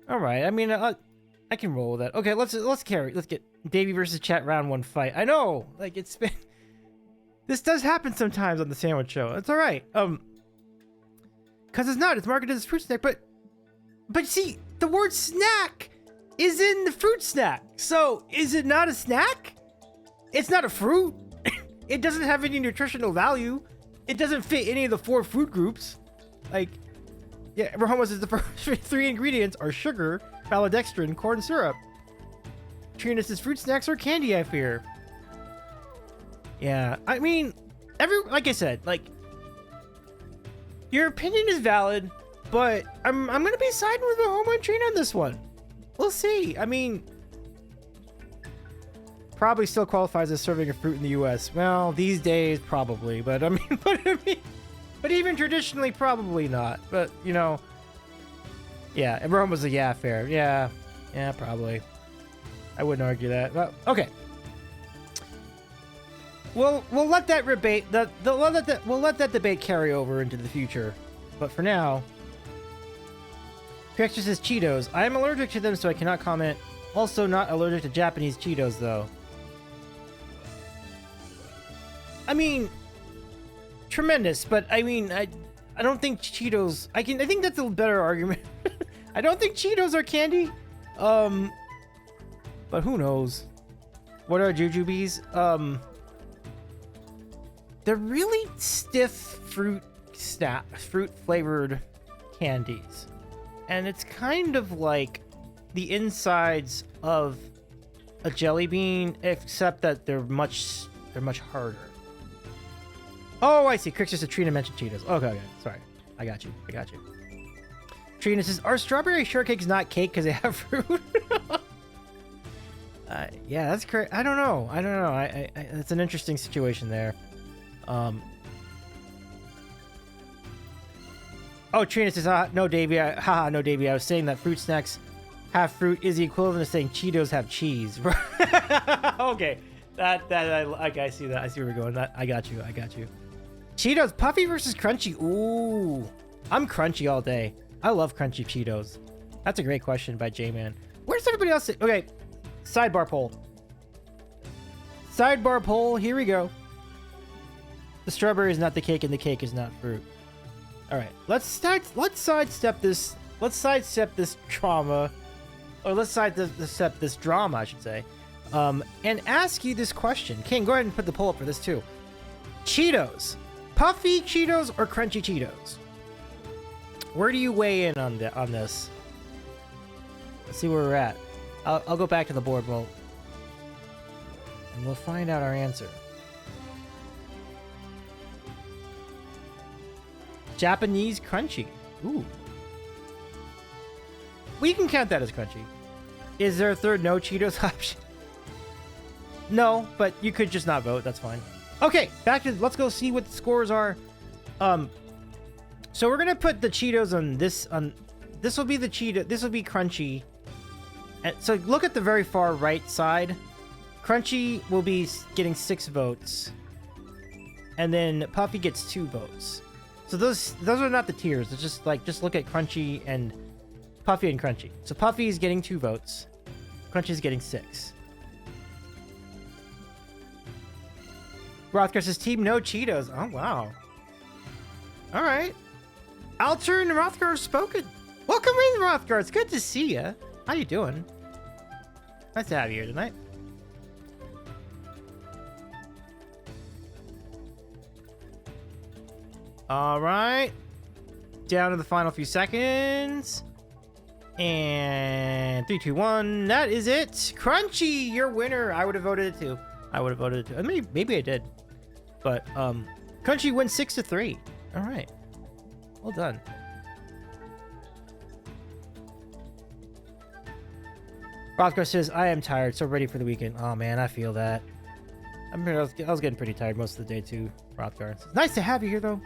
All right. I mean, I can roll with that. Okay, let's get Davey versus Chat round 1 fight. I know, like it's been. This does happen sometimes on the Sandwich Show. It's all right. Because it's marketed as a fruit snack, but see, the word snack is in the fruit snack. So is it not a snack? It's not a fruit. It doesn't have any nutritional value. It doesn't fit any of the 4 fruit groups. Like, yeah, Ramos is the first 3 ingredients are sugar, maltodextrin, corn syrup. Treating this as fruit snacks or candy, I fear. Yeah, I mean, like I said, like, your opinion is valid, but I'm gonna be siding with the home run train on this one. We'll see. I mean, probably still qualifies as serving a fruit in the U.S. Well, these days, probably, but I mean, but even traditionally, probably not. But you know, yeah, everyone was a fair. Yeah, probably. I wouldn't argue that. Well, okay. We'll let that debate we'll let that debate carry over into the future. But for now, Pixar says Cheetos. I am allergic to them, so I cannot comment. Also, not allergic to Japanese Cheetos, though. I mean, tremendous, but I mean, I don't think Cheetos. I think that's a better argument. I don't think Cheetos are candy. But who knows? What are jujubes? They're really stiff fruit flavored candies. And it's kind of like the insides of a jelly bean, except that they're much harder. Oh, I see. Crick just a Trina mentioned Cheetos. Okay. Sorry. I got you. Trina says, are strawberry shortcakes not cake because they have fruit? Yeah, that's correct. I don't know. It's an interesting situation there. Oh, Trina says, no, Davey. No, Davey. I was saying that fruit snacks have fruit is the equivalent of saying Cheetos have cheese. Okay. I see that. I see where we're going. I got you. Cheetos, puffy versus crunchy. Ooh, I'm crunchy all day. I love crunchy Cheetos. That's a great question by J-Man. Where's everybody else? Okay. Sidebar poll. Here we go. The strawberry is not the cake, and the cake is not fruit. All right, let's sidestep this trauma, or let's sidestep this drama, I should say, and ask you this question. King, go ahead and put the poll up for this too. Cheetos, puffy Cheetos or crunchy Cheetos? Where do you weigh in on this? Let's see where we're at. I'll go back to the board, and we'll find out our answer. Japanese crunchy. Ooh. We can count that as crunchy. Is there a third no Cheetos option? No, but you could just not vote. That's fine. Okay, let's go see what the scores are. So we're gonna put the Cheetos on this. This will be the Cheeto. This will be crunchy. And so look at the very far right side. Crunchy will be getting 6 votes, and then Puffy gets 2 votes. So those are not the tiers. It's just look at Crunchy and Puffy and Crunchy. So Puffy is getting 2 votes. Crunchy is getting 6. Rothgar says team no Cheetos. Oh wow. All right. Alter and Rothgar have spoken. Welcome in, Rothgar. It's good to see you. How you doing? Nice to have you here tonight. All right. Down to the final few seconds. And 3, 2, 1. That is it. Crunchy, your winner. I would have voted it too. Maybe I did. But Crunchy wins 6-3. All right. Well done. Rothgar says, I am tired, so ready for the weekend. Oh man, I feel that. I was getting pretty tired most of the day too, Rothgar. It's nice to have you here though.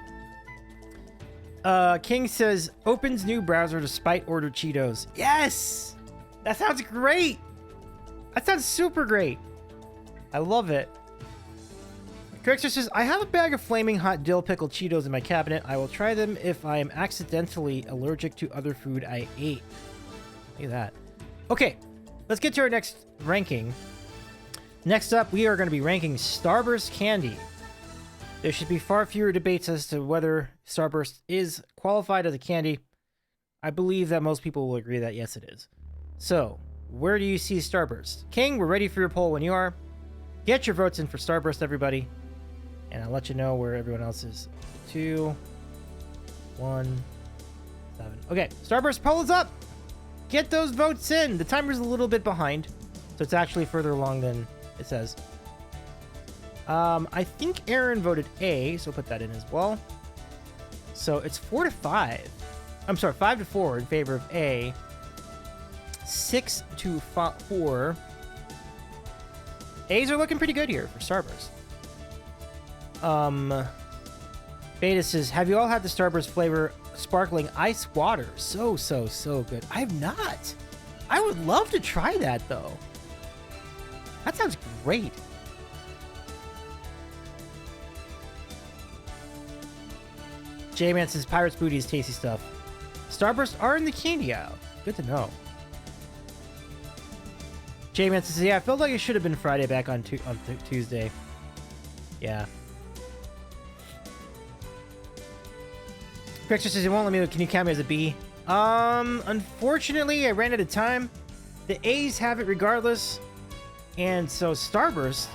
King says, opens new browser despite ordered Cheetos. Yes! That sounds great! That sounds super great. I love it. Corrector says, I have a bag of flaming hot dill pickle Cheetos in my cabinet. I will try them if I am accidentally allergic to other food I ate. Look at that. Okay, let's get to our next ranking. Next up, we are going to be ranking Starburst candy. There should be far fewer debates as to whether Starburst is qualified as a candy. I believe that most people will agree that yes, it is. So, where do you see Starburst? King, we're ready for your poll when you are. Get your votes in for Starburst, everybody. And I'll let you know where everyone else is. 2, 1, 7. Okay, Starburst poll is up. Get those votes in. The timer's a little bit behind, so it's actually further along than it says. I think Aaron voted A, so we'll put that in as well. So it's 4-5. I'm sorry, 5-4 in favor of A. 6-4. A's are looking pretty good here for Starburst. Beta says, have you all had the Starburst flavor sparkling ice water? So good. I have not. I would love to try that though. That sounds great. J-Man says, Pirate's Booty is tasty stuff. Starburst are in the candy aisle. Good to know. J-Man says, yeah, I felt like it should have been Friday back on Tuesday. Yeah. Victor says, it won't let me, can you count me as a B? Unfortunately, I ran out of time. The A's have it regardless. And so Starburst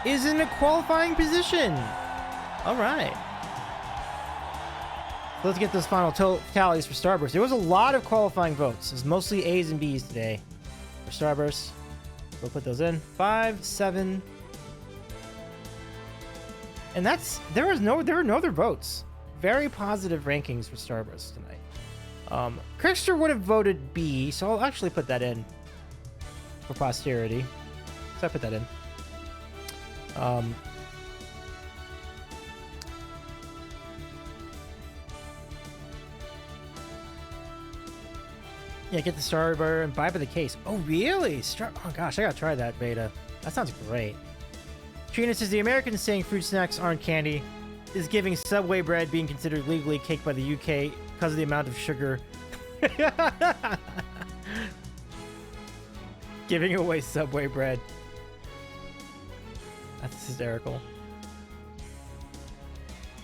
is in a qualifying position. All right. Let's get those final tallies for Starburst. There was a lot of qualifying votes. It was mostly A's and B's today for Starburst. We'll put those in. 5, 7. And there were no other votes. Very positive rankings for Starburst tonight. Crickster would have voted B, so I'll actually put that in for posterity. So I put that in. Yeah, get the Starburst and buy by the case. Oh, really? Oh, gosh, I gotta try that beta. That sounds great. Trina says, the Americans saying fruit snacks aren't candy is giving Subway bread being considered legally cake by the UK because of the amount of sugar. Giving away Subway bread. That's hysterical.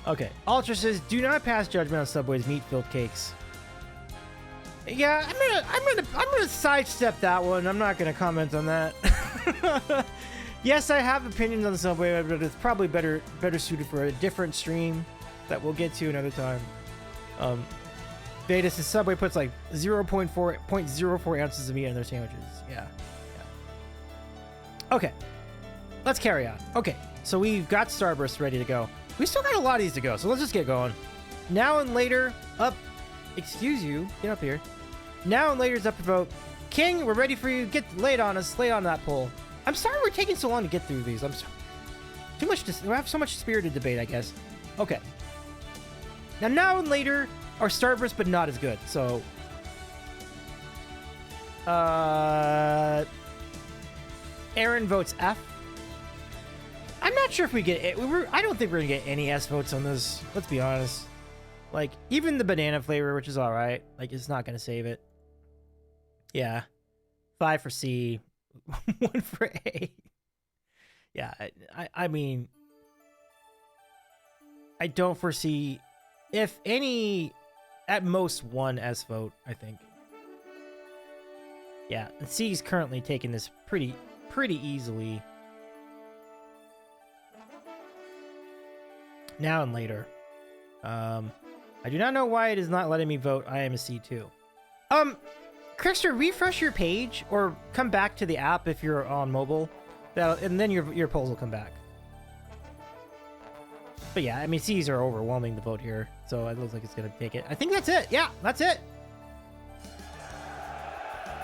Okay. Ultra says, do not pass judgment on Subway's meat-filled cakes. Yeah, I'm gonna sidestep that one. I'm not gonna comment on that. Yes, I have opinions on the Subway, but it's probably better suited for a different stream that we'll get to another time. Vedas' Subway puts like 0.04 ounces of meat in their sandwiches. Yeah. Okay. Let's carry on. Okay. So we've got Starburst ready to go. We still got a lot of these to go, so let's just get going. Now and later, up. Excuse you. Get up here. Now and later is up for vote. King, we're ready for you. Get laid on us. Lay on that pole. I'm sorry we're taking so long to get through these. I'm sorry. Too much. We have so much spirited debate, I guess. Okay. Now and later are Starburst, but not as good. So, Aaron votes F. I'm not sure if we get it. I don't think we're gonna get any S votes on this. Let's be honest. Like, even the banana flavor, which is all right. Like, it's not gonna save it. Yeah, 5 for C, 1 for A. Yeah, I mean, I don't foresee, if any, at most 1 S vote, I think. Yeah, and C's currently taking this pretty easily. Now and later. I do not know why it is not letting me vote I am a C2. Krister, refresh your page or come back to the app if you're on mobile. And then your polls will come back. But yeah, I mean, C's are overwhelming the vote here, so it looks like it's going to take it. I think that's it. Yeah, that's it.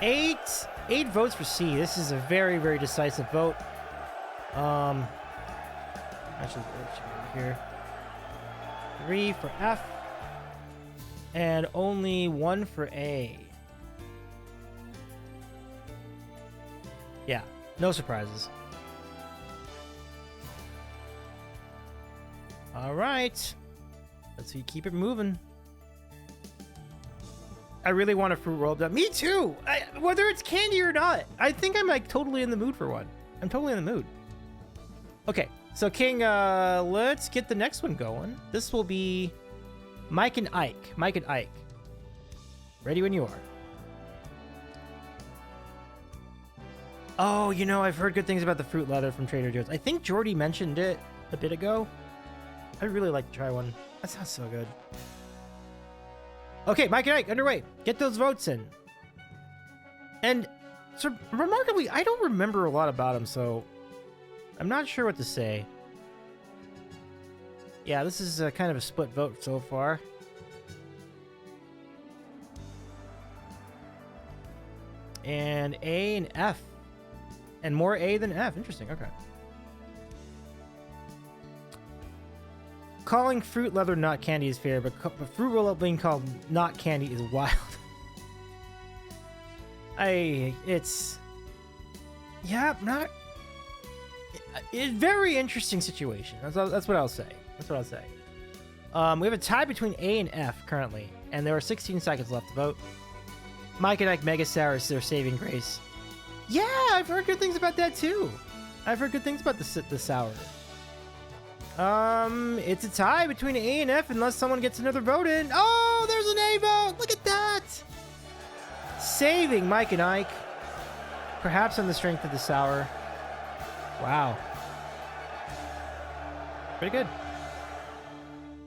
8 votes for C. This is a very, very decisive vote. Actually, over here. 3 for F. And only 1 for A. Yeah, no surprises. All right. Let's keep it moving. I really want a fruit roll up. Me too! Whether it's candy or not. I think I'm like totally in the mood for one. I'm totally in the mood. Okay, so King, let's get the next one going. This will be Mike and Ike. Mike and Ike. Ready when you are. Oh, you know, I've heard good things about the fruit leather from Trader Joe's. I think Jordy mentioned it a bit ago. I'd really like to try one. That sounds so good. Okay, Mike and Ike, underway. Get those votes in. And so, remarkably, I don't remember a lot about him, so I'm not sure what to say. Yeah, this is kind of a split vote so far. And A and F. And more A than F. Interesting, okay. Calling fruit leather not candy is fair, but fruit roll-up being called not candy is wild. Yeah, not... It's very interesting situation. That's what I'll say. That's what I'll say. We have a tie between A and F currently, and there are 16 seconds left to vote. Mike and Ike Mega Sour is their saving grace. Yeah, I've heard good things about that too. I've heard good things about the sour. It's a tie between A and F unless someone gets another vote in. Oh, there's an A vote. Look at that. Saving Mike and Ike. Perhaps on the strength of the sour. Wow. Pretty good.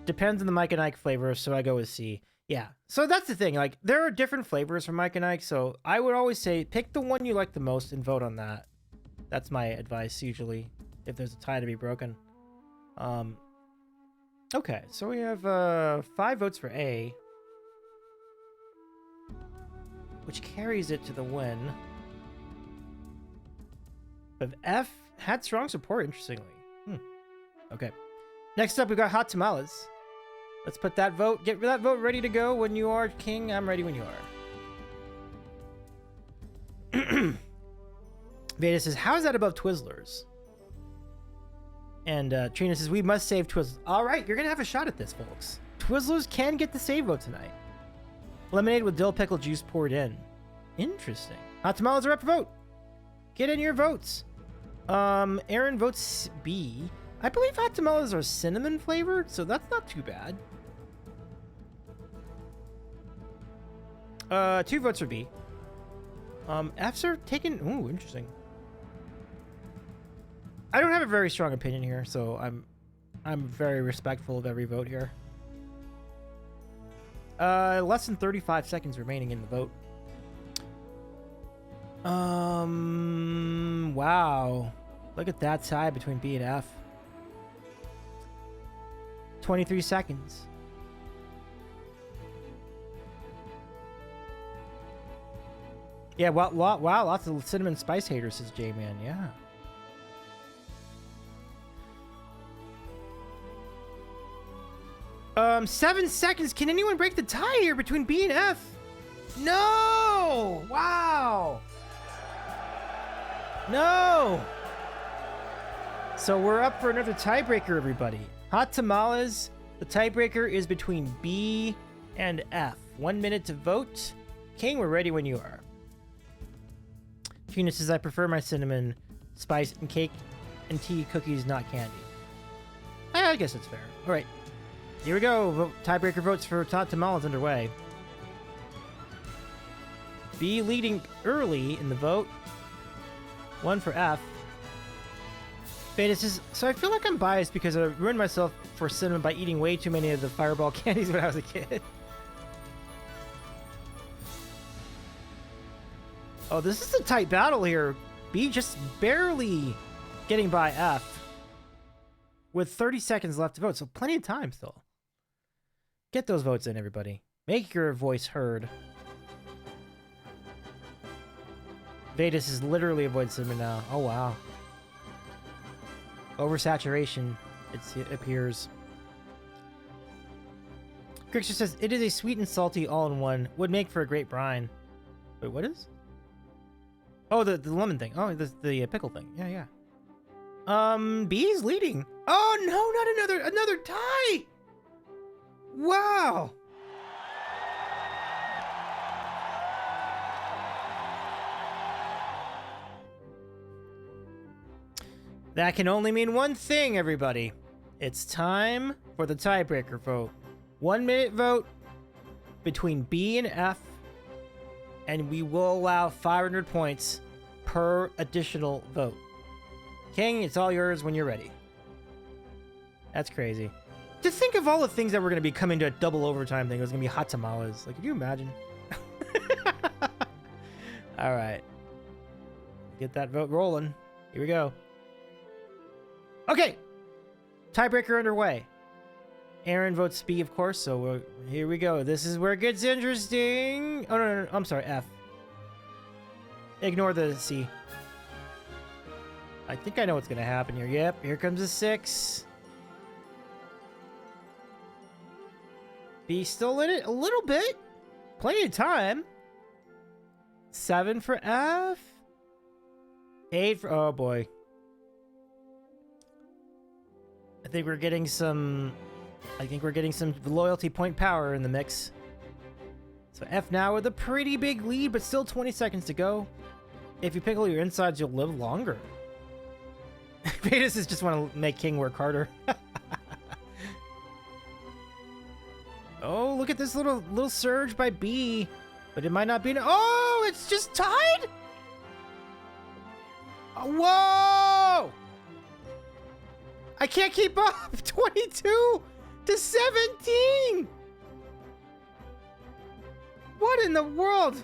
Depends on the Mike and Ike flavor, so I go with C. Yeah. So that's the thing. Like, there are different flavors for Mike and Ike, so I would always say pick the one you like the most and vote on that. That's my advice usually, if there's a tie to be broken. Okay, so we have 5 votes for A, which carries it to the win. But F had strong support, interestingly. Okay. Next up, we got Hot Tamales. Let's put that vote, get that vote ready to go when you are, King. I'm ready when you are. Veda says, how is that above Twizzlers? And Trina says, we must save Twizzlers. All right, you're going to have a shot at this, folks. Twizzlers can get the save vote tonight. Lemonade with dill pickle juice poured in. Interesting. Hot Tamales are up for vote. Get in your votes. Aaron votes B. I believe Hot Tamales are cinnamon flavored, so that's not too bad. 2 votes for B. F's are taken. Ooh, interesting. I don't have a very strong opinion here, so I'm very respectful of every vote here. Less than 35 seconds remaining in the vote. Wow. Look at that tie between B and F. 23 seconds. Yeah, wow, lots of cinnamon spice haters, says J-Man, yeah. Um, 7 seconds. Can anyone break the tie here between B and F? No! Wow! No! So we're up for another tiebreaker, everybody. Hot tamales. The tiebreaker is between B and F. 1 minute to vote. King, we're ready when you are. Tina says, I prefer my cinnamon spice and cake and tea cookies, not candy. I guess that's fair. All right. Here we go. Tiebreaker votes for hot tamales underway. B leading early in the vote. 1 for F. Beta says, so I feel like I'm biased because I ruined myself for cinnamon by eating way too many of the Fireball candies when I was a kid. Oh, this is a tight battle here. B just barely getting by F. With 30 seconds left to vote, so plenty of time still. Get those votes in, everybody. Make your voice heard. Vedas is literally avoid cinnamon now. Oh, wow. Oversaturation, it appears. Crickster says, it is a sweet and salty all-in-one. Would make for a great brine. Wait, what is? Oh, the lemon thing. Oh, the pickle thing. Yeah, yeah. B's leading. Oh, no, not another tie! Wow! That can only mean one thing, everybody. It's time for the tiebreaker vote. 1 minute vote between B and F, and we will allow 500 points per additional vote. King, it's all yours when you're ready. That's crazy. To think of all the things that were going to be coming to a double overtime thing. It was going to be hot tamales. Like, could you imagine? All right. Get that vote rolling. Here we go. Okay. Tiebreaker underway. Aaron votes B, of course, so here we go. This is where it gets interesting. Oh, no. I'm sorry, F. Ignore the C. I think I know what's going to happen here. Yep, here comes a 6. B still in it a little bit. Plenty of time. 7 for F. 8 for... Oh, boy. I think we're getting some loyalty point power in the mix. So F now with a pretty big lead, but still 20 seconds to go. If you pickle your insides, you'll live longer. Vedas is just want to make King work harder. Oh, look at this little surge by B. But it might not be... Oh, it's just tied? Whoa! I can't keep up. 22 to 17. What in the world?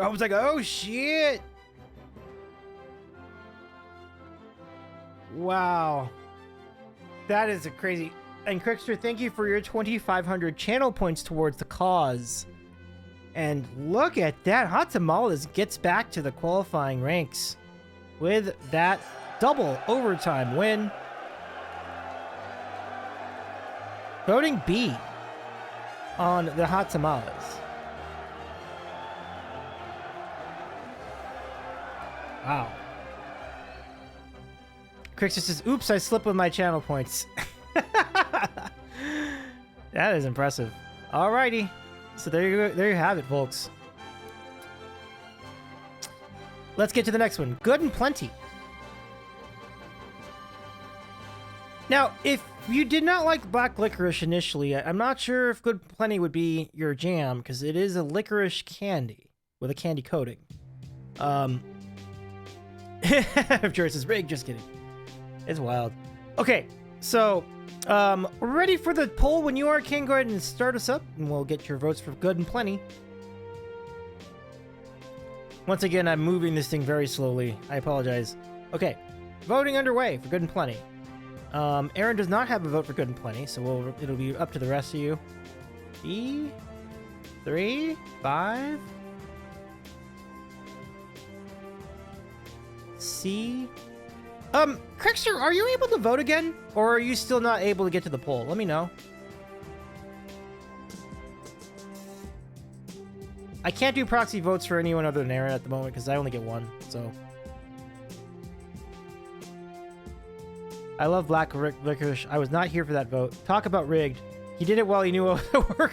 I was like, oh shit. Wow. That is a crazy. And Crickster, thank you for your 2,500 channel points towards the cause. And look at that. Hot Tamales gets back to the qualifying ranks with that double overtime win. Voting B on the Hot Tamales. Wow. Crickster says, oops, I slipped with my channel points. That is impressive. Alrighty. So there you go. There you have it, folks. Let's get to the next one. Good and Plenty. Now, if you did not like black licorice initially, I'm not sure if Good Plenty would be your jam, because it is a licorice candy with a candy coating. If George says rig, just kidding. It's wild. Okay, So, we're ready for the poll. When you are, King, go ahead and start us up, and we'll get your votes for good and plenty. Once again, I'm moving this thing very slowly. I apologize. Okay, voting underway for good and plenty. Aaron does not have a vote for good and plenty, so it'll be up to the rest of you. B, 3, 5. C. Crickster, are you able to vote again? Or are you still not able to get to the poll? Let me know. I can't do proxy votes for anyone other than Aaron at the moment because I only get one, so. I love Black Licorice. I was not here for that vote. Talk about rigged. He did it while he knew it would work.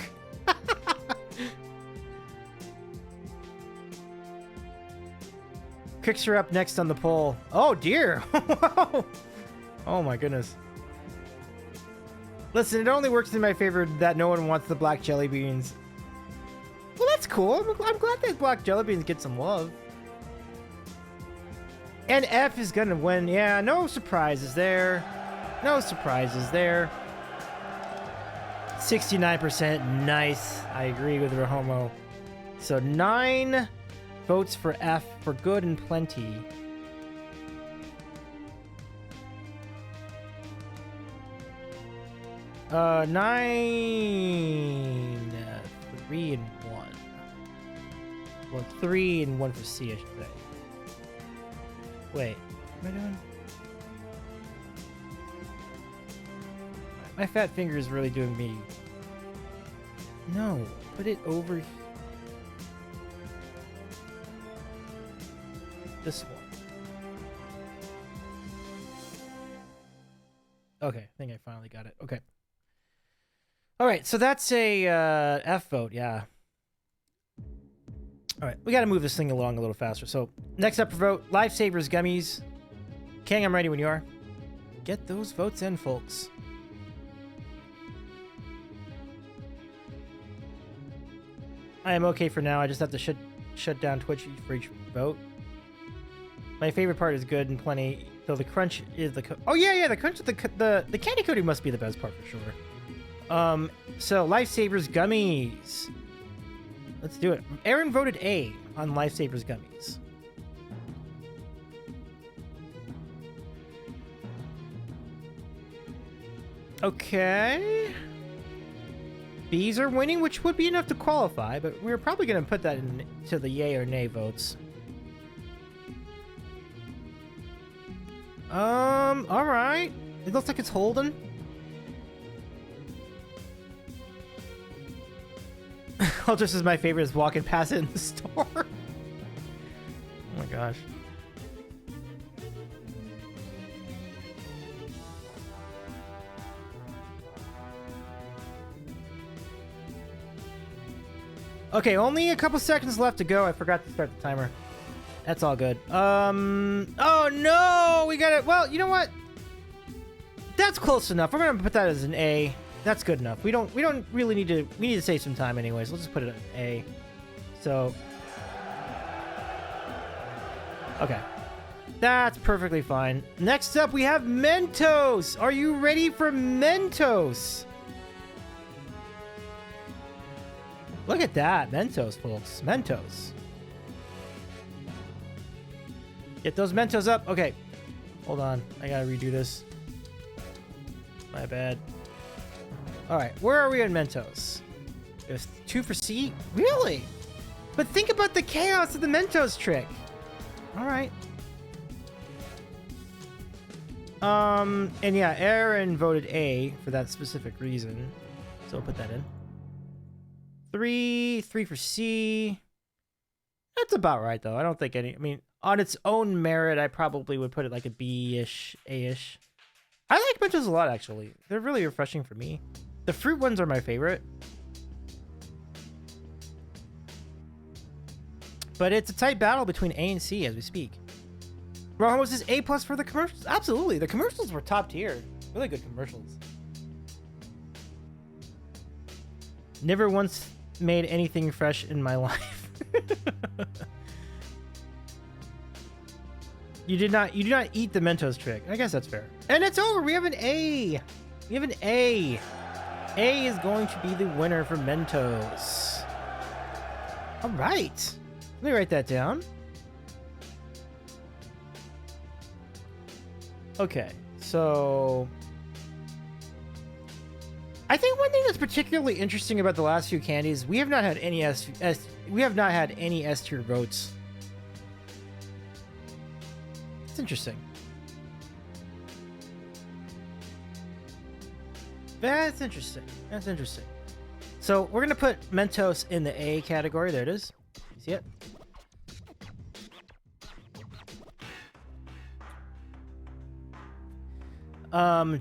Crickster up next on the poll. Oh dear. Oh my goodness. Listen, it only works in my favor that no one wants the black jelly beans. Well, that's cool. I'm glad that black jelly beans get some love. And F is gonna win. Yeah, no surprises there. No surprises there. 69%. Nice. I agree with Rahomo. So 9 votes for F for good and plenty. Uh, 9, 3 and 1. Well, 3 and 1 for C, I should say. Wait, what am I doing? My fat finger is really doing me. No, put it over here. This one. Okay, I think I finally got it. Okay. All right, so that's a F vote, yeah. All right, we got to move this thing along a little faster. So next up for vote, Lifesavers Gummies. King, I'm ready when you are. Get those votes in, folks. I am okay for now. I just have to shut down Twitch for each vote. My favorite part is good and plenty, though the crunch is the... Oh, yeah, the crunch, the candy coating must be the best part for sure. So Lifesavers Gummies. Let's do it. Aaron voted A on Lifesavers Gummies. Okay. B's are winning, which would be enough to qualify, but we're probably going to put that into the yay or nay votes. All right. It looks like it's holding. Oh, just as my favorite is walking past it in the store. Oh my gosh. Okay, only a couple seconds left to go. I forgot to start the timer. That's all good. Oh no, we got it. Well, you know what? That's close enough. We're gonna put that as an A. That's good enough. We don't really need to. We need to save some time, anyways. We'll just put it at A. So, okay, that's perfectly fine. Next up, we have Mentos. Are you ready for Mentos? Look at that, Mentos, folks. Mentos. Get those Mentos up. Okay, hold on. I gotta redo this. My bad. All right, where are we on Mentos? There's 2 for C? Really? But think about the chaos of the Mentos trick. All right. And yeah, Aaron voted A for that specific reason. So we'll put that in. 3 for C. That's about right, though. I don't think any... I mean, on its own merit, I probably would put it like a B-ish, A-ish. I like Mentos a lot, actually. They're really refreshing for me. The fruit ones are my favorite. But it's a tight battle between A and C as we speak. Rohan, was this A+ for the commercials? Absolutely. The commercials were top tier. Really good commercials. Never once made anything fresh in my life. You did not eat the Mentos trick. I guess that's fair. And it's over. We have an A. We have an A. A is going to be the winner for Mentos. All right. Let me write that down. Okay, so I think one thing that's particularly interesting about the last few candies, we have not had any S tier votes. It's interesting. That's interesting. That's interesting. So we're gonna put Mentos in the A category. There it is. You see it?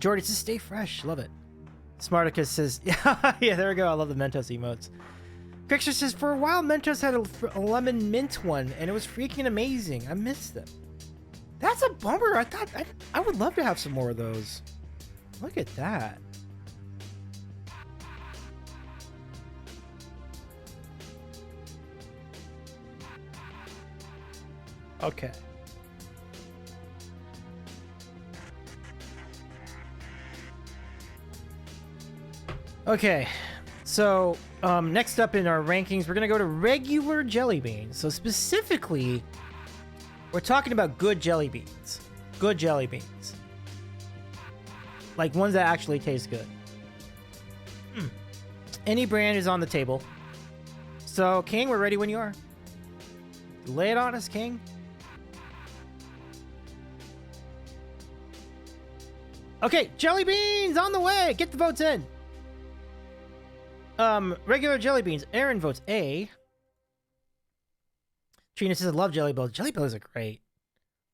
Jordy says stay fresh. Love it. Smarticus says, yeah, there we go. I love the Mentos emotes. Picture says, for a while, Mentos had a lemon mint one, and it was freaking amazing. I missed them. That's a bummer. I thought I would love to have some more of those. Look at that. Okay. Okay, so next up in our rankings, we're gonna go to regular jelly beans. So specifically, we're talking about good jelly beans. Good jelly beans. Like ones that actually taste good. Any brand is on the table. So, King, we're ready when you are. Lay it on us, King. Okay, jelly beans on the way. Get the votes in. Regular jelly beans. Aaron votes A. Trina says, I love jelly bellies. Jelly bellies are great.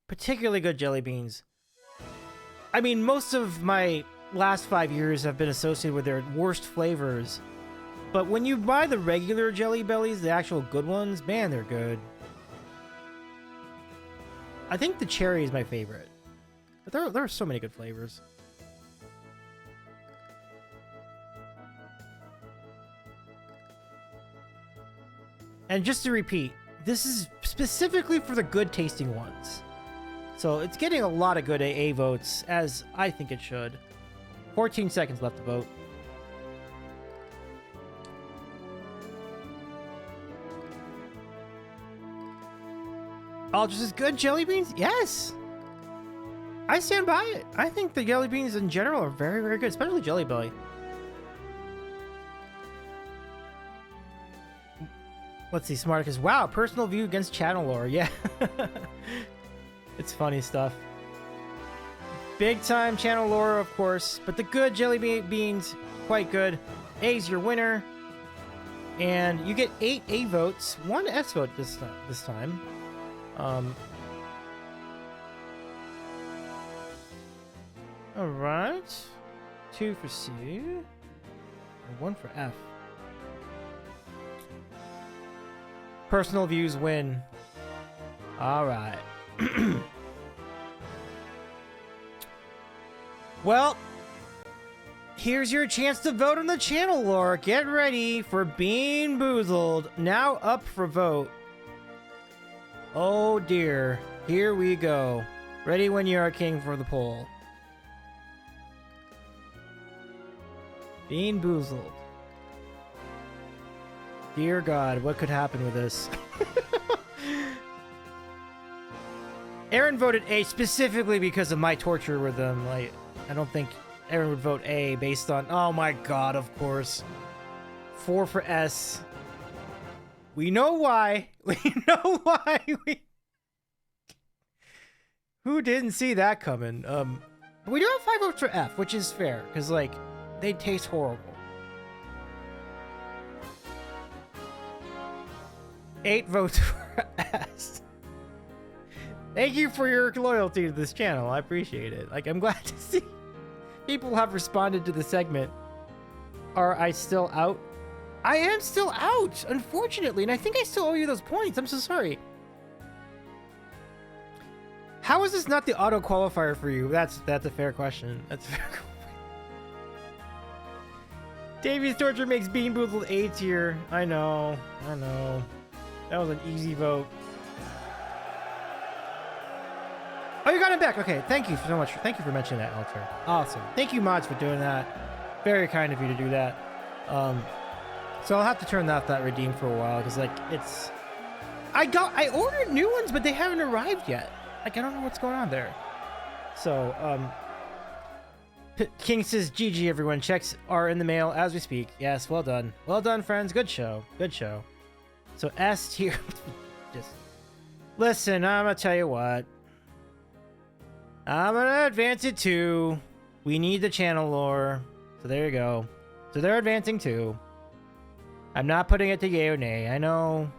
Particularly good jelly beans. I mean, most of my last 5 years have been associated with their worst flavors. But when you buy the regular jelly bellies, the actual good ones, man, they're good. I think the cherry is my favorite. But there are so many good flavors. And just to repeat, this is specifically for the good tasting ones. So it's getting a lot of good AA votes, as I think it should. 14 seconds left to vote. Aldrich says, good jelly beans? Yes! I stand by it. I think the jelly beans in general are very, very good, especially Jelly Belly. Let's see, Smarticus. Wow, personal view against channel lore. Yeah. It's funny stuff. Big time channel lore, of course, but the good jelly beans, quite good. A's your winner. And you get 8 A votes, 1 S vote this time. All right. 2 for C. And 1 for F. Personal views win. All right. Well, here's your chance to vote on the channel lore. Get ready for Bean Boozled. Now up for vote. Oh dear. Here we go. Ready when you are, King, for the poll. Bean Boozled. Dear God, what could happen with this? Aaron voted A specifically because of my torture with them. Like, I don't think Aaron would vote A based on... Oh my God, of course. 4 for S. We know why. We know why. Who didn't see that coming? We do have 5 votes for F, which is fair, because, like, they taste horrible. 8 votes for S. Thank you for your loyalty to this channel. I appreciate it. Like, I'm glad to see people have responded to the segment. Are I still out? I am still out, unfortunately, and I think I still owe you those points. I'm so sorry. How is this not the auto qualifier for you? That's a fair question. That's a fair question. Davies Torture makes Bean Boozled A tier. I know. That was an easy vote. Oh, you got him back. Okay, thank you so much. Thank you for mentioning that, Alter. Awesome. Thank you, mods, for doing that. Very kind of you to do that. So I'll have to turn off that redeem for a while because like it's. I ordered new ones, but they haven't arrived yet. Like I don't know what's going on there. So King says, GG, everyone. Checks are in the mail as we speak. Yes, well done. Well done, friends. Good show. Good show. So S tier. Just listen, I'm going to tell you what. I'm going to advance it too. We need the channel lore. So there you go. So they're advancing too. I'm not putting it to yay or nay. I know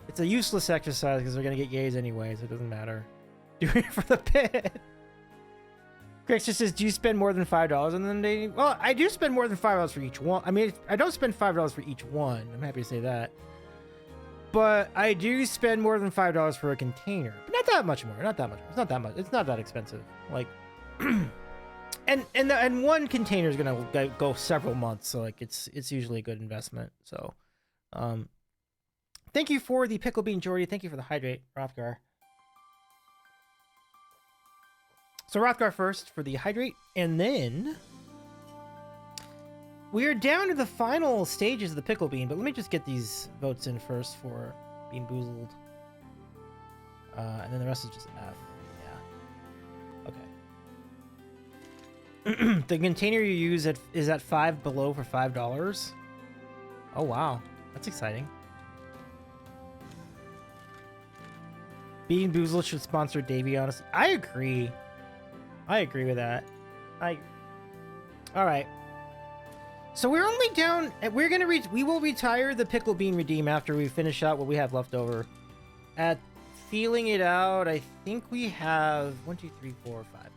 it's a useless exercise because they're going to get yays anyway, so it doesn't matter. Doing it for the pit. Greg just says, do you spend more than $5 on them dating? Well, I do spend more than $5 for each one. I mean, I don't spend $5 for each one. I'm happy to say that. But I do spend more than $5 for a container. But not that much more. Not that much. It's not that much. It's not that expensive. Like, and one container is gonna go several months. So like, it's usually a good investment. So, thank you for the pickle bean, Jordy. Thank you for the hydrate, Rothgar. So Rothgar first for the hydrate, and then we are down to the final stages of the pickle bean. But let me just get these votes in first for Bean Boozled, and then the rest is just F. Yeah. Okay. The container you use is at $5 below for $5. Oh wow, that's exciting. Bean Boozled should sponsor Davey. Honestly, I agree. I agree with that. All right. So we're only down. We're gonna we will retire the pickle bean redeem after we finish out what we have left over. At feeling it out, I think we have 1, 2, 3, 4, 5.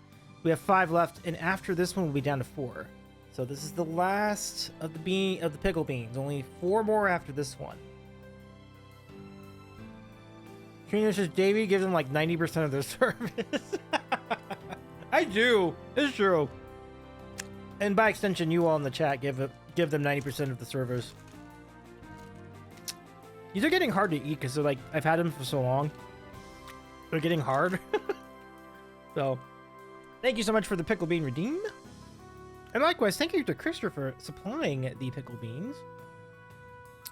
We have 5 left, and after this one, we'll be down to 4. So this is the last of the pickle beans. Only 4 more after this one. Trina says Davey gives them like 90% of their service. I do. It's true. And by extension, you all in the chat give them 90% of the servers. These are getting hard to eat because they're like, I've had them for so long. They're getting hard. So, thank you so much for the pickle bean redeem. And likewise, thank you to Christopher for supplying the pickle beans.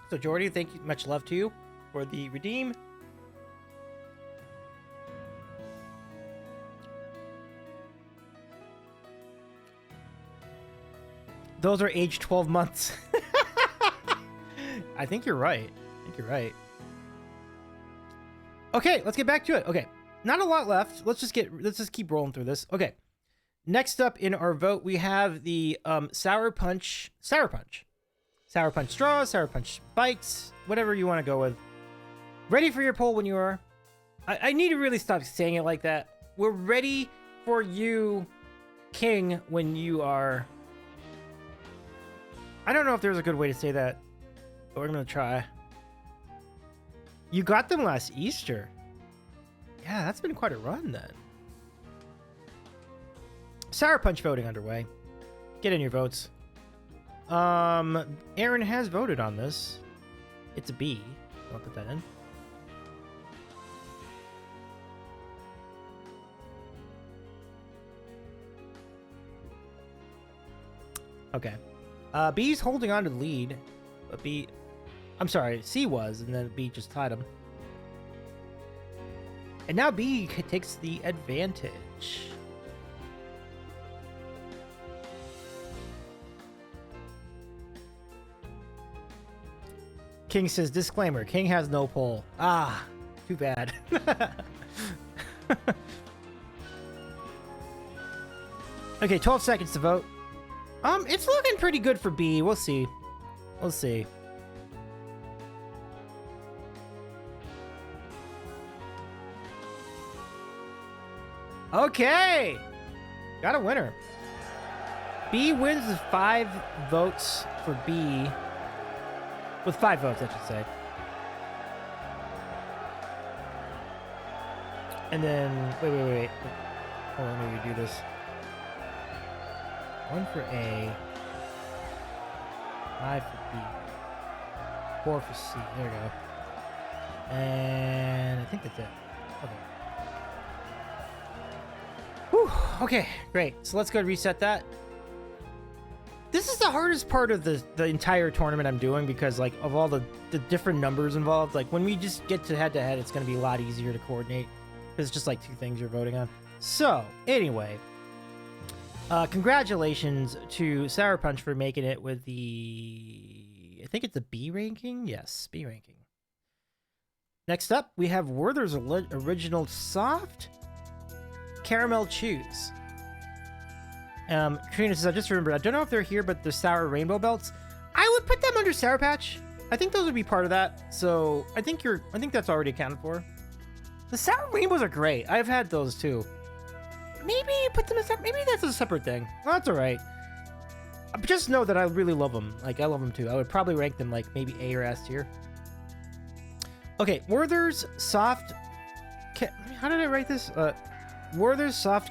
So, Jordy, thank you. Much love to you for the redeem. Those are aged 12 months. I think you're right. Okay, let's get back to it. Okay, not a lot left. Let's just keep rolling through this. Okay, next up in our vote, we have the sour punch straws, sour punch spikes, whatever you want to go with. Ready for your poll when you are. I need to really stop saying it like that. We're ready for you, King, when you are. I don't know if there's a good way to say that, but we're gonna try. You got them last Easter. Yeah, that's been quite a run then. Sour Punch voting underway. Get in your votes. Aaron has voted on this. It's a B. I'll put that in. Okay. B's holding on to the lead, but C was, and then B just tied him. And now B takes the advantage. King says, disclaimer, King has no poll. Ah, too bad. Okay, 12 seconds to vote. It's looking pretty good for B. We'll see. Okay! Got a winner. B wins with 5 votes for B. With 5 votes, I should say. And then, wait. Hold on, let me redo this. 1 for A, 5 for B, 4 for C. There we go. And I think that's it. Okay. Whew, okay, great. So let's go and reset that. This is the hardest part of the entire tournament I'm doing because, like, of all the different numbers involved. Like, when we just get to head-to-head, it's going to be a lot easier to coordinate. Because it's just, like, 2 things you're voting on. So, anyway. Congratulations to Sour Punch for making it with the... I think it's a B ranking? Yes, B ranking. Next up, we have Werther's Original Soft Caramel Chews. Karina says, I just remembered, I don't know if they're here, but the Sour Rainbow Belts. I would put them under Sour Patch. I think those would be part of that. So I think that's already accounted for. The Sour Rainbows are great. I've had those too. Maybe put them as maybe that's a separate thing. Well, that's all right. Just know that I really love them. Like, I love them too. I would probably rank them like maybe A or S tier. Okay, Werther's Soft... How did I write this? Werther's Soft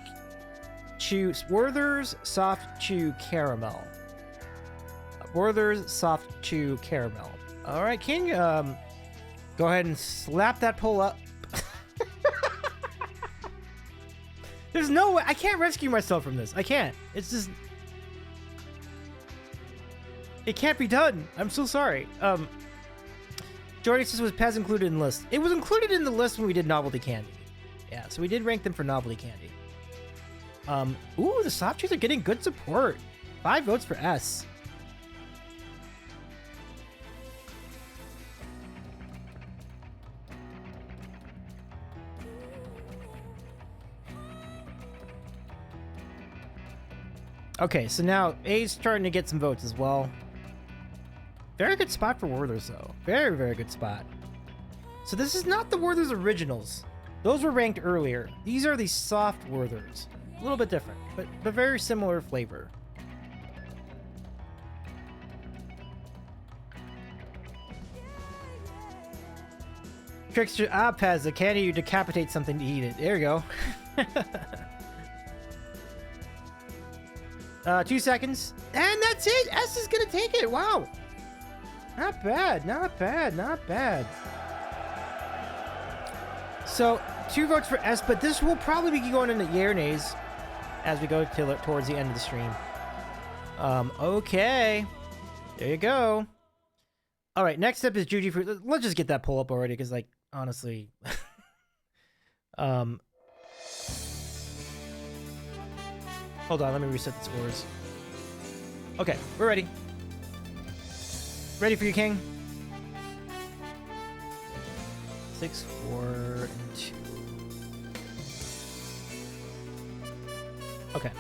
Chew Caramel. Werther's Soft Chew Caramel. All right, King. Go ahead and slap that poll up. There's no way. I can't rescue myself from this. I can't. It's just... It can't be done. I'm so sorry. Jordy says, was Pez included in the list? It was included in the list when we did Novelty Candy. Yeah, so we did rank them for Novelty Candy. Ooh, the soft chews are getting good support. 5 votes for S. Okay, so now A's starting to get some votes as well. Very good spot for Werther's, though. Very, very good spot. So this is not the Werther's Originals. Those were ranked earlier. These are the soft Werther's. A little bit different, but very similar flavor. Trickster, Pez, the candy, you decapitate something to eat it. There you go. 2 seconds. And that's it. S is going to take it. Wow. Not bad. Not bad. Not bad. So, 2 votes for S, but this will probably be going into yay or nays as we go towards the end of the stream. Okay. There you go. All right, next up is Juji Fruit. Let's just get that pull up already, because, like, honestly... Hold on, let me reset the scores. Okay, we're ready. Ready for you, King? 6, 4, and 2. Okay.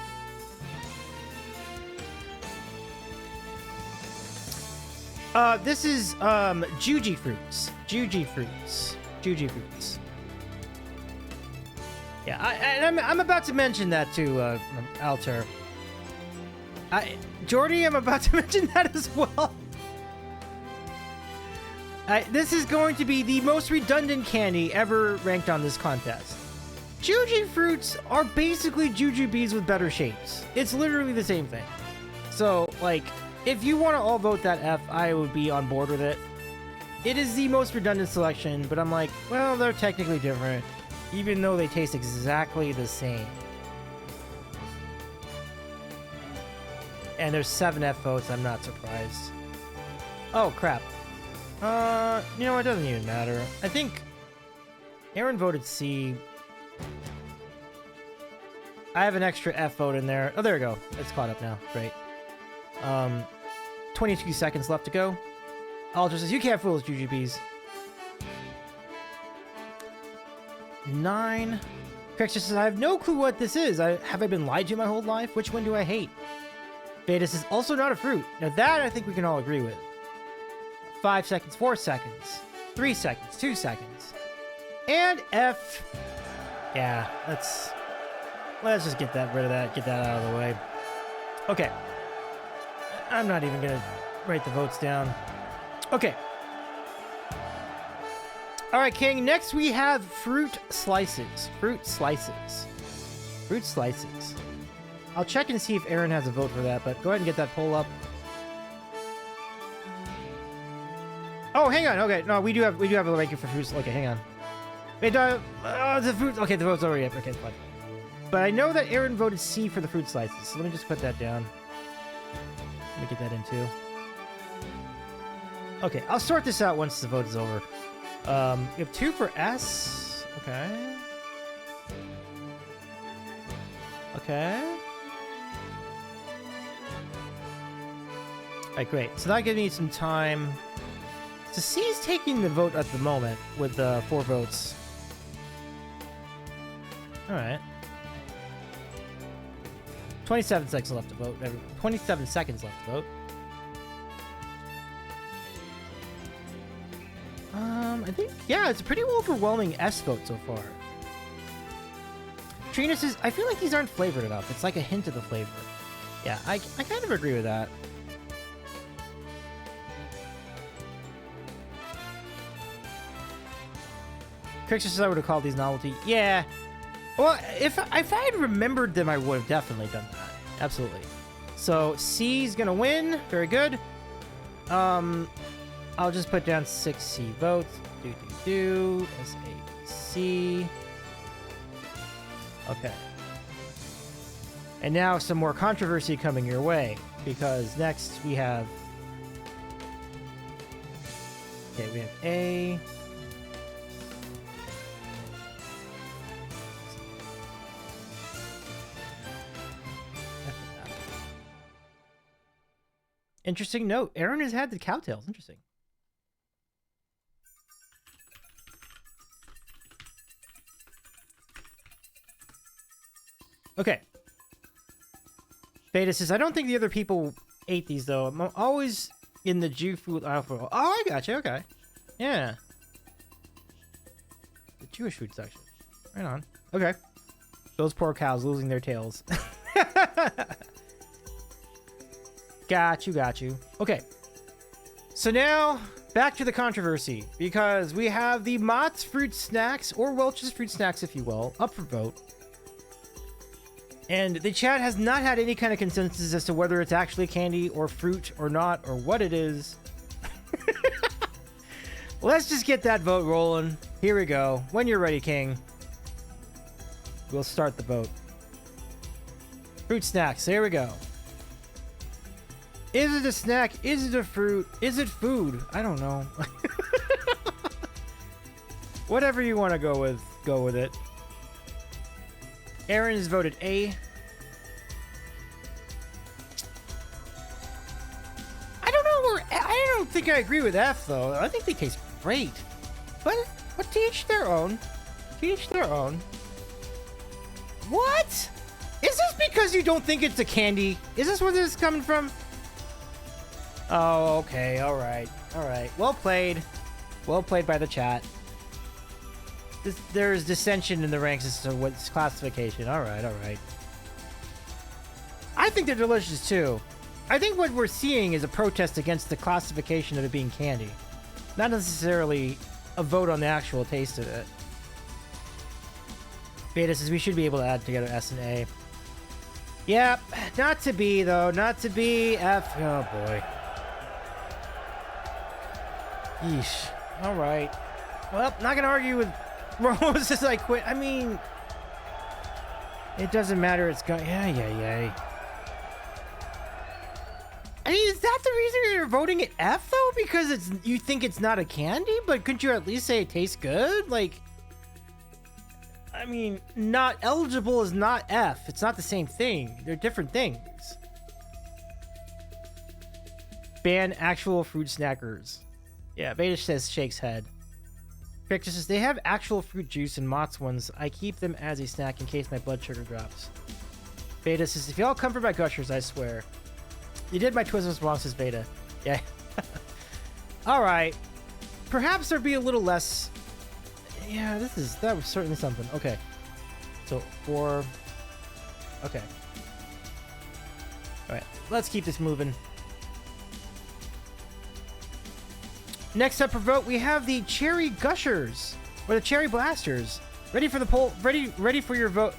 This is Juji Fruits. Juji Fruits. Juji Fruits. Yeah, I'm about to mention that to Alter. Jordy, I'm about to mention that as well. This is going to be the most redundant candy ever ranked on this contest. Juji Fruits are basically Jujubes with better shapes. It's literally the same thing. So, like, if you want to all vote that F, I would be on board with it. It is the most redundant selection, but I'm like, well, they're technically different, even though they taste exactly the same. And there's 7 F votes, I'm not surprised. Oh, crap. You know, it doesn't even matter. I think Aaron voted C. I have an extra F vote in there. Oh, there we go. It's caught up now. Great. 22 seconds left to go. Alter says, you can't fool us, Jujubes. 9. Crexter says, I have no clue what this is. Have I been lied to my whole life? Which one do I hate? Beta says, also not a fruit. Now that I think we can all agree with. 5 seconds, 4 seconds, 3 seconds, 2 seconds. And F. Yeah, let's just get that rid of that, get that out of the way. Okay. I'm not even gonna write the votes down. Okay. All right, King. Next we have fruit slices. Fruit slices. Fruit slices. I'll check and see if Aaron has a vote for that, but go ahead and get that poll up. Oh, hang on. Okay, no, we do have a ranking for fruits. Okay, hang on. Wait, the fruit. Okay, the vote's already up. Okay, it's fine. But I know that Aaron voted C for the fruit slices, so let me just put that down. Let me get that in too. Okay, I'll sort this out once the vote is over. We have 2 for S. Okay. Okay. Alright, great. So that gives me some time. So C is taking the vote at the moment with 4 votes. Alright. 27 seconds left to vote. 27 seconds left to vote. I think, yeah, it's a pretty overwhelming S vote so far. Trina says, I feel like these aren't flavored enough. It's like a hint of the flavor. Yeah, I kind of agree with that. Crick says I would have called these novelty. Yeah. Well, if I had remembered them, I would have definitely done that. Absolutely. So C's gonna win. Very good. I'll just put down 6 C votes. S-A-C. Okay. And now some more controversy coming your way, because next we have... Okay, we have A... Interesting note. Aaron has had the cowtails. Interesting. Okay. Beta says, I don't think the other people ate these, though. I'm always in the Jew food aisle for... Oh, I got you. Okay. Yeah. The Jewish food section. Right on. Okay. Those poor cows losing their tails. Got you. Okay. So now, back to the controversy. Because we have the Mott's Fruit Snacks, or Welch's Fruit Snacks, if you will, up for vote. And the chat has not had any kind of consensus as to whether it's actually candy or fruit or not, or what it is. Let's just get that vote rolling. Here we go. When you're ready, King. We'll start the vote. Fruit Snacks. Here we go. Is it a snack? Is it a fruit? Is it food? I don't know. Whatever you want to go with it. Aaron has voted A. I don't think I agree with F, though. I think they taste great. But to each their own. To each their own. What? Is this because you don't think it's a candy? Is this where this is coming from? Oh, okay. All right. Well played. Well played by the chat. There's dissension in the ranks as to what's classification. All right. I think they're delicious, too. I think what we're seeing is a protest against the classification of it being candy. Not necessarily a vote on the actual taste of it. Beta says we should be able to add together S and A. Yep. Not to be, though. Not to be. F. Oh, boy. Yeesh. All right. Well, not going to argue with Rose as I quit. I mean, it doesn't matter. It's going. Yeah. I mean, is that the reason you're voting it F, though? Because you think it's not a candy? But couldn't you at least say it tastes good? Like, I mean, not eligible is not F. It's not the same thing. They're different things. Ban actual fruit snackers. Yeah, Beta says shakes head. Victor says they have actual fruit juice in Mott's ones. I keep them as a snack in case my blood sugar drops. Beta says, if y'all come for my gushers, I swear. You did my Twizzlers wrong, says Beta. Yeah. Alright. Perhaps there'd be a little less... Yeah, that was certainly something. Okay. So, 4... Okay. Alright, let's keep this moving. Next up for vote, we have the Cherry Gushers, or the Cherry Blasters. Ready for the poll, ready for your vote.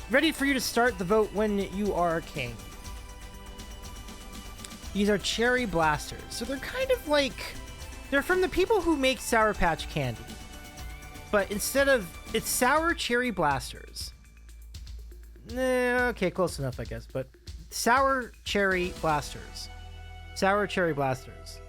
Ready for you to start the vote when you are king. These are Cherry Blasters. So they're kind of like, they're from the people who make Sour Patch Candy. But instead of, it's Sour Cherry Blasters. Okay, close enough, I guess. But sour cherry blasters. Sour cherry blasters.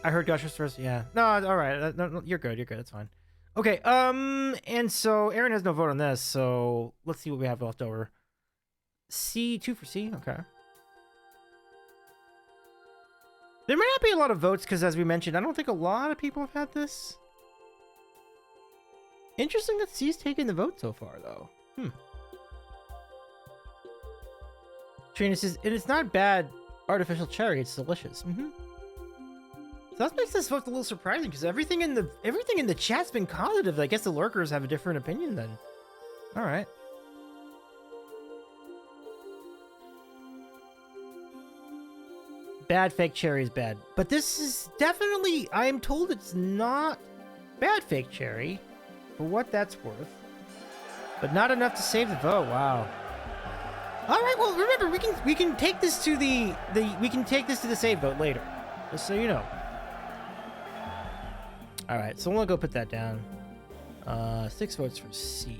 I heard gushers first. Yeah. No, all right. No, you're good. You're good. That's fine. Okay. And so Aaron has no vote on this. So let's see what we have left over. C2 for C. Okay. There may not be a lot of votes because, as we mentioned, I don't think a lot of people have had this. Interesting that C's taken the vote so far, though. Trina says, and it's not bad artificial cherry. It's delicious. So that makes this vote a little surprising because everything in the chat's been positive. I guess the lurkers have a different opinion then. All right. Bad fake cherry is bad, but this is definitely. I am told it's not bad fake cherry, for what that's worth, but not enough to save the vote. Wow. All right. Well, remember we can take this to the save vote later, just so you know. All right, so I'm gonna go put that down. 6 votes for C.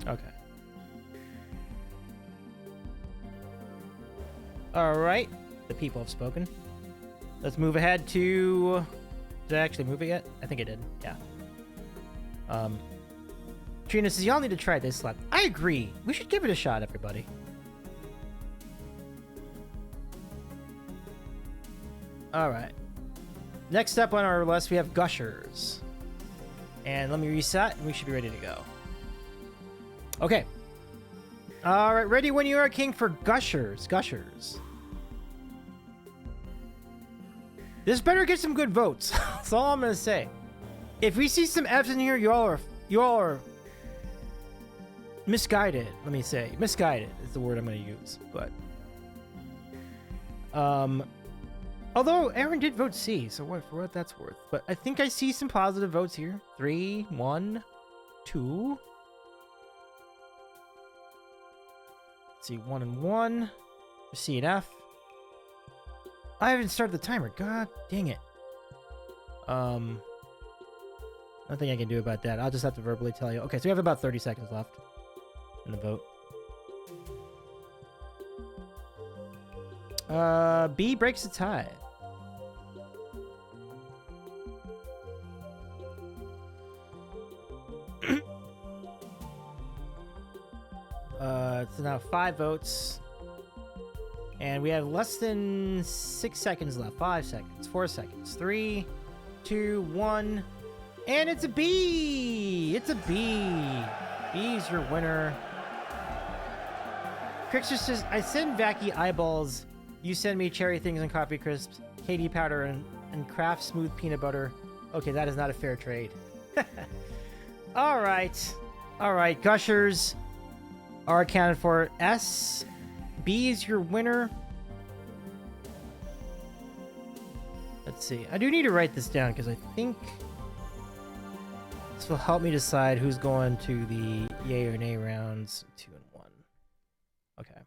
Okay. All right, the people have spoken. Let's move ahead to. Did I actually move it yet? I think I did. Yeah. Trina says y'all need to try this slap. I agree. We should give it a shot, everybody. All right. Next up on our list, we have gushers. And let me reset, and we should be ready to go. Okay. All right, ready when you are, King, for gushers. Gushers. This better get some good votes. That's all I'm gonna say. If we see some Fs in here, you all are misguided. Let me say misguided is the word I'm gonna use. But although Aaron did vote C, so for what that's worth. But I think I see some positive votes here. 3, 1, 2. Let's see, 1 and 1. C and F. I haven't started the timer. God dang it. Nothing I can do about that. I'll just have to verbally tell you. Okay, so we have about 30 seconds left in the vote. B breaks the tie. It's now 5 votes. And we have less than 6 seconds left. 5 seconds. 4 seconds. 3, 2, 1. And it's a B! It's a B! B's your winner. Crixer says, I send Vacky eyeballs. You send me cherry things and coffee crisps, KD powder, and Kraft smooth peanut butter. Okay, that is not a fair trade. All right. All right, gushers are accounted for. S. B is your winner. Let's see. I do need to write this down because I think this will help me decide who's going to the yay or nay rounds 2 and 1. Okay.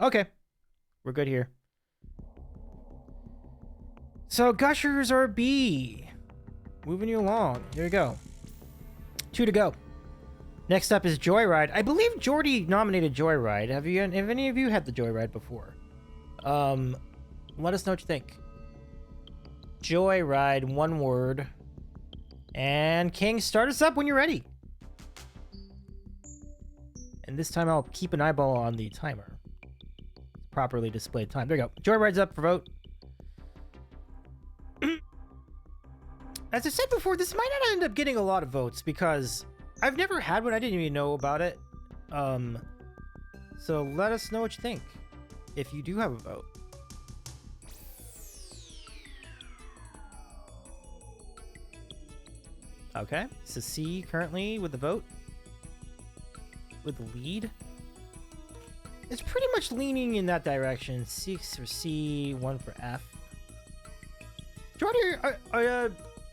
Okay. We're good here. So gushers are B. Moving you along. Here we go. 2 to go. Next up is Joyride. I believe Jordy nominated Joyride. Have any of you had the Joyride before? Let us know what you think. Joyride, 1 word. And King, start us up when you're ready. And this time I'll keep an eyeball on the timer. Properly displayed time. There you go. Joyride's up for vote. As I said before, this might not end up getting a lot of votes because I've never had one. I didn't even know about it. So let us know what you think if you do have a vote. Okay, so C currently with the vote. With the lead. It's pretty much leaning in that direction. 6 for C, 1 for F. Jordy,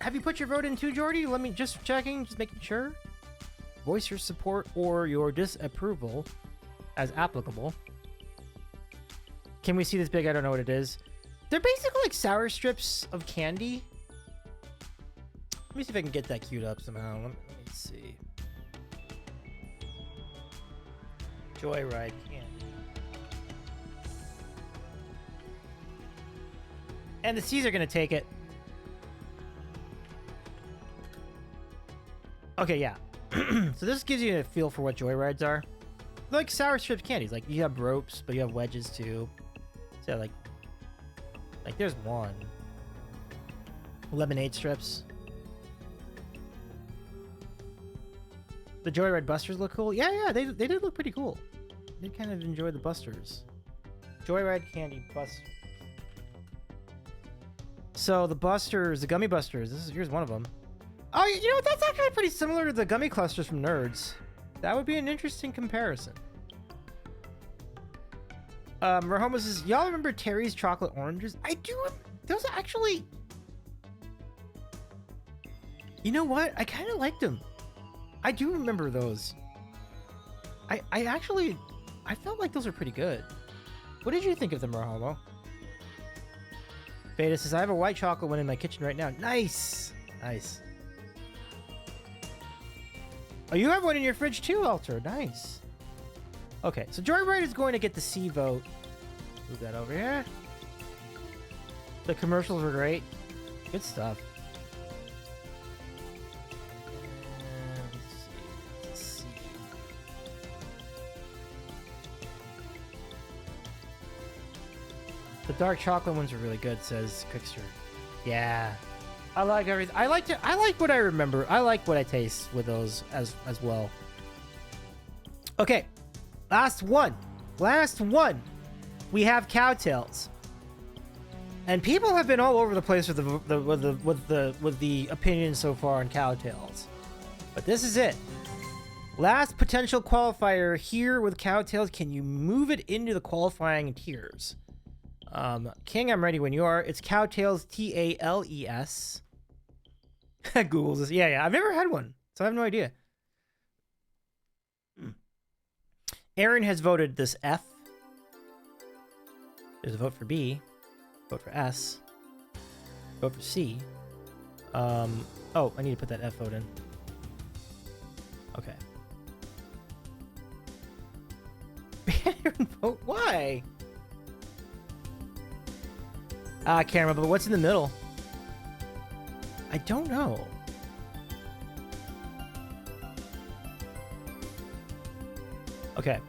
have you put your vote in too, Jordy? Let me just checking, just making sure. Voice your support or your disapproval as applicable. Can we see this big? I don't know what it is. They're basically like sour strips of candy. me see if I can get that queued up somehow. Let me see. Joyride candy. And the C's are gonna take it. Okay, yeah. So this gives you a feel for what joyrides are. They're like sour strip candies. Like you have ropes, but you have wedges too. So like there's one. Lemonade strips. The Joyride Busters look cool. Yeah, they did look pretty cool. I did kind of enjoy the Busters. Joyride Candy Busters. So the Busters, the Gummy Busters. Here's one of them. Oh, you know what? That's actually pretty similar to the Gummy Clusters from Nerds. That would be an interesting comparison. Rahoma says, y'all remember Terry's chocolate oranges? I do. Those are actually... You know what? I kind of liked them. I do remember those. I felt like those were pretty good. What did you think of them, Rahoma? Beta says, I have a white chocolate one in my kitchen right now. Nice. Nice. Oh, you have one in your fridge too, Alter. Nice. Okay, so Joyride is going to get the C vote. Move that over here. The commercials were great. Good stuff. Let's see. The dark chocolate ones are really good, says Quickster. Yeah. I like everything. I like what I remember. I like what I taste with those as well. Okay. Last one. We have Cowtails. And people have been all over the place with the opinions so far on Cowtails. But this is it. Last potential qualifier here with Cowtails. Can you move it into the qualifying tiers? King, I'm ready when you are. It's Cowtails, Tales. Google's this. Yeah. I've never had one, so I have no idea. Aaron has voted this F. There's a vote for B. Vote for S. Vote for C. Oh, I need to put that F vote in. Okay. Aaron vote? Why? I can't remember, but what's in the middle? I don't know. Okay.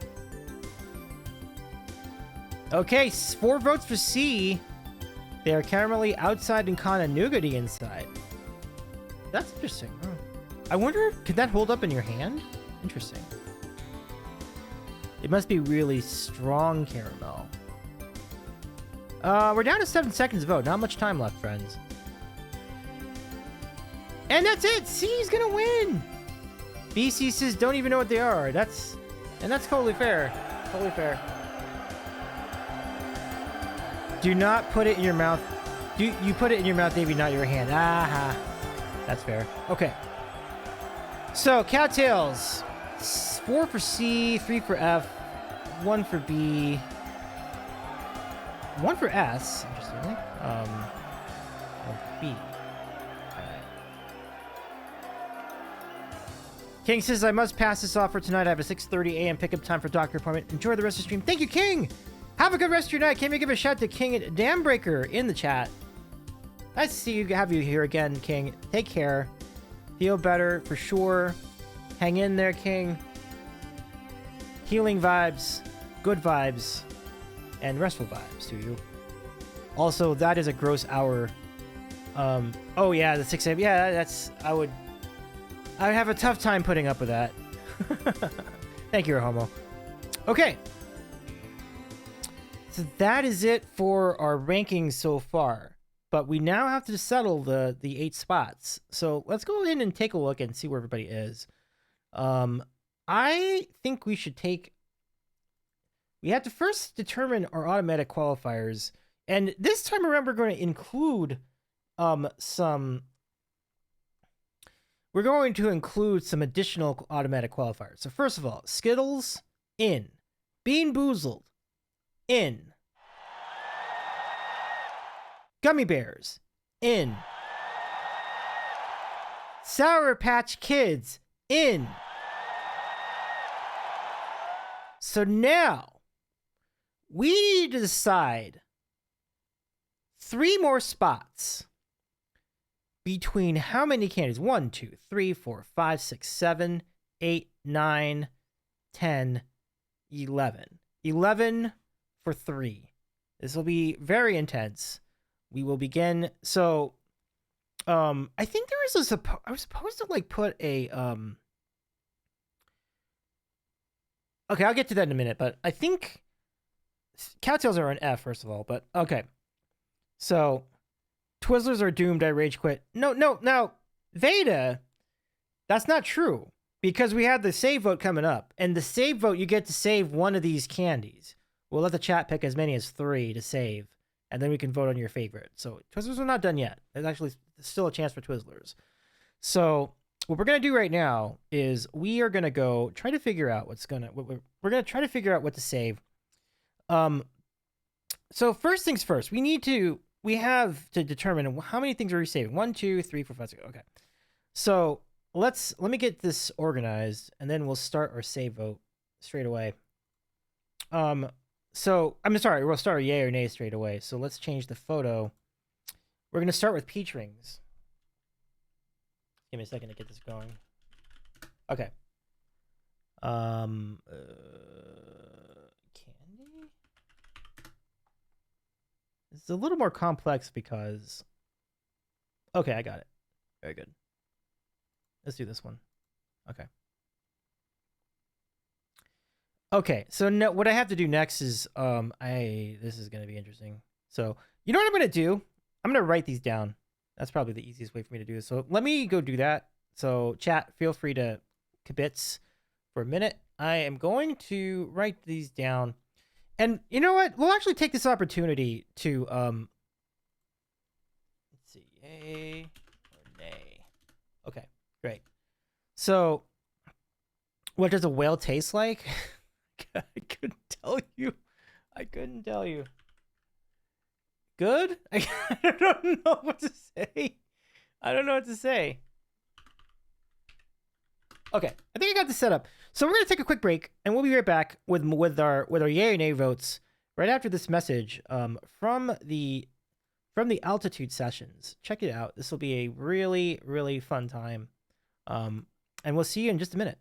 Okay, 4 votes for C. They are caramelly outside and kind of nougaty inside. That's interesting. Oh. I wonder, could that hold up in your hand? Interesting. It must be really strong caramel. We're down to 7 seconds to vote. Not much time left, friends. And that's it. C's gonna win. BC says don't even know what they are. That's totally fair. Totally fair. Do not put it in your mouth. You put it in your mouth, maybe not your hand. Aha. That's fair. Okay. So, Cowtails. 4 for C, 3 for F, 1 for B, 1 for S, interestingly. 1 for B. King says, I must pass this off for tonight. I have a 6:30 a.m. pickup time for doctor appointment. Enjoy the rest of the stream. Thank you, King! Have a good rest of your night. Can we give a shout to King and Dambreaker in the chat? Nice to see you, have you here again, King. Take care. Feel better for sure. Hang in there, King. Healing vibes, good vibes, and restful vibes to you. Also, that is a gross hour. Oh yeah, the 6 a.m. Yeah, that's, I would have a tough time putting up with that. Thank you, Homo. Okay. So that is it for our rankings so far. But we now have to settle the 8 spots. So let's go in and take a look and see where everybody is. I think we should we have to first determine our automatic qualifiers. And this time around, we're going to include some additional automatic qualifiers. So first of all, Skittles, in. Bean Boozled, in. Gummy Bears, in. Sour Patch Kids in. So now we need to decide 3 more spots between how many candies? 1, 2, 3, 4, 5, 6, 7, 8, 9, 10, 11. 11 for 3. This will be very intense. We will begin. So, I think there is I was supposed to like put a Okay, I'll get to that in a minute, but I think Cowtails are an F first of all, but okay. So, Twizzlers are doomed. I rage quit. No. Veda, that's not true because we have the save vote coming up, and the save vote you get to save one of these candies. We'll let the chat pick as many as 3 to save, and then we can vote on your favorite. So Twizzlers are not done yet. There's actually still a chance for Twizzlers. So what we're gonna do right now is we are gonna go try to figure out we're gonna try to figure out what to save. So first things first, we have to determine how many things are we saving. 1, 2, 3, 4, 5, 6. Okay. So let me get this organized, and then we'll start our save vote straight away. So I'm sorry, we'll start a yay or nay straight away. So let's change the photo. We're gonna start with peach rings. Give me a second to get this going. Okay. Candy. It's a little more complex because. Okay, I got it. Very good. Let's do this one. Okay. Okay, so no, what I have to do next is this is gonna be interesting. So you know what I'm gonna do? I'm gonna write these down. That's probably the easiest way for me to do this. So let me go do that. So chat, feel free to kibitz for a minute. I am going to write these down. And you know what? We'll actually take this opportunity to let's see, yay or nay. Okay, great. So what does a whale taste like? I couldn't tell you. Good? I don't know what to say. Okay, I think I got this set up. So we're gonna take a quick break, and we'll be right back with our yay or nay votes right after this message from the altitude sessions. Check it out. This will be a really, really fun time. And we'll see you in just a minute.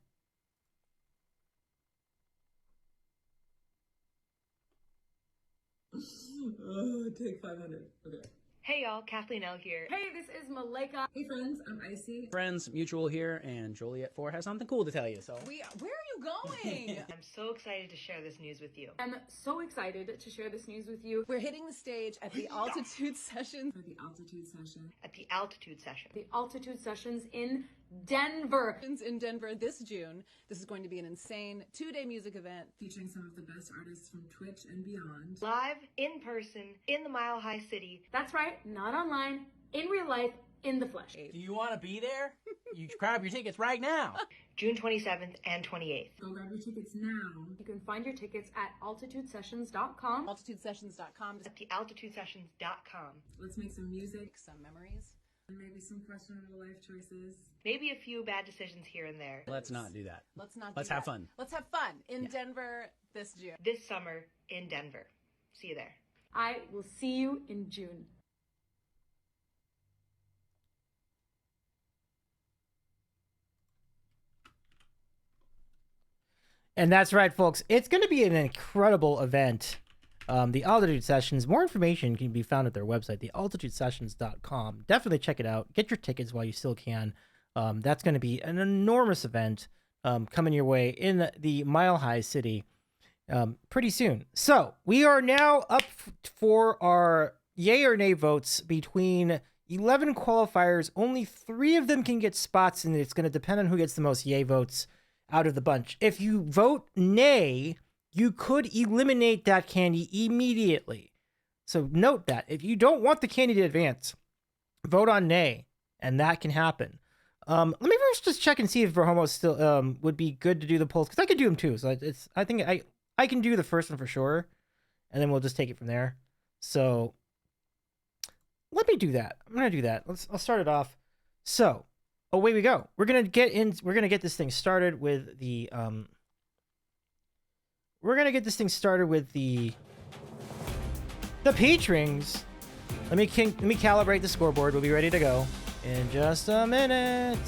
Take 500. Okay. Hey y'all, Kathleen L here. Hey, this is Malika. Hey friends, I'm Icy. Friends, Mutual here, and Joliet 4 has something cool to tell you, so. Where are you going? I'm so excited to share this news with you. I'm so excited to share this news with you. We're hitting the stage at the Altitude Sessions. For the altitude session. At the altitude session. The Altitude Sessions in Denver. In Denver this June. This is going to be an insane 2-day music event. Featuring some of the best artists from Twitch and beyond. Live, in person, in the Mile High City. That's right, not online, in real life, in the flesh. Do you want to be there? You grab your tickets right now. June 27th and 28th. Go grab your tickets now. You can find your tickets at altitudesessions.com. Altitudesessions.com. At the altitudesessions.com. Let's make some music, Some memories. and maybe some questionable life choices. Maybe a few bad decisions here and there. Let's not do that. Let's not Let's do have that. fun. Let's have fun in Denver this June. This summer in Denver. See you there. I will see you in June. And that's right, folks. It's going to be an incredible event. The Altitude Sessions. More information can be found at their website, thealtitudesessions.com. Definitely check it out. Get your tickets while you still can. That's going to be an enormous event coming your way in the Mile High City pretty soon. So we are now up for our yay or nay votes between 11 qualifiers. Only 3 of them can get spots, and it's going to depend on who gets the most yay votes out of the bunch. If you vote nay, you could eliminate that candy immediately. So note that. If you don't want the candy to advance, vote on nay, and that can happen. Let me first just check and see if Verhomo still would be good to do the polls, because I could do them too. So I think I can do the first one for sure, and then we'll just take it from there. So let me do that. I'm gonna do that. I'll start it off. So away we go. We're gonna get this thing started with the the peach rings. Let me calibrate the scoreboard. We'll be ready to go in just a minute.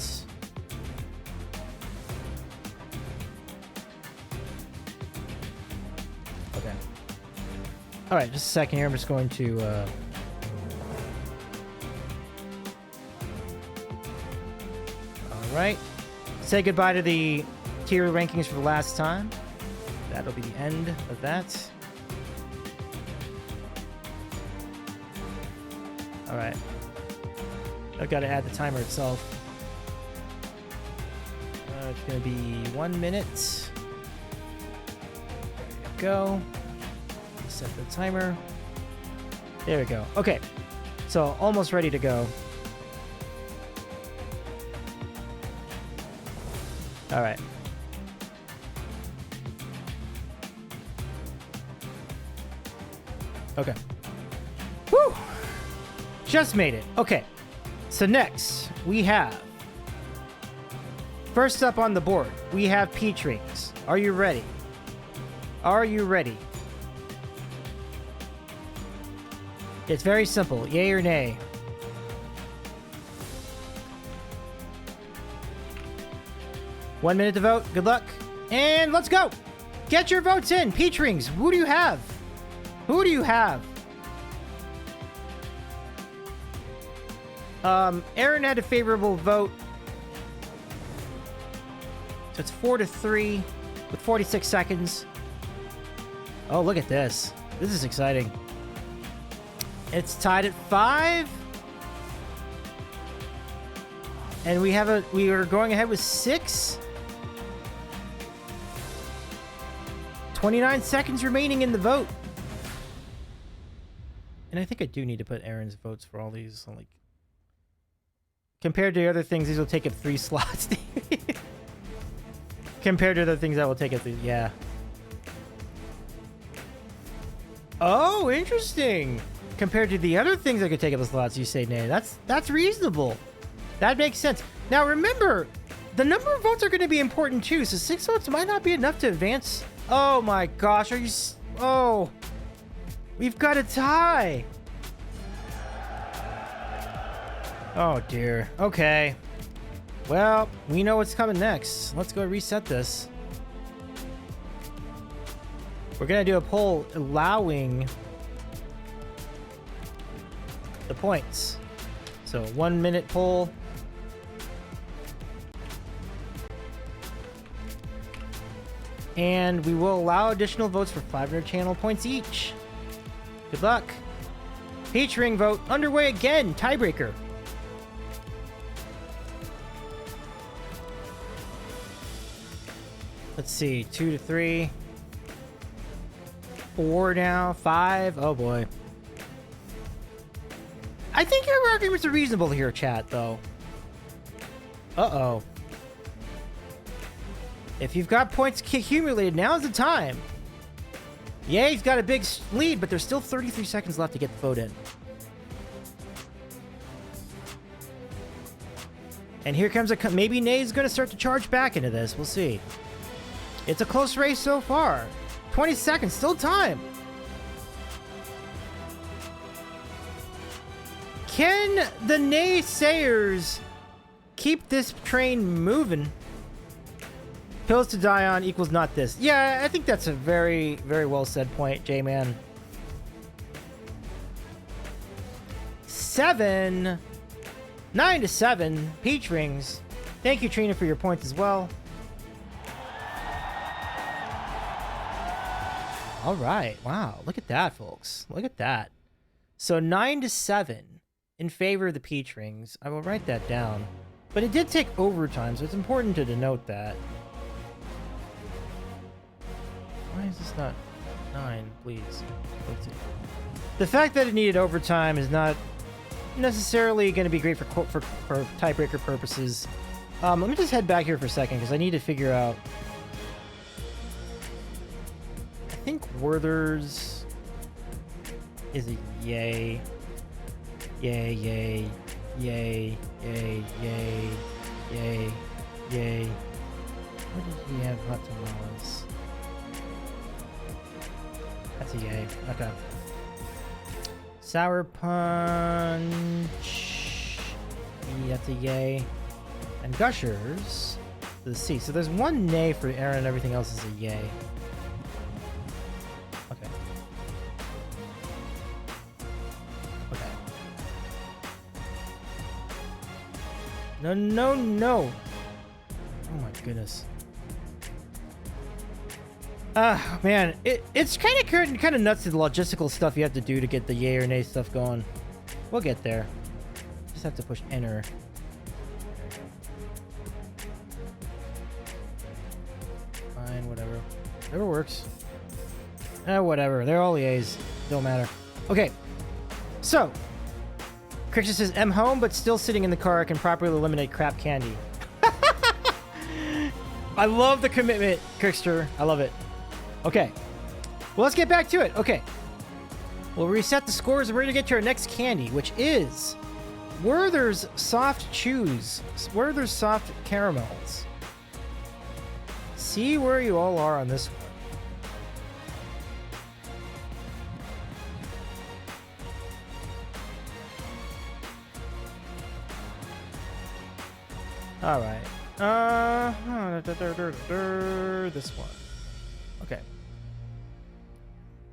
Okay. All right, just a second here. I'm just going to all right. Say goodbye to the tier rankings for the last time. That'll be the end of that. All right. I've got to add the timer itself. It's going to be 1 minute. There we go. Set the timer. There we go. Okay. So almost ready to go. All right. Okay. Woo! Just made it. Okay. So next, we have... First up on the board, we have peach rings. Are you ready? Are you ready? It's very simple. Yay or nay? One minute to vote. Good luck. And let's go. Get your votes in. Peach rings. Who do you have? Who do you have? Aaron had a favorable vote. So it's 4-3 with 46 seconds. Oh, look at this. This is exciting. It's tied at 5. And we are going ahead with 6. 29 seconds remaining in the vote. And I think I do need to put Aaron's votes for all these. Like, compared to other things, these will take up 3 slots. Compared to other things that will take up 3. Yeah. Oh, interesting. Compared to the other things that could take up the slots, you say nay. That's reasonable. That makes sense. Now remember, the number of votes are going to be important too. So 6 votes might not be enough to advance. Oh my gosh, are you... Oh. We've got a tie. Oh dear. Okay. Well, we know what's coming next. Let's go reset this. We're going to do a poll allowing the points. So 1 minute poll. And we will allow additional votes for 500 channel points each. Good luck. Peach ring vote underway again. Tiebreaker. Let's see. 2-3. 4 now. 5. Oh boy. I think your arguments are reasonable here, chat, though. Uh-oh. If you've got points accumulated, now's the time. Yeah, he's got a big lead, but there's still 33 seconds left to get the vote in. And here comes a... Maybe Nay's going to start to charge back into this. We'll see. It's a close race so far. 20 seconds. Still time. Can the naysayers keep this train moving? Pills to die on equals not this. Yeah, I think that's a very, very well said point, J-Man. 7. 9-7. Peach rings. Thank you, Trina, for your points as well. All right. Wow. Look at that, folks. Look at that. So 9-7 in favor of the peach rings. I will write that down. But it did take overtime, so it's important to denote that. Why is this not 9, please? Let's see. The fact that it needed overtime is not necessarily going to be great for tiebreaker purposes. Let me just head back here for a second because I need to figure out. I think Werther's is a yay. Yay, yay, yay, yay, yay, Yay. Yay. What did we have hot tamales? That's a yay. Okay. Sour punch. Yeah, that's a yay. And gushers. The C. So there's one nay for Aaron and everything else is a yay. Okay. Okay. No, no, no. Oh my goodness. Man, it's kind of nuts, the logistical stuff you have to do to get the yay or nay stuff going. We'll get there. Just have to push enter. Fine, whatever. Whatever works. Whatever. They're all yays. Don't matter. Okay. So, Crickster says, I'm home, but still sitting in the car. I can properly eliminate crap candy. I love the commitment, Crickster. I love it. Okay. Well, let's get back to it. Okay. We'll reset the scores and we're going to get to our next candy, which is Werther's Soft Chews. Werther's Soft Caramels. See where you all are on this one. All right. This one. Okay.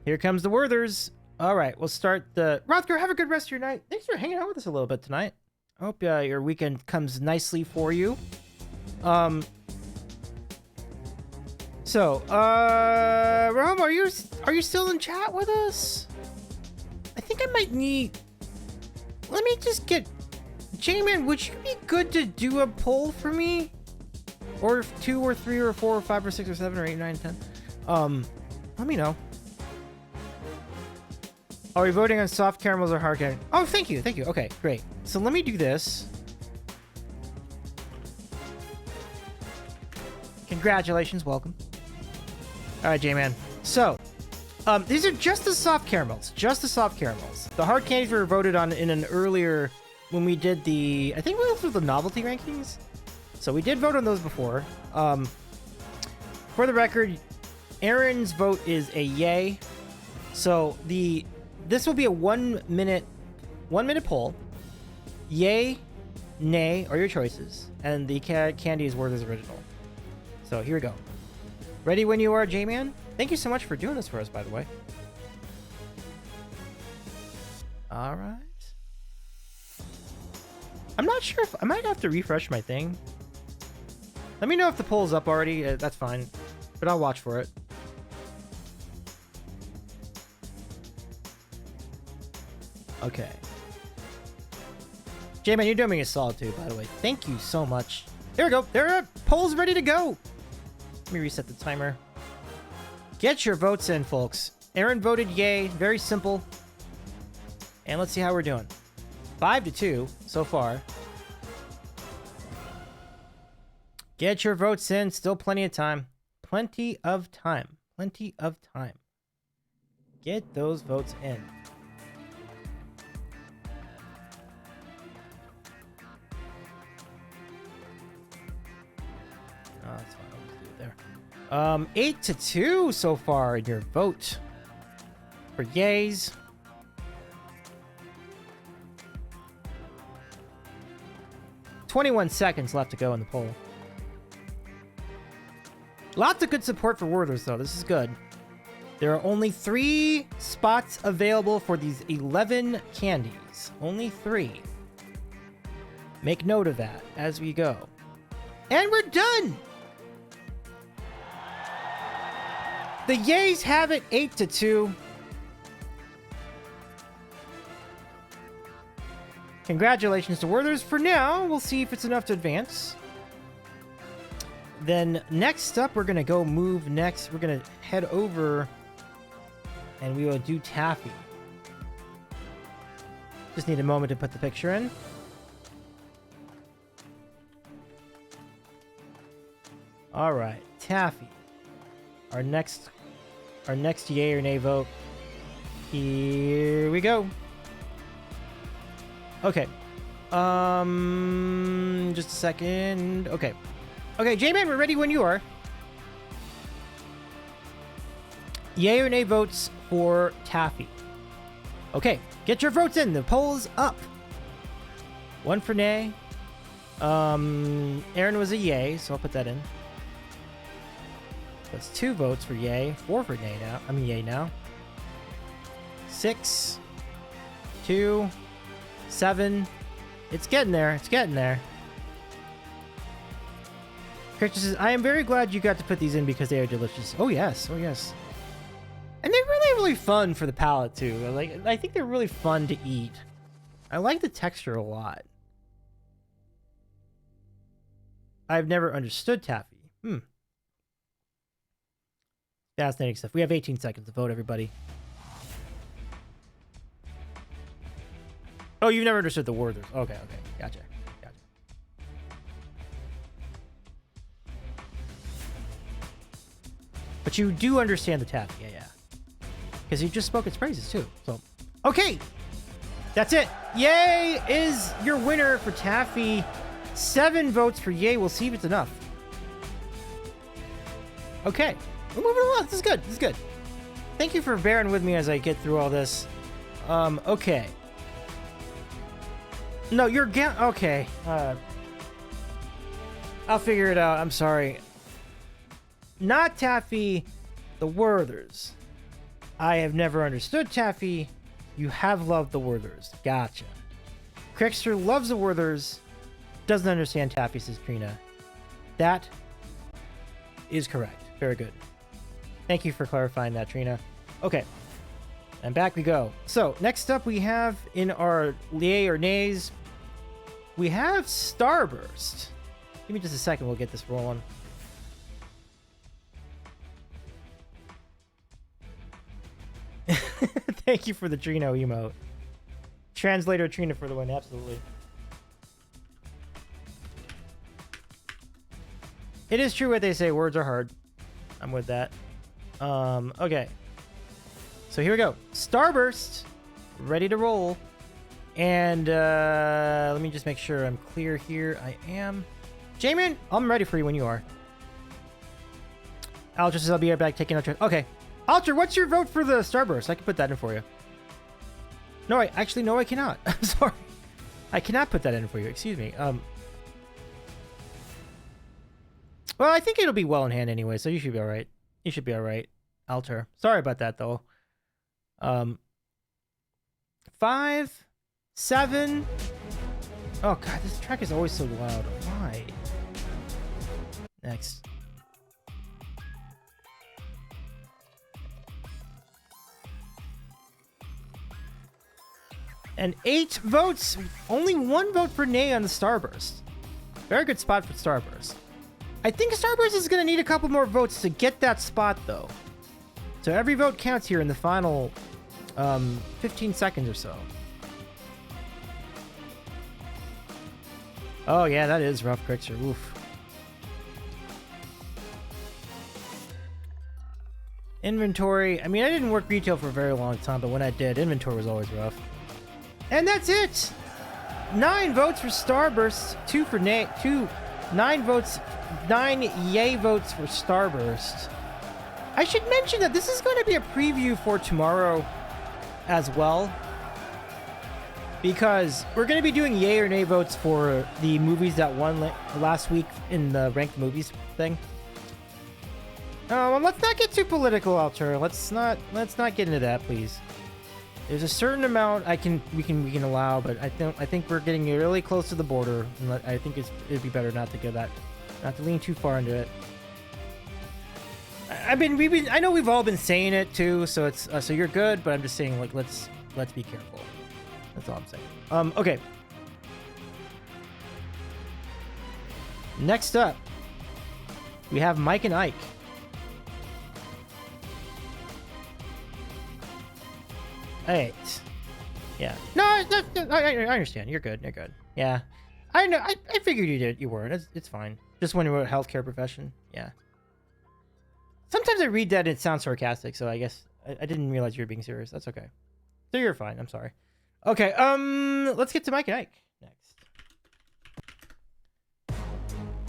Here comes the Werthers. All right, we'll start the... Rothgar, have a good rest of your night. Thanks for hanging out with us a little bit tonight. I hope your weekend comes nicely for you. Rome, are you still in chat with us? I think I might need... Let me just get... J-Man, would you be good to do a poll for me? Or 2 or 3 or 4 or 5 or 6 or 7 or 8, 9, 10. Let me know. Are we voting on soft caramels or hard caramels? Oh, thank you. Thank you. Okay, great. So let me do this. Congratulations. Welcome. All right, J-Man. So, these are just the soft caramels. Just the soft caramels. The hard candies were voted on in an earlier... When we did the... I think we went through the novelty rankings. So we did vote on those before. For the record, Aaron's vote is a yay. So this will be a 1 minute poll. Yay, nay are your choices. And the candy is Werther's original. So here we go. Ready when you are, J-Man? Thank you so much for doing this for us, by the way. All right. I'm not sure if... I might have to refresh my thing. Let me know if the poll's up already. That's fine. But I'll watch for it. Okay. J-Man, you're doing me a solid too, by the way. Thank you so much. There we go. There are polls ready to go. Let me reset the timer. Get your votes in, folks. Aaron voted yay. Very simple. And let's see how we're doing. 5-2 so far. Get your votes in. Still plenty of time. Plenty of time. Plenty of time. Get those votes in. Oh, that's fine. I'll just do it there. 8-2 so far in your vote for yays. $21 seconds left to go in the poll. Lots of good support for Werther's, though. This is good. There are only 3 spots available for these 11 candies. Only 3. Make note of that as we go. And we're done! The yays have it 8-2. Congratulations to Werther's. For now, we'll see if it's enough to advance. Then next up, we're going to go move next. We're going to head over and we will do Taffy. Just need a moment to put the picture in. All right, Taffy. Our next yay or nay vote. Here we go. Okay. Just a second. Okay. Okay, J-Man, we're ready when you are. Yay or nay votes for Taffy. Okay, get your votes in. The poll's up. 1 for nay. Aaron was a yay, so I'll put that in. That's 2 votes for yay, 4 for nay now. I mean yay now. 6, 2, 7. It's getting there. It's getting there. Christian says, I am very glad you got to put these in because they are delicious. Oh yes, oh yes. And they're really fun for the palate too. I think they're really fun to eat. I like the texture a lot. I've never understood taffy. Fascinating stuff. We have 18 seconds to vote, everybody. Oh, you've never understood the Werthers. Okay, gotcha. But you do understand the taffy, yeah. Because you just spoke its praises too. So, okay, that's it. Yay is your winner for taffy. 7 votes for yay. We'll see if it's enough. Okay, we're moving along. This is good. This is good. Thank you for bearing with me as I get through all this. Okay. No, you're okay. I'll figure it out. I'm sorry. Not taffy, the Werthers. I have never understood taffy. You have loved the Werthers. Gotcha. Crickster loves the Werthers. Doesn't understand taffy, says Trina. That is correct. Very good. Thank you for clarifying that, Trina. Okay. And back we go. So, next up we have in our yay or nays, we have Starburst. Give me just a second, we'll get this rolling. Thank you for the Trino emote. Translator Trina for the win, absolutely. It is true what they say, words are hard. I'm with that. Okay. So here we go. Starburst, ready to roll. And let me just make sure I'm clear here. I am. Jamin, I'm ready for you when you are. Alter says I'll be right back taking out. Okay. Alter, what's your vote for the Starburst? I can put that in for you. No, actually, no, I cannot. I'm sorry. I cannot put that in for you. Excuse me. Well, I think it'll be well in hand anyway, so you should be all right. You should be all right, Alter. Sorry about that, though. 5, 7. Oh, God, this track is always so loud. Why? Next. And 8 votes. Only 1 vote for nay on the Starburst. Very good spot for Starburst. I think Starburst is going to need a couple more votes to get that spot, though. So every vote counts here in the final 15 seconds or so. Oh, yeah, that is rough, Crickster. Oof. Inventory. I mean, I didn't work retail for a very long time, but when I did, inventory was always rough. And that's it! 9 votes for Starburst, 2 for nay, 9 votes, 9 yay votes for Starburst. I should mention that this is going to be a preview for tomorrow as well, because we're going to be doing yay or nay votes for the movies that won last week in the ranked movies thing. Well, let's not get too political, Alter. Let's not get into that, please. There's a certain amount we can allow, but I think we're getting really close to the border, and I think it'd be better not to go not to lean too far into it. I know we've all been saying it too, so it's so you're good, but I'm just saying, like, let's be careful. That's all I'm saying. Okay. Next up, we have Mike and Ike. Alright. Yeah. No, I understand. You're good. You're good. Yeah. I know. I figured you did. You weren't. It's fine. Just when you were a healthcare profession. Yeah. Sometimes I read that and it sounds sarcastic, so I guess I didn't realize you were being serious. That's okay. So you're fine. I'm sorry. Okay. Let's get to Mike and Ike next.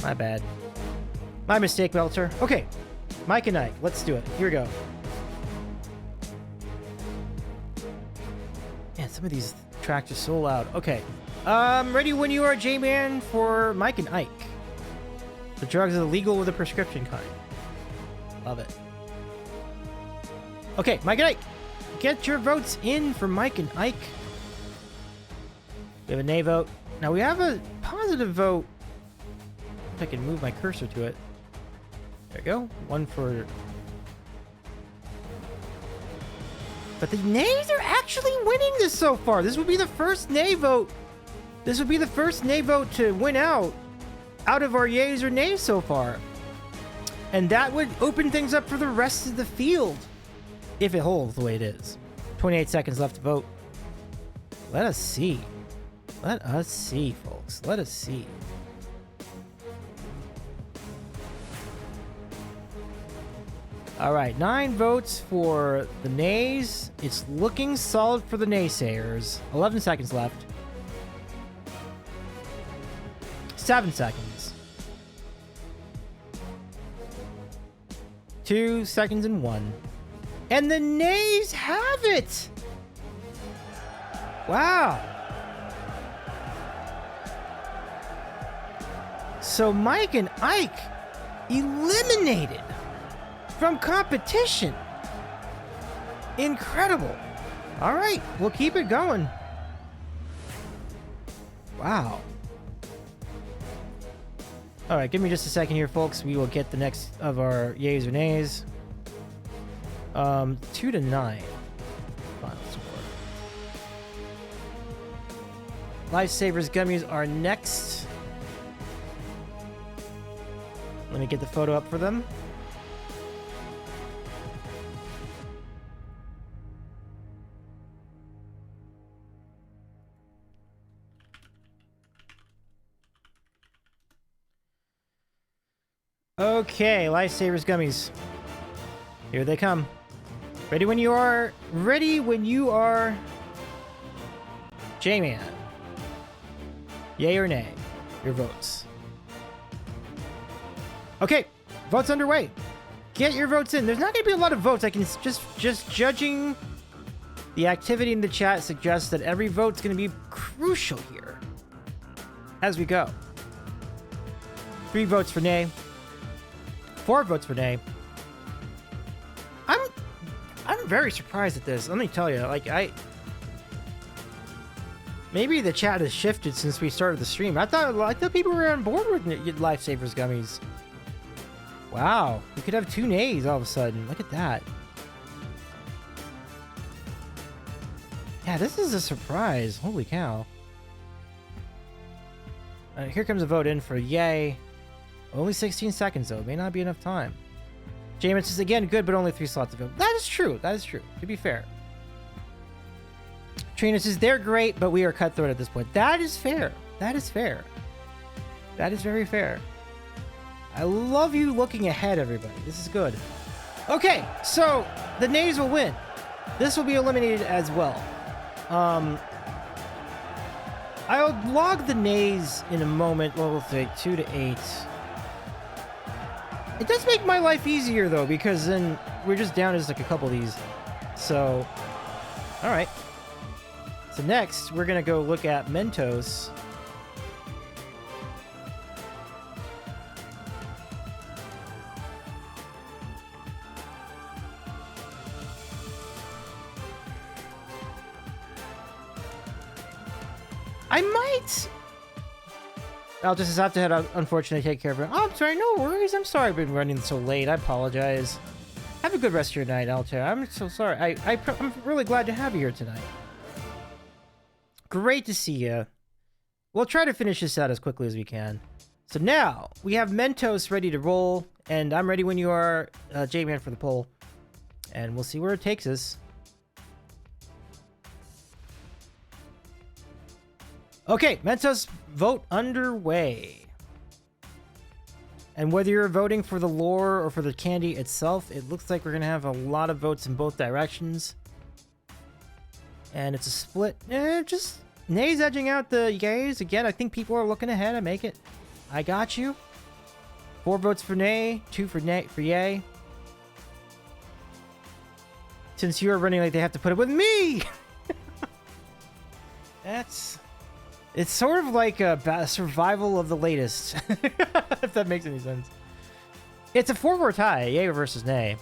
My bad. My mistake, Melter. Okay. Mike and Ike. Let's do it. Here we go. Man, some of these tracks are so loud. Okay. Ready when you are, J-Man, for Mike and Ike. The drugs are legal with a prescription kind. Love it. Okay, Mike and Ike. Get your votes in for Mike and Ike. We have a nay vote. Now we have a positive vote. If I can move my cursor to it. There we go. One for... But the nays are actually winning this so far. This would be the first nay vote. This would be the first nay vote to win out of our yays or nays so far. And that would open things up for the rest of the field. If it holds the way it is. 28 seconds left to vote. Let us see. Let us see, folks. Let us see. All right, 9 votes for the nays. It's looking solid for the naysayers. 11 seconds left. 7 seconds. 2 seconds and 1. And the nays have it! Wow. So Mike and Ike eliminated from competition. Incredible. All right, we'll keep it going. Wow. All right, give me just a second here, folks. We will get the next of our yays or nays. 2-9. Final score. Lifesavers gummies are next. Let me get the photo up for them. Okay, Lifesavers gummies. Here they come. Ready when you are. Ready when you are. J-Man. Yay or nay? Your votes. Okay, votes underway. Get your votes in. There's not going to be a lot of votes. I can just judging the activity in the chat suggests that every vote's going to be crucial here as we go. 3 votes for nay. 4 votes for nay. I'm very surprised at this. Let me tell you, like maybe the chat has shifted since we started the stream. I thought people were on board with Lifesavers gummies. Wow, we could have 2 nays all of a sudden. Look at that. Yeah, this is a surprise. Holy cow. Here comes a vote in for yay. Only 16 seconds though. May not be enough time. Jamin says again, good, but only 3 slots available. That is true. That is true. To be fair. Trina says they're great, but we are cutthroat at this point. That is fair. That is fair. That is very fair. I love you looking ahead, everybody. This is good. Okay, so the nays will win. This will be eliminated as well. I'll log the nays in a moment. Well, we'll say 2-8. It does make my life easier, though, because then we're just down as like a couple of these. So, all right. So next, we're going to go look at Mentos. I might... I'll just have to head out, unfortunately, take care of it. Oh, I'm sorry, no worries. I'm sorry I've been running so late. I apologize. Have a good rest of your night, Altair. I'm so sorry. I'm really glad to have you here tonight. Great to see you. We'll try to finish this out as quickly as we can. So now, we have Mentos ready to roll, and I'm ready when you are, J-Man, for the poll. And we'll see where it takes us. Okay, Mentos vote underway. And whether you're voting for the lore or for the candy itself, it looks like we're going to have a lot of votes in both directions. And it's a split. Just nays edging out the yays. Again, I think people are looking ahead. I make it. I got you. 4 votes for nay, 2 for yay. Since you are running late, they have to put it with me. It's sort of like a survival of the latest, if that makes any sense. It's a 4-4 tie, yay versus nay.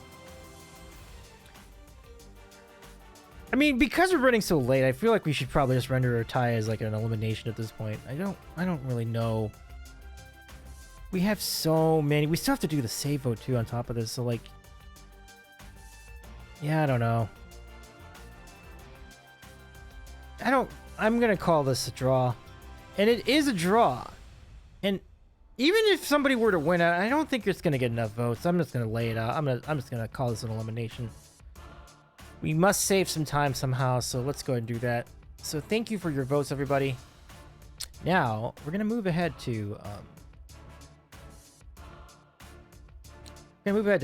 I mean, because we're running so late, I feel like we should probably just render a tie as like an elimination at this point. I don't really know. We have so many. We still have to do the save vote too on top of this, so like, yeah, I don't know. I'm gonna call this a draw, and it is a draw. And even if somebody were to win it, I don't think it's gonna get enough votes. I'm just gonna lay it out. I'm just gonna call this an elimination. We must save some time somehow, so let's go ahead and do that. So thank you for your votes, everybody. Now we're gonna move ahead to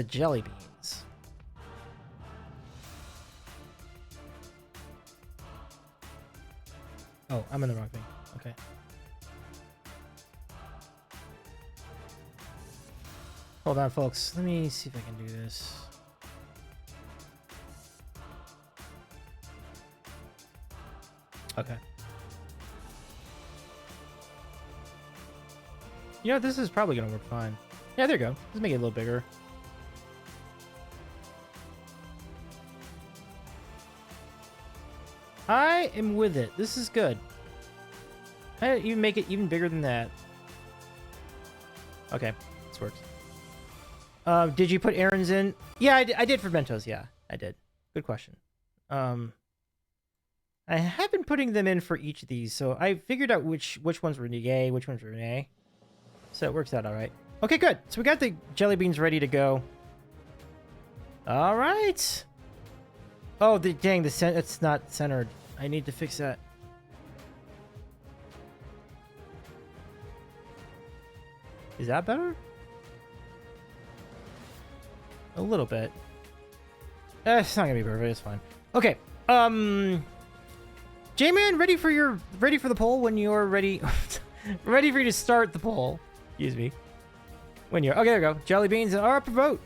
jelly beans. Oh, I'm in the wrong thing. Okay. Hold on, folks. Let me see if I can do this. Okay. You know, this is probably going to work fine. Yeah, there you go. Let's make it a little bigger. I am with it. This is good. I even make it even bigger than that. Okay, this works. Did you put Aaron's in? Yeah, I did for Bentos. Yeah, I did. Good question. I have been putting them in for each of these, so I figured out which ones were yay, which ones were nay. So it works out all right. Okay, good. So we got the jelly beans ready to go. All right. Oh, dang, it's not centered. I need to fix that. Is that better? A little bit. It's not gonna be perfect. It's fine. Okay. J-Man, ready for the poll when you're ready. Ready for you to start the poll. Excuse me. When you're okay, there we go. Jelly beans are up for vote.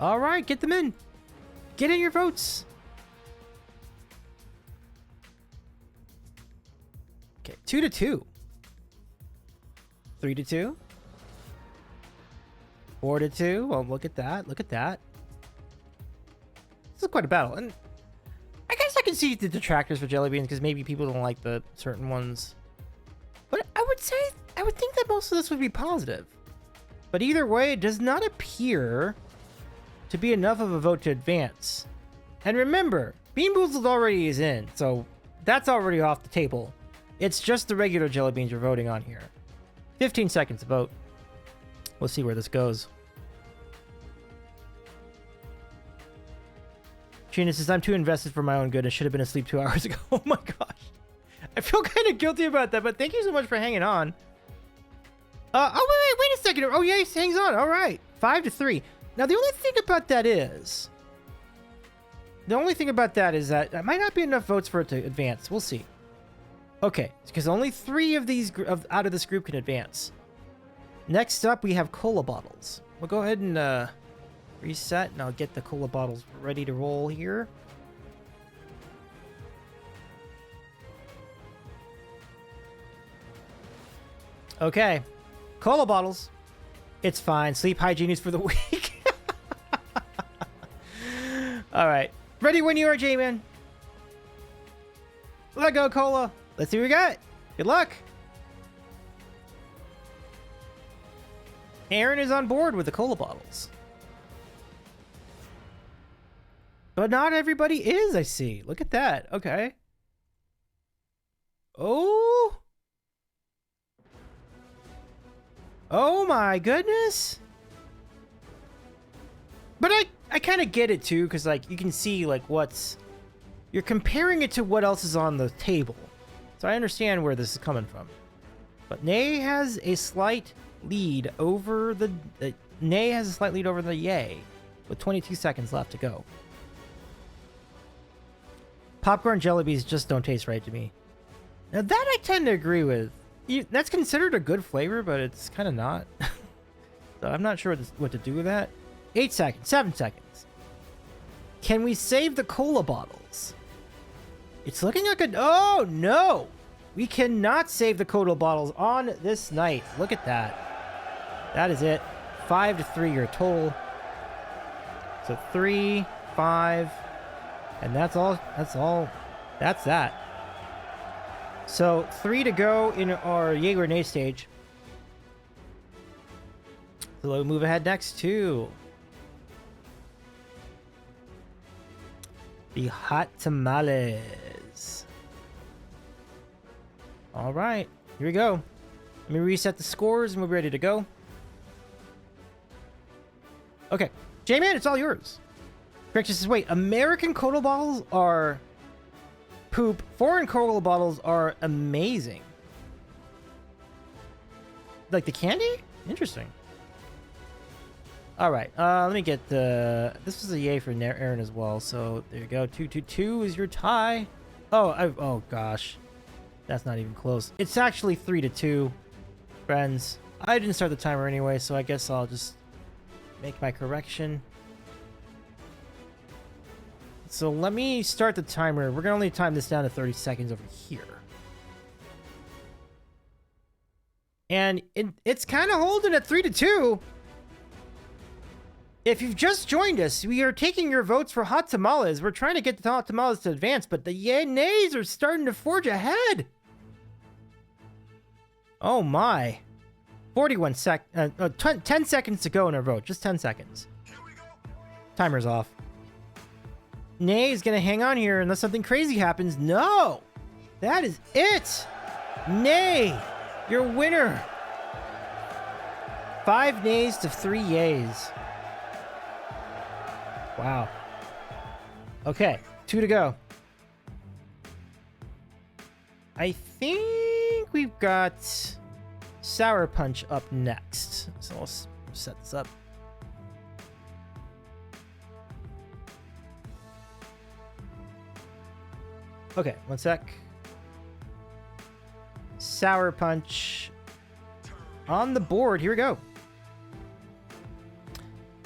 All right, get them in. Get in your votes. Okay, 2-2. 3-2. 4-2. Well, look at that. Look at that. This is quite a battle, and I guess I can see the detractors for jelly beans because maybe people don't like the certain ones. But I would think that most of this would be positive. But either way, it does not appear to be enough of a vote to advance. And remember, Bean Boozled already is in, so that's already off the table. It's just the regular jelly beans you're voting on here. 15 seconds to vote. We'll see where this goes. Trina says, I'm too invested for my own good. I should have been asleep 2 hours ago. Oh my gosh. I feel kind of guilty about that, but thank you so much for hanging on. Oh, wait a second. Oh, yeah, he hangs on. All right. 5-3. Now, the only thing about that is that might not be enough votes for it to advance. We'll see. Okay, because only 3 of these out of this group can advance. Next up, we have cola bottles. We'll go ahead and reset, and I'll get the cola bottles ready to roll here. Okay, cola bottles. It's fine. Sleep hygiene is for the weak. All right, ready when you are, J-Man. Let go, cola. Let's see what we got. Good luck. Aaron is on board with the cola bottles. But not everybody is, I see. Look at that. Okay. Oh. Oh my goodness. But I kind of get it too, because like you can see like you're comparing it to what else is on the table. So I understand where this is coming from. But Nay has a slight lead over the yay with 22 seconds left to go. Popcorn jelly beans just don't taste right to me. Now that I tend to agree with. that's considered a good flavor, but it's kind of not. So I'm not sure what to do with that. 8 seconds, 7 seconds. Can we save the cola bottles? It's looking like a... Oh, no! We cannot save the cola bottles on this night. Look at that. That is it. 5-3 your total. So 3, 5, and that's all. That's that. So 3 to go in our yay or nay stage. So we'll move ahead next to the hot tamales. All right, here we go. Let me reset the scores and we're ready to go. Okay, J-Man, it's all yours. Correction says, wait, American cola bottles are poop. Foreign cola bottles are amazing. Like the candy? Interesting. All right, let me get the... This was a yay for Aaron as well, so there you go. 2-2-2 is your tie. Oh gosh. That's not even close. It's actually 3-2, friends. I didn't start the timer anyway, so I guess I'll just make my correction. So let me start the timer. We're gonna only time this down to 30 seconds over here. And it's kind of holding at 3-2. If you've just joined us, we are taking your votes for hot tamales. We're trying to get the hot tamales to advance, but the yay nays are starting to forge ahead. Oh my. 10 seconds to go in our vote. Just 10 seconds. Timer's off. Nay is going to hang on here unless something crazy happens. No! That is it! Nay! Your winner! 5 nays to 3 yays. Wow. Okay, 2 to go. I think we've got Sour Punch up next. So I'll set this up. Okay, one sec. Sour Punch on the board. Here we go.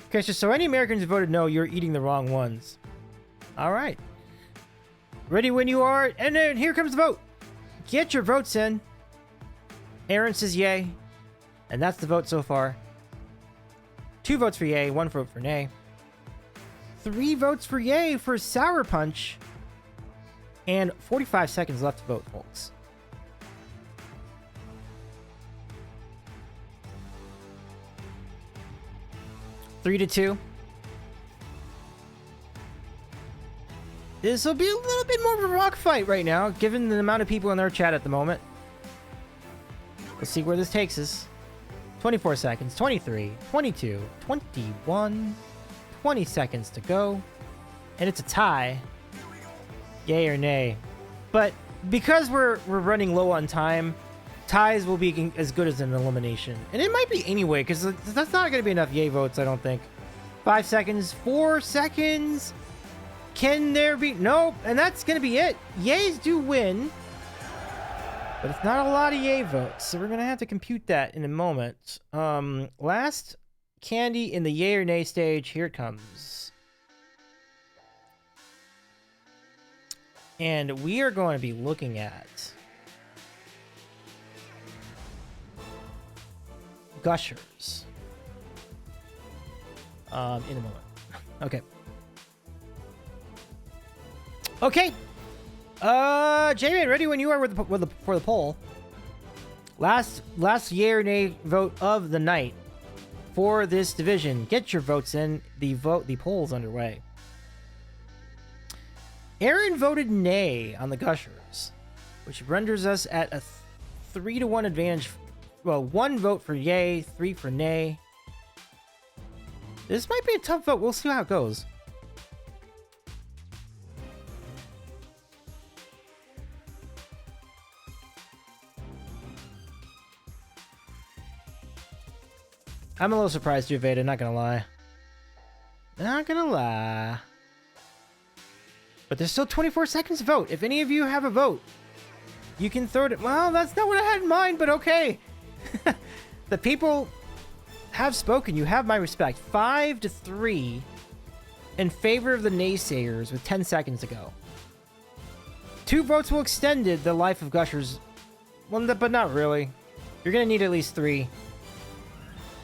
Okay, so any Americans who voted no, you're eating the wrong ones. All right. Ready when you are. And then here comes the vote. Get your votes in. Aaron says yay. And that's the vote so far. 2 votes for yay, 1 vote for nay. 3 votes for yay for Sour Punch. And 45 seconds left to vote, folks. Three to 2. This will be a little bit more of a rock fight right now, given the amount of people in our chat at the moment. Let's see where this takes us. 24 seconds, 23, 22, 21, 20 seconds to go. And it's a tie. Yay or nay. But because we're running low on time, ties will be as good as an elimination. And it might be anyway, because that's not going to be enough yay votes, I don't think. 5 seconds, 4 seconds. Can there be... Nope. And that's going to be it. Yays do win. But it's not a lot of yay votes. So we're going to have to compute that in a moment. Last candy in the yay or nay stage. Here it comes. And we are going to be looking at Gushers in a moment. Okay. Okay. J-Man, ready when you are for the poll. Last yay or nay vote of the night for this division. Get your votes in. The poll's underway. Aaron voted nay on the Gushers, which renders us at a 3-1 advantage. Well, 1 vote for yay, 3 for nay. This might be a tough vote. We'll see how it goes. I'm a little surprised you evaded, not gonna lie. Not gonna lie. But there's still 24 seconds to vote. If any of you have a vote, You can throw it. Well, that's not what I had in mind, but okay. The people have spoken. You have my respect. 5-3 in favor of the naysayers with 10 seconds to go. 2 votes will extend the life of Gushers. Well, but not really. You're going to need at least 3.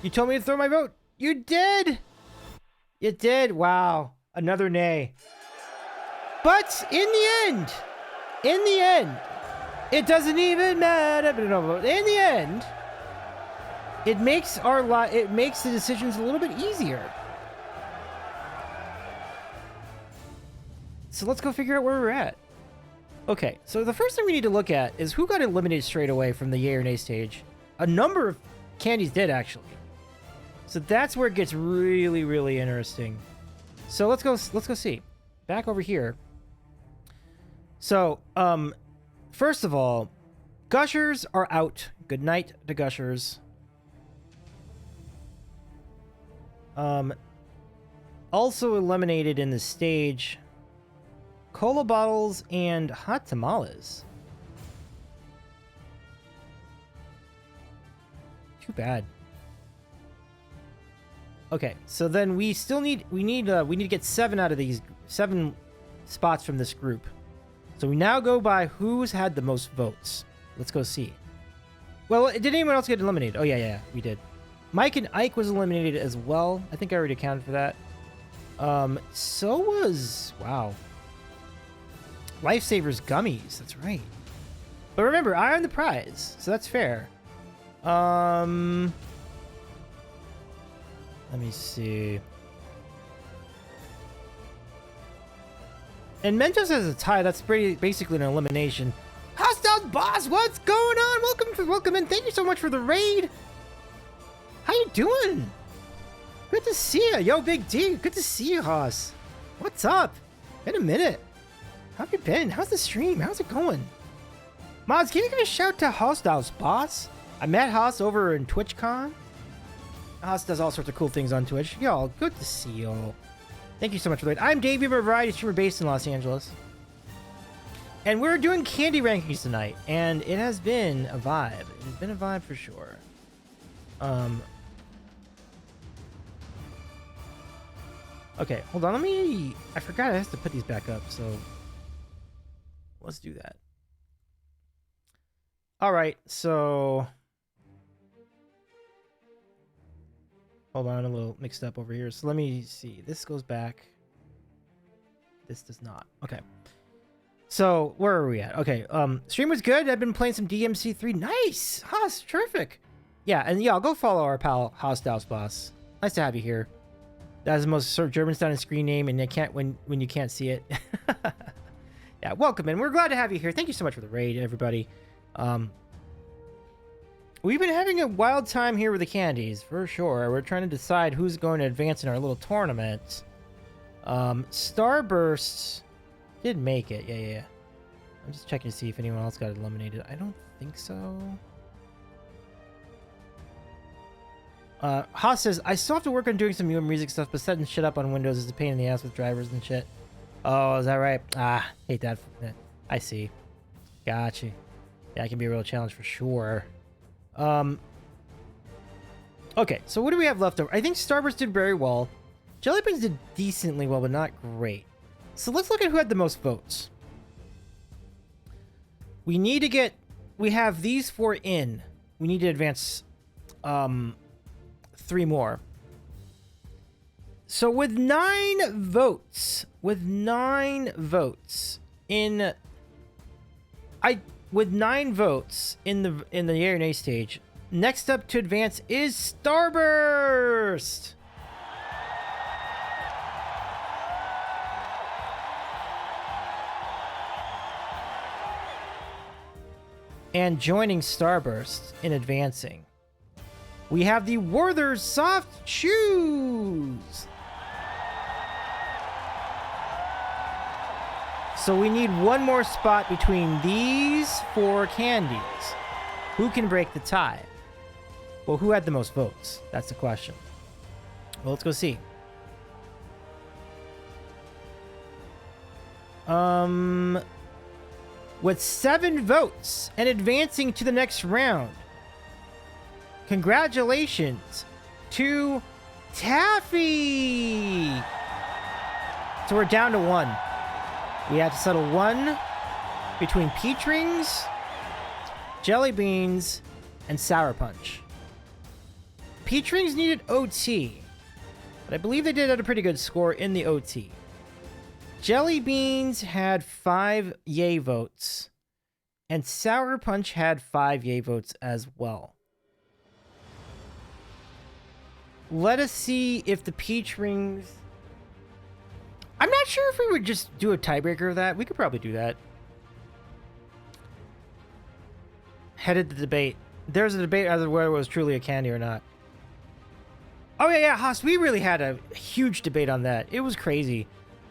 You told me to throw my vote. You did. You did. Wow. Another nay. But in the end, it doesn't even matter. But no, in the end, it makes the decisions a little bit easier. So let's go figure out where we're at. Okay, so the first thing we need to look at is who got eliminated straight away from the yay or nay stage. A number of candies did, actually. So that's where it gets really, really interesting. So let's go see. Back over here. So, first of all, Gushers are out. Good night to Gushers. Also eliminated in the stage, cola bottles and hot tamales. Too bad. Okay, so then we still need we need to get 7 out of these 7 spots from this group. So we now go by who's had the most votes. Let's go see. Well, did anyone else get eliminated? Oh yeah, we did. Mike and Ike was eliminated as well. I think I already accounted for that. So was wow. Lifesavers gummies. That's right. But remember, I earned the prize, so that's fair. Let me see. And Mentos has a tie. That's basically an elimination. Hostile boss, what's going on? Welcome in. Thank you so much for the raid. How you doing? Good to see you. Yo, Big D. Good to see you, Haas. What's up? Been a minute. How have you been? How's the stream? How's it going? Mods, can you give a shout to Hostiles boss? I met Haas over in TwitchCon. Haas does all sorts of cool things on Twitch. Y'all, good to see y'all. Thank you so much for that. I'm Dave, I'm a variety streamer based in Los Angeles. And we're doing candy rankings tonight, and it has been a vibe. It has been a vibe for sure. Okay, hold on, I forgot I have to put these back up, so let's do that. Alright, so hold on, a little mixed up over here. So let me see. This goes back. This does not. Okay. So where are we at? Okay. Stream was good. I've been playing some DMC3. Nice. Haas, terrific. Yeah, and yeah, I'll go follow our pal Hostiles boss. Nice to have you here. That's the most sort of German sounding screen name, and you can't when you can't see it. Yeah, welcome in. We're glad to have you here. Thank you so much for the raid, everybody. We've been having a wild time here with the candies, for sure. We're trying to decide who's going to advance in our little tournament. Starburst did make it. Yeah. I'm just checking to see if anyone else got eliminated. I don't think so. Haas says, I still have to work on doing some new music stuff, but setting shit up on Windows is a pain in the ass with drivers and shit. Oh, is that right? Hate that. I see. Gotcha. Yeah, it can be a real challenge for sure. Okay, so what do we have left over? I think Starburst did very well. Jellybeans did decently well, but not great. So let's look at who had the most votes. We need to get... We have these 4 in. We need to advance 3 more. So with 9 votes... With 9 votes in... With 9 votes in the yay or nay stage, next up to advance is Starburst. And joining Starburst in advancing, we have the Werther's Soft Shoes. So we need one more spot between these 4 candies. Who can break the tie? Well, who had the most votes? That's the question. Well, let's go see. with 7 votes and advancing to the next round. Congratulations to Taffy! So we're down to 1. We have to settle 1 between Peach Rings, Jelly Beans, and Sour Punch. Peach Rings needed OT, but I believe they did at a pretty good score in the OT. Jelly Beans had 5 yay votes, and Sour Punch had 5 yay votes as well. Let us see if the Peach Rings... I'm not sure if we would just do a tiebreaker of that. We could probably do that. Headed the debate. There's a debate as to whether it was truly a candy or not. Oh, yeah, Haas, we really had a huge debate on that. It was crazy.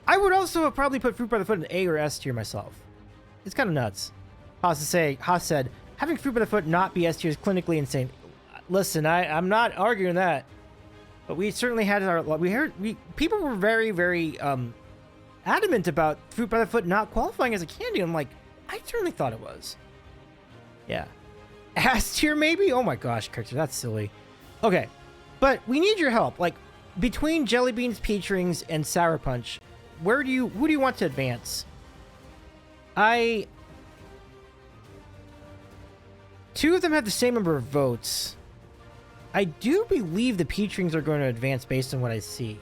I would also have probably put Fruit by the Foot in A or S tier myself. It's kind of nuts. Haas said, having Fruit by the Foot not be S tier is clinically insane. Listen, I'm not arguing that. But we certainly had people were very, very adamant about Fruit by the Foot not qualifying as a candy. I'm like, I certainly thought it was. Yeah. S tier maybe? Oh my gosh, Kirkster, that's silly. Okay. But we need your help. Like, between Jelly Beans, Peach Rings, and Sour Punch, who do you want to advance? Two of them have the same number of votes. I do believe the Peach Rings are going to advance based on what I see.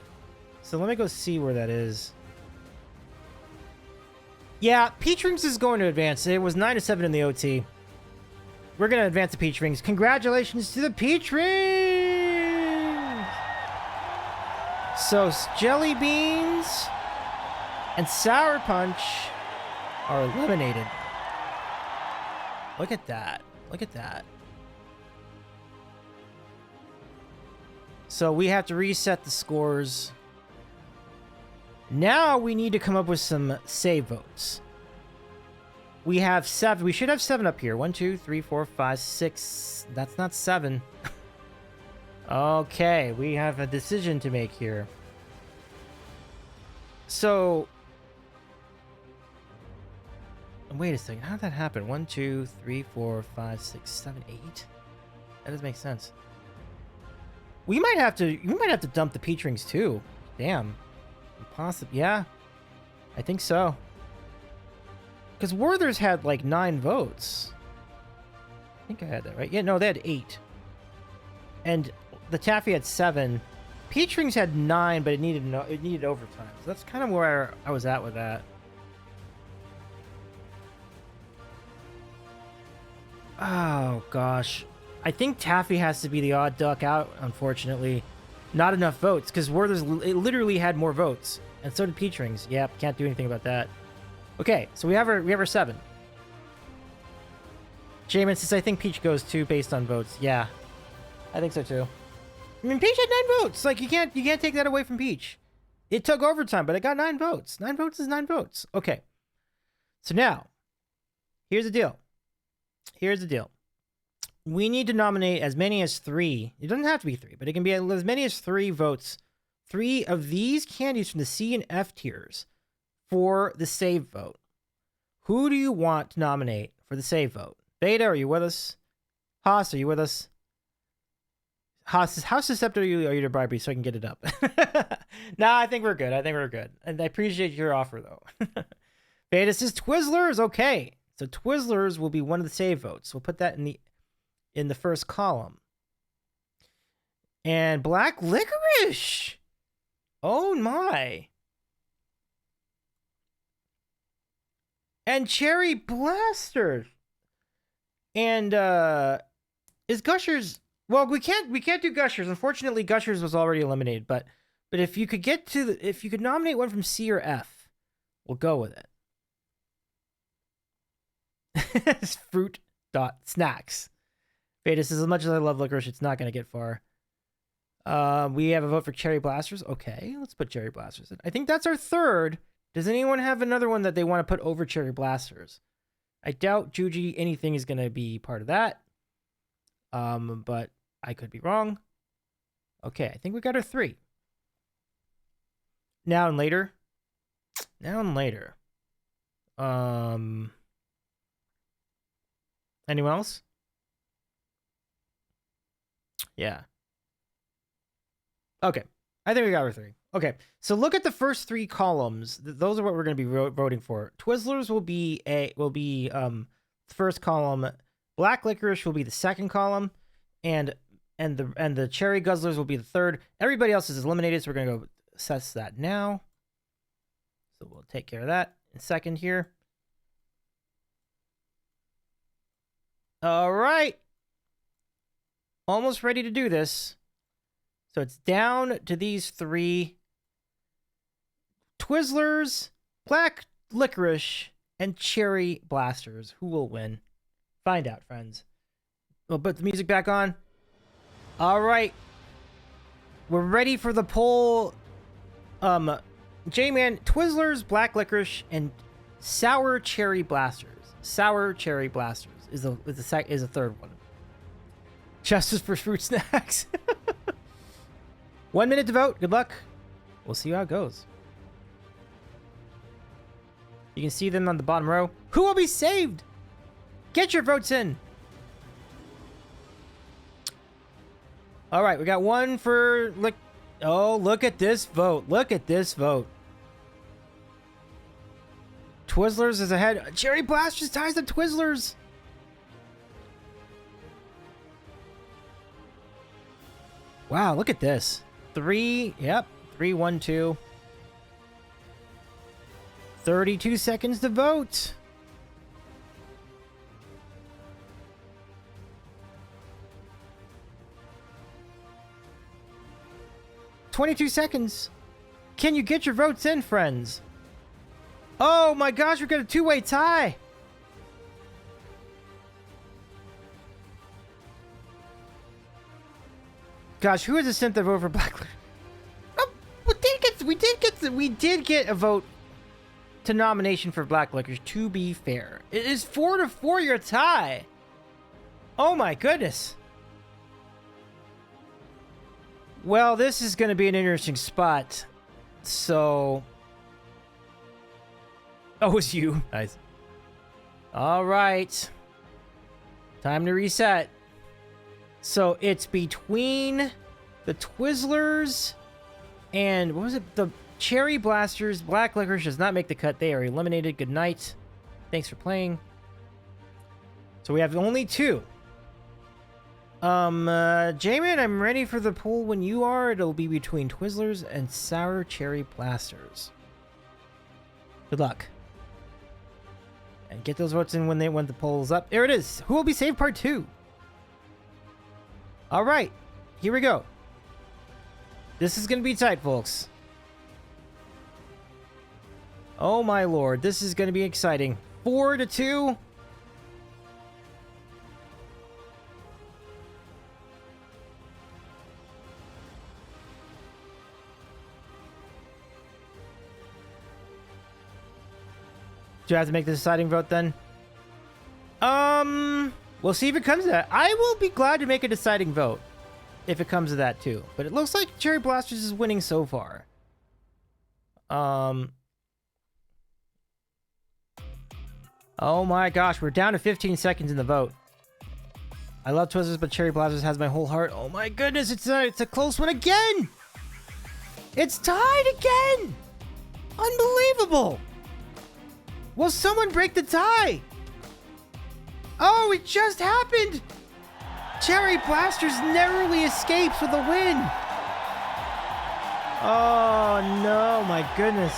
So let me go see where that is. Yeah, Peach Rings is going to advance. It was 9-7 in the OT. We're going to advance the Peach Rings. Congratulations to the Peach Rings! So, Jelly Beans and Sour Punch are eliminated. Look at that. Look at that. So we have to reset the scores. Now we need to come up with some save votes. We have 7. We should have 7 up here. 1, 2, 3, 4, 5, 6. That's not 7. Okay, we have a decision to make here. So... wait a second. How did that happen? 1, 2, 3, 4, 5, 6, 7, 8? That doesn't make sense. We might have to dump the Peach Rings too. Damn. Possibly. Yeah. I think so. Because Werther's had like 9 votes. I think I had that right. Yeah, no, they had 8. And the Taffy had 7. Peach Rings had 9, but it needed overtime. So that's kind of where I was at with that. Oh gosh. I think Taffy has to be the odd duck out, unfortunately. Not enough votes, because Werther's literally had more votes. And so did Peach Rings. Yep, can't do anything about that. Okay, so we have our 7. Jamin says, I think Peach goes 2 based on votes. Yeah, I think so too. I mean, Peach had 9 votes. Like, you can't take that away from Peach. It took overtime, but it got 9 votes. 9 votes is 9 votes. Okay. So now, here's the deal. Here's the deal. We need to nominate as many as 3. It doesn't have to be 3, but it can be as many as 3 votes. 3 of these candies from the C and F tiers for the save vote. Who do you want to nominate for the save vote? Beta, are you with us? Haas, are you with us? Haas, how susceptible are you to bribery so I can get it up? Nah, I think we're good. And I appreciate your offer, though. Beta says Twizzlers. Okay. So Twizzlers will be one of the save votes. We'll put that in the first column. And Black Licorice. Oh my. And Cherry Blaster. And is Gushers... Well, we can't do Gushers. Unfortunately, Gushers was already eliminated, but if you could if you could nominate one from C or F, we'll go with it. It's fruit.snacks. Beta says, as much as I love licorice, it's not going to get far. We have a vote for Cherry Blasters. Okay, let's put Cherry Blasters in. I think that's our 3rd. Does anyone have another one that they want to put over Cherry Blasters? I doubt Juji anything is going to be part of that. But I could be wrong. Okay, I think we got our 3. Now and later. Anyone else? Yeah. Okay. I think we got our 3. Okay. So look at the first 3 columns. Those are what we're going to be voting for. Twizzlers will be the first column. Black licorice will be the second column, and the cherry guzzlers will be the third. Everybody else is eliminated, so we're going to go assess that now. So we'll take care of that in a second here. All right. Almost ready to do this. So it's down to these 3. Twizzlers, black licorice, and cherry blasters. Who will win? Find out, friends. We'll put the music back on. All right. We're ready for the poll. J-Man, Twizzlers, black licorice, and sour cherry blasters. Sour cherry blasters is the third one. Justice for fruit snacks. 1 minute to vote. Good luck. We'll see how it goes. You can see them on the bottom row. Who will be saved? Get your votes in. All right, we got one for... Oh, look at this vote. Look at this vote. Twizzlers is ahead. Cherry Blasters ties the Twizzlers. Wow, look at this. 3, yep. 3, 1, 2. 32 seconds to vote. $22 seconds. Can you get your votes in, friends? Oh my gosh, we've got a 2-way tie. Gosh, who has a sent their vote for Black? Oh, we did get a vote to nomination for Black Licorice, to be fair. It is 4-4 your tie. Oh my goodness. Well, this is going to be an interesting spot. So... Oh, it's you. Nice. All right. Time to reset. So it's between the Twizzlers and... What was it? The Cherry Blasters. Black Licorice does not make the cut. They are eliminated. Good night. Thanks for playing. So we have only 2. J-Man, I'm ready for the poll when you are. It'll be between Twizzlers and Sour Cherry Blasters. Good luck. And get those votes in when the poll's up. There it is. Who will be saved part 2? All right. Here we go. This is going to be tight, folks. Oh my lord. This is going to be exciting. 4-2. Do I have to make the deciding vote then? We'll see if it comes to that. I will be glad to make a deciding vote if it comes to that too. But it looks like Cherry Blasters is winning so far. Oh my gosh, we're down to 15 seconds in the vote. I love Twizzlers, but Cherry Blasters has my whole heart. Oh my goodness, it's a close one again! It's tied again! Unbelievable! Will someone break the tie? Oh, it just happened! Cherry Blasters narrowly escapes with a win! Oh no, my goodness.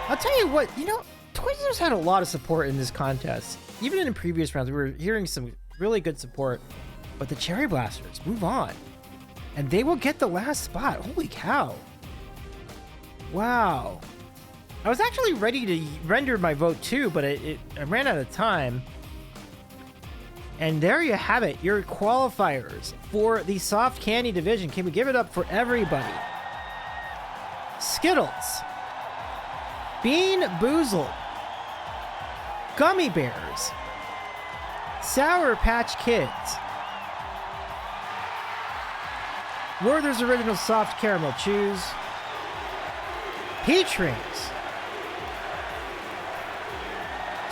I'll tell you what, you know, Twizzlers had a lot of support in this contest. Even in the previous rounds, we were hearing some really good support. But the Cherry Blasters move on. And they will get the last spot. Holy cow. Wow. I was actually ready to render my vote too, but I ran out of time. And there you have it, your qualifiers for the soft candy division. Can we give it up for everybody? Skittles, Bean Boozled, Gummy Bears, Sour Patch Kids, Werther's Original Soft Caramel Chews, Peach Rings,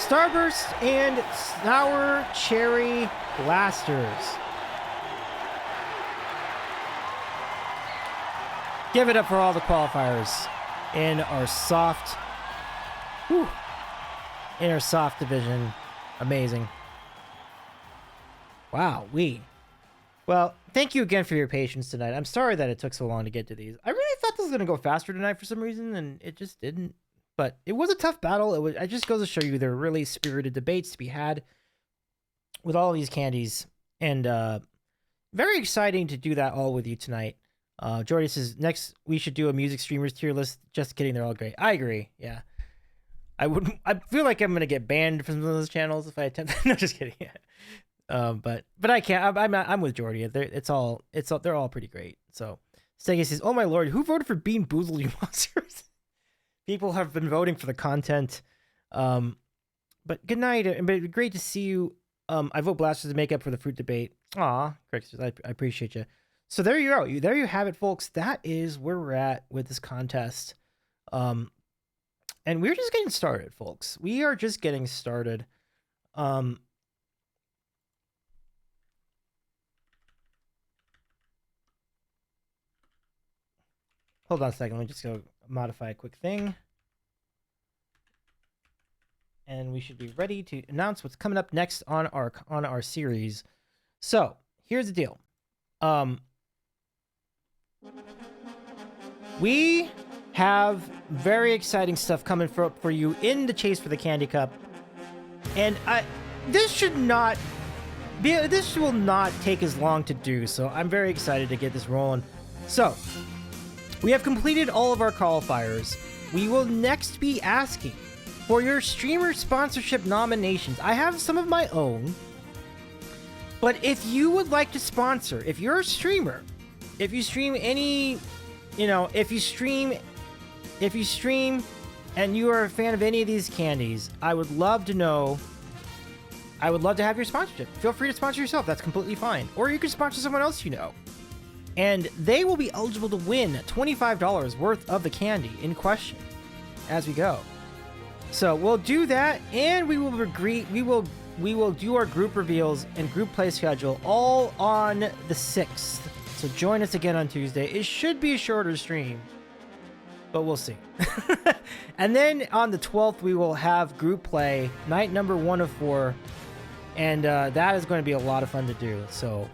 Starburst and Sour Cherry Blasters. Give it up for all the qualifiers in our soft, division. Amazing. Wow, Well, thank you again for your patience tonight. I'm sorry that it took so long to get to these. I really thought this was going to go faster tonight for some reason, and it just didn't. But it was a tough battle. It just goes to show you there are really spirited debates to be had with all these candies. And very exciting to do that all with you tonight. Jordy says, next we should do a music streamers tier list. Just kidding, they're all great. I agree, yeah. I feel like I'm going to get banned from some of those channels if I attempt. No, just kidding. Yeah. But I can't. I'm with Jordy. They're all pretty great. So Steggy says, "Oh my lord, who voted for Bean Boozled, you monsters?" People have been voting for the content. But good night. But great to see you. I vote Blasters to make up for the fruit debate. Aw, Greg says, I appreciate you. So there you go. There you have it, folks. That is where we're at with this contest. And we're just getting started, folks. We are just getting started. Hold on a second. Let me just go modify a quick thing. And we should be ready to announce what's coming up next on our series. So here's the deal. We have very exciting stuff coming for you in the chase for the Candy Cup. And this will not take as long to do, so I'm very excited to get this rolling. So, we have completed all of our qualifiers. We will next be asking for your streamer sponsorship nominations. I have some of my own, but if you would like to sponsor, if you're a streamer, if you stream any, if you stream and you are a fan of any of these candies, I would love to know. I would love to have your sponsorship. Feel free to sponsor yourself. That's completely fine. Or you can sponsor someone else you know. And they will be eligible to win $25 worth of the candy in question as we go. So we'll do that, and we will do our group reveals and group play schedule all on the 6th. So join us again on Tuesday. It should be a shorter stream, but we'll see. And then on the 12th, we will have group play, night number 1 of 4, and that is going to be a lot of fun to do. So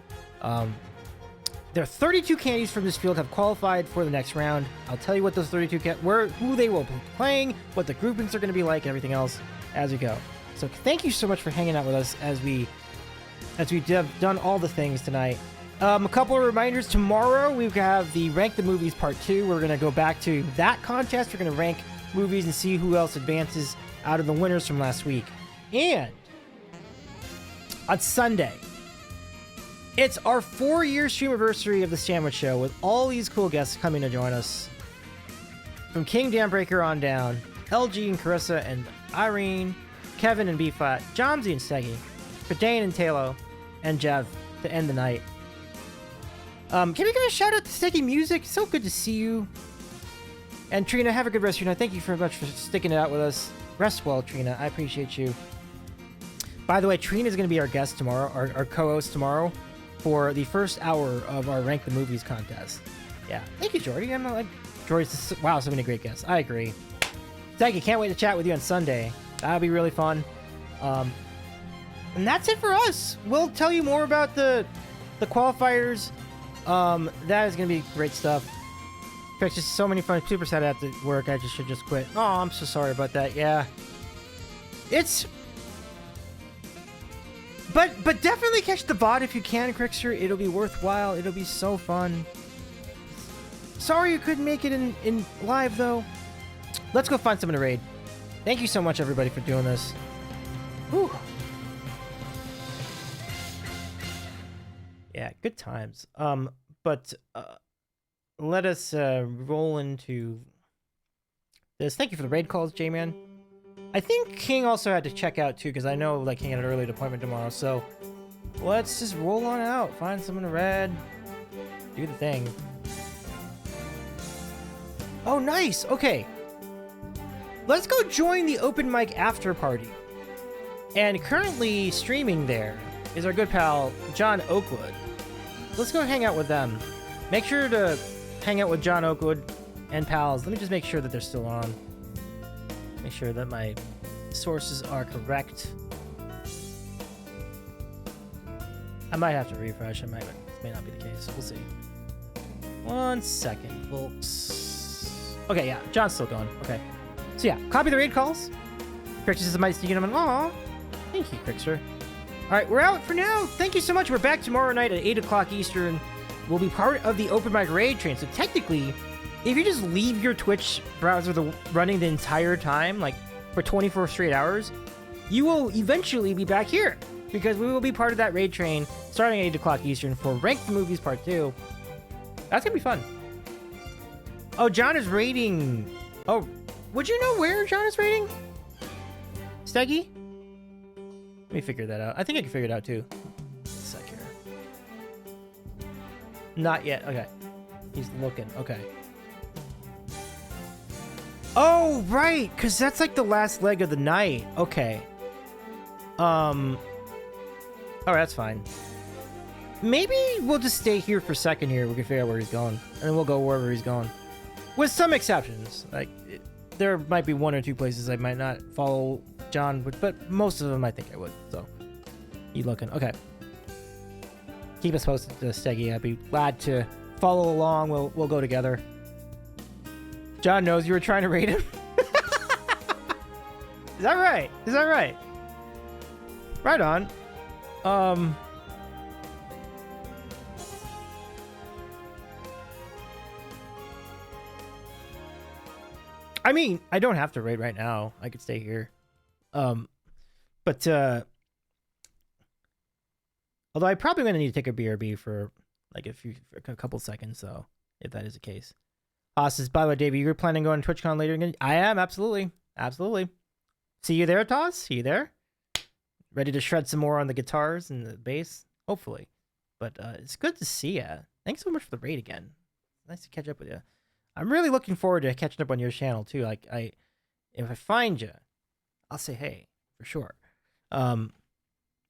there are 32 candies from this field have qualified for the next round. I'll tell you what those 32 who they will be playing, what the groupings are going to be like, and everything else as we go. So thank you so much for hanging out with us as we have done all the things tonight. A couple of reminders. Tomorrow we have the Rank the Movies Part 2. We're going to go back to that contest. We're going to rank movies and see who else advances out of the winners from last week. And on Sunday, it's our 4-year streamiversary of the Sandwich Show with all these cool guests coming to join us. From King Danbreaker on down, LG and Carissa and Irene, Kevin and B-Flat, Jomsy and Steggy, Verdane and Talo, and Jev to end the night. Can we give a shout out to Steggy Music? So good to see you. And Trina, have a good rest of your night. Thank you very much for sticking it out with us. Rest well, Trina. I appreciate you. By the way, Trina is going to be our guest tomorrow, our co-host tomorrow, for the first hour of our Rank the Movies contest. Yeah. Thank you, Jordy. I'm like, Jordy's, wow, so many great guests. I agree. Thank you. Can't wait to chat with you on Sunday. That'll be really fun. And that's it for us. We'll tell you more about the qualifiers. That is going to be great stuff. In fact, just so many fun. Super sad I have to work. I should just quit. Oh, I'm so sorry about that. Yeah. But definitely catch the VOD if you can, Crickster. It'll be worthwhile. It'll be so fun. Sorry you couldn't make it in live, though. Let's go find someone to raid. Thank you so much, everybody, for doing this. Whew. Yeah, good times. But let us roll into this. Thank you for the raid calls, J-Man. I think King also had to check out too, because I know like King had an early appointment tomorrow. So let's just roll on out, find someone to raid, do the thing. Oh, nice. Okay, let's go join the open mic after party. And currently streaming there is our good pal, John Oakwood. Let's go hang out with them. Make sure to hang out with John Oakwood and pals. Let me just make sure that they're still on. Make sure that my sources are correct. I might have to refresh. This may not be the case. We'll see. 1 second, folks. Okay, yeah, John's still going. Okay. So yeah, copy the raid calls. Crickster says I might sneak in. Aw. Thank you, Crickster. All right, we're out for now. Thank you so much. We're back tomorrow night at 8 o'clock Eastern. We'll be part of the Open Mic Raid train. So technically, if you just leave your Twitch browser running the entire time, like for 24 straight hours, you will eventually be back here because we will be part of that raid train starting at 8 o'clock Eastern for Rank the Movies Part 2. That's going to be fun. Oh, John is raiding. Oh, would you know where John is raiding? Steggy? Let me figure that out. I think I can figure it out too. A sec here. Not yet. Okay. He's looking. Okay. Oh, right. Because that's like the last leg of the night. Okay. Oh, that's fine. Maybe we'll just stay here for a second here. We can figure out where he's going. And then we'll go wherever he's going. With some exceptions. Like, there might be 1 or 2 places I might not follow John, but most of them I think I would. So, you looking. Okay. Keep us posted, Steggy. I'd be glad to follow along. We'll go together. John knows you were trying to raid him. Is that right? Is that right? Right on. I mean, I don't have to raid right now. I could stay here. But although I'm probably going to need to take a BRB for like a couple seconds, so if that is the case. Says, by the way, Davey, you're planning on going to TwitchCon later again? I am, absolutely. Absolutely. See you there, Toss? See you there? Ready to shred some more on the guitars and the bass? Hopefully. But it's good to see ya. Thanks so much for the raid again. Nice to catch up with you. I'm really looking forward to catching up on your channel too. Like if I find you, I'll say hey for sure. Oh,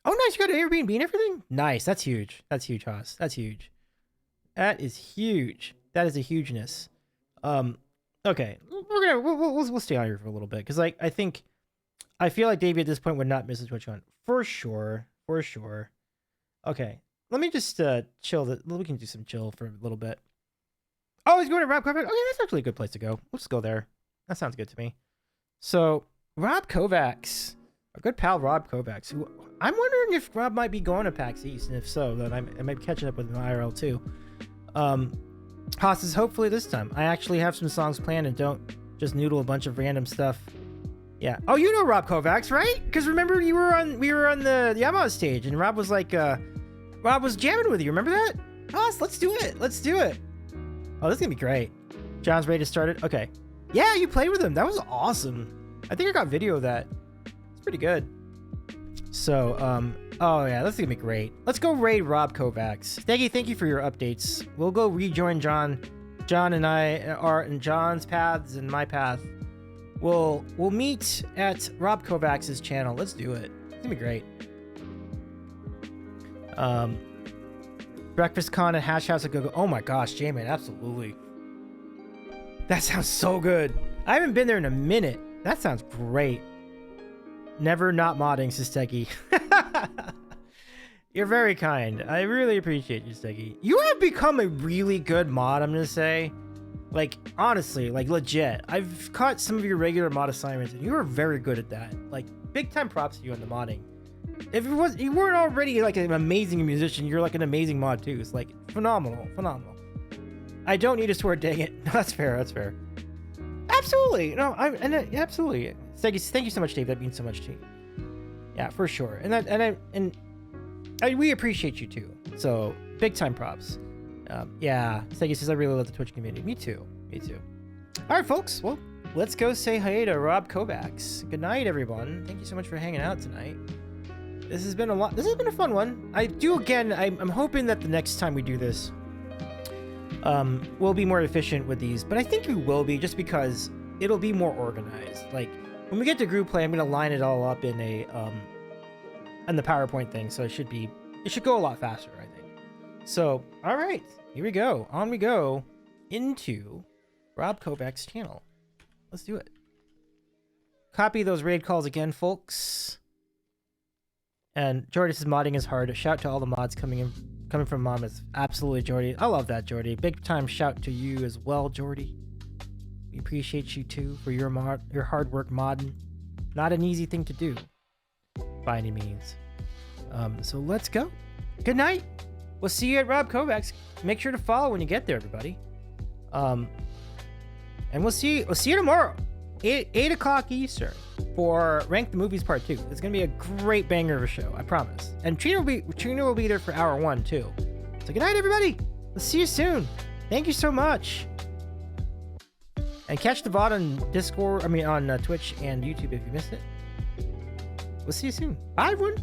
nice! You got an Airbnb and everything. Nice. That's huge. That's huge, Haas. That's huge. That is huge. That is a hugeness. Okay, we'll stay on here for a little bit because like I feel like Davey at this point would not miss a TwitchCon for sure. For sure. Okay, let me just chill. We can do some chill for a little bit. Oh, he's going to Rob Kovacs. Okay, that's actually a good place to go. Let's go there. That sounds good to me. So, Rob Kovacs, our good pal Rob Kovacs, who I'm wondering if Rob might be going to PAX East, and if so, then I might be catching up with him IRL too. Haas says, hopefully this time. I actually have some songs planned and don't just noodle a bunch of random stuff. Yeah. Oh, you know Rob Kovacs, right? Because remember we were on the Yamaha stage, and Rob was like, Rob was jamming with you. Remember that? Haas, let's do it. Let's do it. Oh, this is gonna be great. John's ready to start it. Okay. Yeah, you played with him. That was awesome. I think I got video of that. It's pretty good. So, oh yeah, this is gonna be great. Let's go raid Rob Kovacs. Steggy, thank you for your updates. We'll go rejoin John. John and I are in John's paths and my path. We'll meet at Rob Kovacs' channel. Let's do it. It's gonna be great. Breakfast Con at Hash House at Go. Oh my gosh, J-Man, absolutely. That sounds so good. I haven't been there in a minute. That sounds great. Never not modding, says Steggy. You're very kind. I really appreciate you, Steggy. You have become a really good mod, I'm gonna say. Like, honestly, like legit. I've caught some of your regular mod assignments, and you are very good at that. Like, big time props to you on the modding. If you weren't already like an amazing musician, you're like an amazing mod too. It's like phenomenal. I don't need to swear, dang it. No, that's fair. Absolutely. No, absolutely. Thank you so much, Dave. That means so much to you. Yeah, for sure. We appreciate you too. So big time props. Yeah. Steggy says I really love the Twitch community. Me too. All right, folks. Well, let's go say hi to Rob Kovacs. Good night, everyone. Thank you so much for hanging out tonight. This has been a fun one. I'm hoping that the next time we do this, we'll be more efficient with these, but I think we will be just because it'll be more organized. Like when we get to group play, I'm going to line it all up in and the PowerPoint thing, so it should go a lot faster, I think. So, all right, here we go. On we go into Rob Kovacs' channel. Let's do it. Copy those raid calls again, folks. And Jordy says modding is hard. Shout to all the mods coming from Mom. Is absolutely Jordy. I love that, Jordy. Big time shout to you as well, Jordy. We appreciate you too for your hard work modding. Not an easy thing to do by any means. So let's go. Good night. We'll see you at Rob Kovacs. Make sure to follow when you get there, everybody. And we'll see you tomorrow, 8 o'clock Eastern, for Rank the Movies Part 2. It's gonna be a great banger of a show, I promise. And Trina will be there for hour 1 too. So good night, everybody. We'll see you soon. Thank you so much. And catch the VOD on Discord. On Twitch and YouTube if you missed it. We'll see you soon. Bye, everyone.